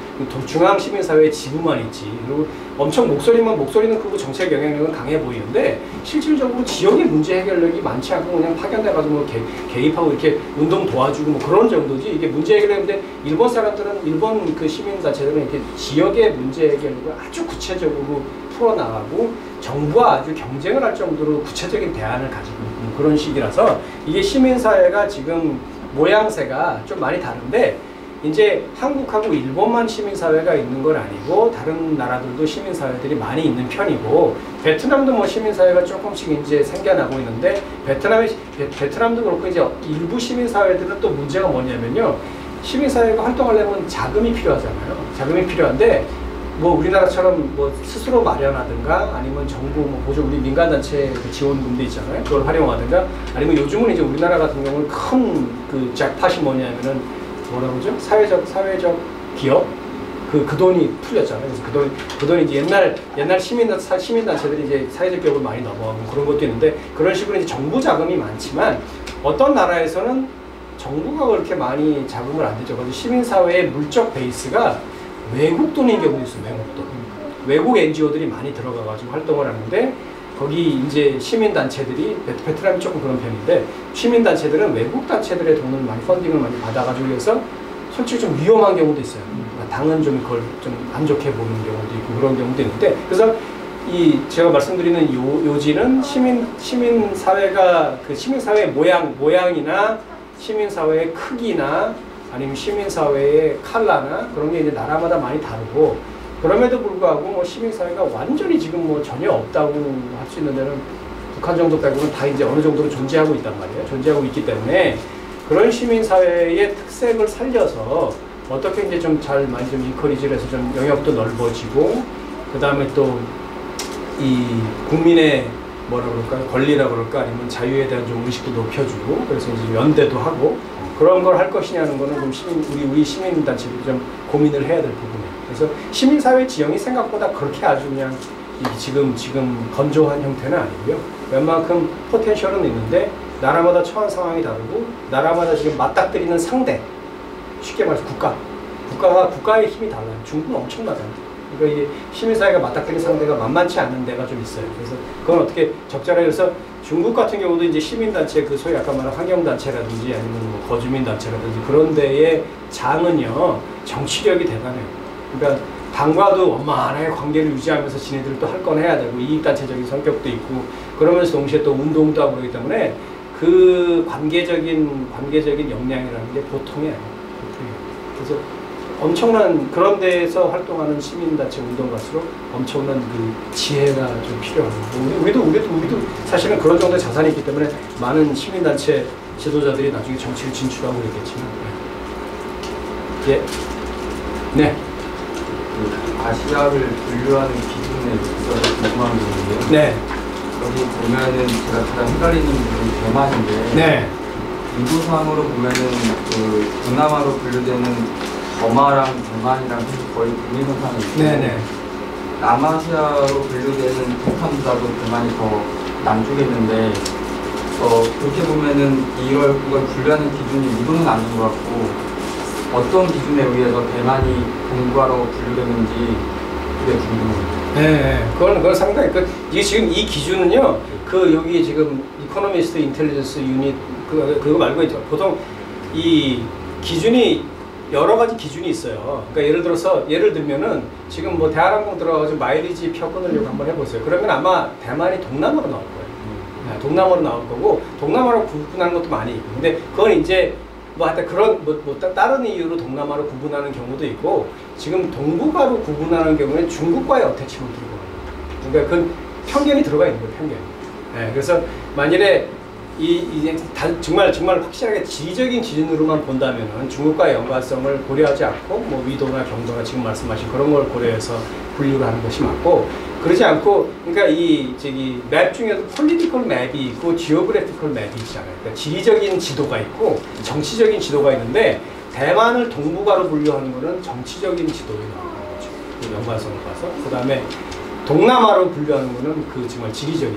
중앙 시민사회에 지부만 있지. 그리고 엄청 목소리는 크고 정책 영향력은 강해 보이는데 실질적으로 지역의 문제 해결력이 많지 않고 그냥 파견돼가지고 뭐 개입하고 이렇게 운동 도와주고 뭐 그런 정도지. 이게 문제 해결력인데 일본 사람들은 일본 그 시민단체들은 이렇게 지역의 문제 해결력을 아주 구체적으로 풀어나가고 정부와 아주 경쟁을 할 정도로 구체적인 대안을 가지고 있는 그런 식이라서 이게 시민사회가 지금 모양새가 좀 많이 다른데, 이제 한국하고 일본만 시민사회가 있는 건 아니고 다른 나라들도 시민사회들이 많이 있는 편이고, 베트남도 뭐 시민사회가 조금씩 이제 생겨나고 있는데, 베트남도 그렇고 이제 일부 시민사회들은 또 문제가 뭐냐면요, 시민사회가 활동하려면 자금이 필요하잖아요. 자금이 필요한데 뭐 우리나라처럼 뭐 스스로 마련하든가 아니면 정부 뭐 보조 우리 민간단체 그 지원금도 있잖아요. 그걸 활용하든가 아니면 요즘은 이제 우리나라 같은 경우는 큰 그 잭팟이 뭐냐면은 뭐라 그러죠? 사회적 기업? 그 돈이 풀렸잖아요. 그래서 그 돈이 이제 옛날 시민단체들이 이제 사회적 기업을 많이 넘어가고 그런 것도 있는데, 그런 식으로 이제 정부 자금이 많지만 어떤 나라에서는 정부가 그렇게 많이 자금을 안 대죠. 그래서 시민사회의 물적 베이스가 외국 돈인 경우도 있어요. 외국 돈. 외국 NGO들이 많이 들어가가지고 활동을 하는데, 거기 이제 시민단체들이, 베트남이 조금 그런 편인데, 시민단체들은 외국 단체들의 돈을 많이 펀딩을 많이 받아가지고 해서 솔직히 좀 위험한 경우도 있어요. 당은 좀 그걸 좀 안 좋게 보는 경우도 있고 그런 경우도 있는데, 그래서 이 제가 말씀드리는 요지는 시민사회가 그 시민사회의 모양이나 시민사회의 크기나 아니면 시민사회의 컬러나 그런 게 이제 나라마다 많이 다르고, 그럼에도 불구하고 뭐 시민사회가 완전히 지금 뭐 전혀 없다고 할 수 있는 데는 북한 정도 빼고는 다 이제 어느 정도로 존재하고 있단 말이에요. 존재하고 있기 때문에 그런 시민사회의 특색을 살려서 어떻게 이제 좀 많이 좀 인커리지를 해서 좀 영역도 넓어지고, 그 다음에 또 이 국민의 뭐라 그럴까, 권리라 그럴까, 아니면 자유에 대한 좀 의식도 높여주고, 그래서 이제 연대도 하고 그런 걸 할 것이냐는 거는 좀 우리 시민단체들이 좀 고민을 해야 될 부분이에요. 그래서 시민사회 지형이 생각보다 그렇게 아주 그냥 지금 건조한 형태는 아니고요. 웬만큼 포텐셜은 있는데 나라마다 처한 상황이 다르고 나라마다 지금 맞닥뜨리는 상대, 쉽게 말해서 국가의 힘이 달라요. 중국은 엄청나잖아요. 그러니까 이게 시민사회가 맞닥뜨리는 상대가 만만치 않은 데가 좀 있어요. 그래서 그건 어떻게 적절하게, 그래서 중국 같은 경우도 이제 시민단체, 그 소위 아까 말한 환경단체라든지 아니면 뭐 거주민단체라든지 그런 데의 장은요, 정치력이 대단해요. 그러니까 당과도 원만하게 관계를 유지하면서 지네들도 할 건 해야 되고 이익단체적인 성격도 있고, 그러면서 동시에 또 운동도 하고 그러기 때문에 그 관계적인 역량이라는 게 보통이 아니에요. 그래서 엄청난 그런 데에서 활동하는 시민단체 운동가수록 엄청난 그 지혜가 좀 필요하고, 우리도 사실은 그런 정도의 자산이 있기 때문에 많은 시민단체 지도자들이 나중에 정치를 진출하고 그랬겠지만. 예. 네. 그 아시아를 분류하는 기준에 있어서 궁금한 게 있는데요. 네. 여기 보면은 제가 가장 헷갈리는 부분이 대만인데, 네. 인구상으로 보면은 그 동남아로 분류되는 버마랑 대만이랑 거의 동일선상에 있고, 네네. 남아시아로 분류되는 북한보다도 대만이 더 남쪽에 있는데, 그렇게 보면은 이걸 분류하는 기준이 이루는 아닌 것 같고, 어떤 기준에 의해서 대만이 동북아로 분류되는지 그게 궁금해요. 네, 그건 상당히 이게 지금 이 기준은요, 여기 지금 이코노미스트 인텔리전스 유닛 그거 말고 있죠. 보통 이 기준이 여러 가지 기준이 있어요. 그러니까 예를 들면은 지금 뭐 대한항공 들어가가지고 마일리지 표 끊으려고 한번 해보세요. 그러면 아마 대만이 동남아로 나올 거예요. 네, 동남아로 나올 거고, 동남아로 구분하는 것도 많이 있고, 근데 그건 이제 뭐 하여튼 그런 다른 이유로 동남아로 구분하는 경우도 있고, 지금 동북아로 구분하는 경우는 중국과의 어태치먼트 들고 가요. 그러니까 그건 편견이 들어가 있는 거예요, 편견. 네, 그래서 만일에 이제 정말 확실하게 지리적인 기준으로만 본다면은 중국과의 연관성을 고려하지 않고 뭐 위도나 경도나 지금 말씀하신 그런 걸 고려해서 분류를 하는 것이 맞고, 그러지 않고, 그러니까 이 저기 맵 중에도 폴리티컬 맵이 있고 지오그래피컬 맵이 있잖아요. 그러니까 지리적인 지도가 있고 정치적인 지도가 있는데, 대만을 동북아로 분류하는 거는 정치적인 지도에 나오는 거죠. 그 연관성을 봐서. 그 다음에 동남아로 분류하는 거는 그 정말 지리적인,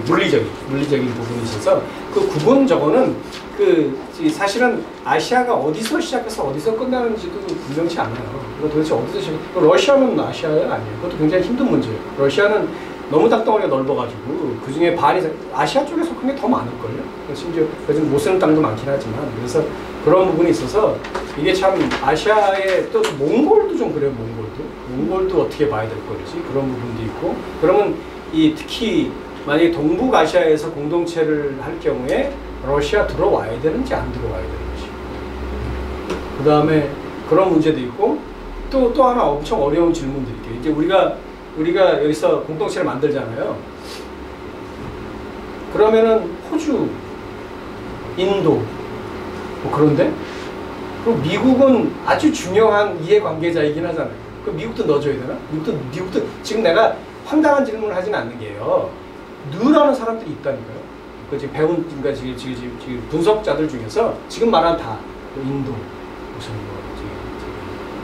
물리적인 부분이 있어서, 그 구분 저거는 사실은 아시아가 어디서 시작해서 어디서 끝나는지도 분명치 않아요. 도대체 어디서 시작? 러시아는 아시아가 아니에요. 그것도 굉장히 힘든 문제예요. 러시아는 너무 땅덩어리가 넓어가지고 그 중에 반이 아시아 쪽에 속한 게 더 많을걸요. 심지어 요즘 못 쓰는 땅도 많긴 하지만, 그래서 그런 부분이 있어서 이게 참 아시아의, 또 몽골도 좀 그래요. 몽골도 어떻게 봐야 될 거지, 그런 부분도 있고. 그러면 이 특히 만약에 동북아시아에서 공동체를 할 경우에 러시아 들어와야 되는지 안 들어와야 되는지, 그 다음에 그런 문제도 있고, 또 하나 엄청 어려운 질문 드릴게요. 이제 우리가 여기서 공동체를 만들잖아요. 그러면은 호주, 인도, 뭐 그런데? 그리고 미국은 아주 중요한 이해관계자이긴 하잖아요. 그 미국도 넣어줘야 되나? 미국도 지금 내가 황당한 질문을 하진 않는 게요. 넣으라는 사람들이 있다니까요. 그 지금 그러니까 지금 분석자들 중에서 지금 말한 다 인도, 무슨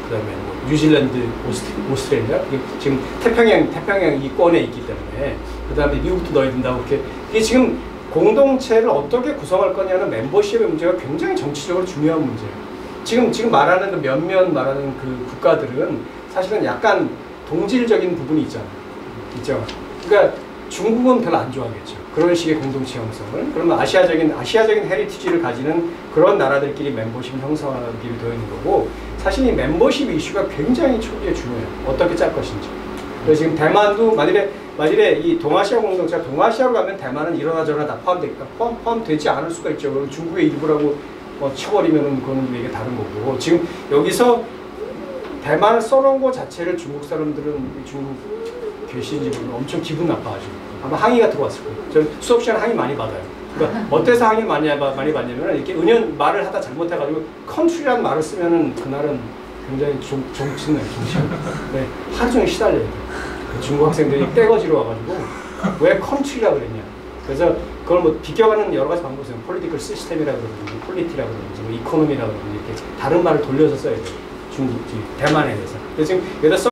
그다음에 뭐 뉴질랜드, 오스트레일리아, 지금 태평양 이권에 있기 때문에, 그다음에 미국도 넣어야 된다고 이렇게. 이게 지금 공동체를 어떻게 구성할 거냐는 멤버십의 문제가 굉장히 정치적으로 중요한 문제예요. 지금 말하는 그 몇몇 말하는 그 국가들은 사실은 약간 동질적인 부분이 있죠. 그러니까 중국은 별로 안 좋아하겠죠. 그런 식의 공동체 형성을. 그러면 아시아적인 헤리티지를 가지는 그런 나라들끼리 멤버십 형성하기로 되어 있는 거고, 사실 이 멤버십 이슈가 굉장히 초기에 중요해요. 어떻게 짤 것인지. 그래서 지금 대만도 만일에 이 동아시아 공동체가 동아시아로 가면 대만은 이러나 저러나 다 포함되지 않을 수가 있죠. 그럼 중국의 일부라고 쳐버리면은 그건 이게 다른 거고. 지금 여기서 대만을 써놓은 것 자체를 중국 사람들은, 중국 계신지 엄청 기분 나빠가지고 아마 항의가 들어왔을 거예요. 저 수업 시간에 항의 많이 받아요. 그러니까 어때서 항의 많이 받냐면, 이렇게 은연 말을 하다 잘못해가지고 컨트리라는 말을 쓰면은 그날은 굉장히 정치네요. 네, 하루 종일 시달려요. 그 중국 학생들이 떼거지로 와가지고 왜 컨트리라 그랬냐. 그래서 그걸 뭐 비껴가는 여러 가지 방법이 있어요. 폴리티컬 시스템이라 그러든지, 폴리티라 그러든지, 뭐 이코노미라 그러든지, 이렇게 다른 말을 돌려서 써야 돼요. 대만에 대해서. 그래서 지금 여기다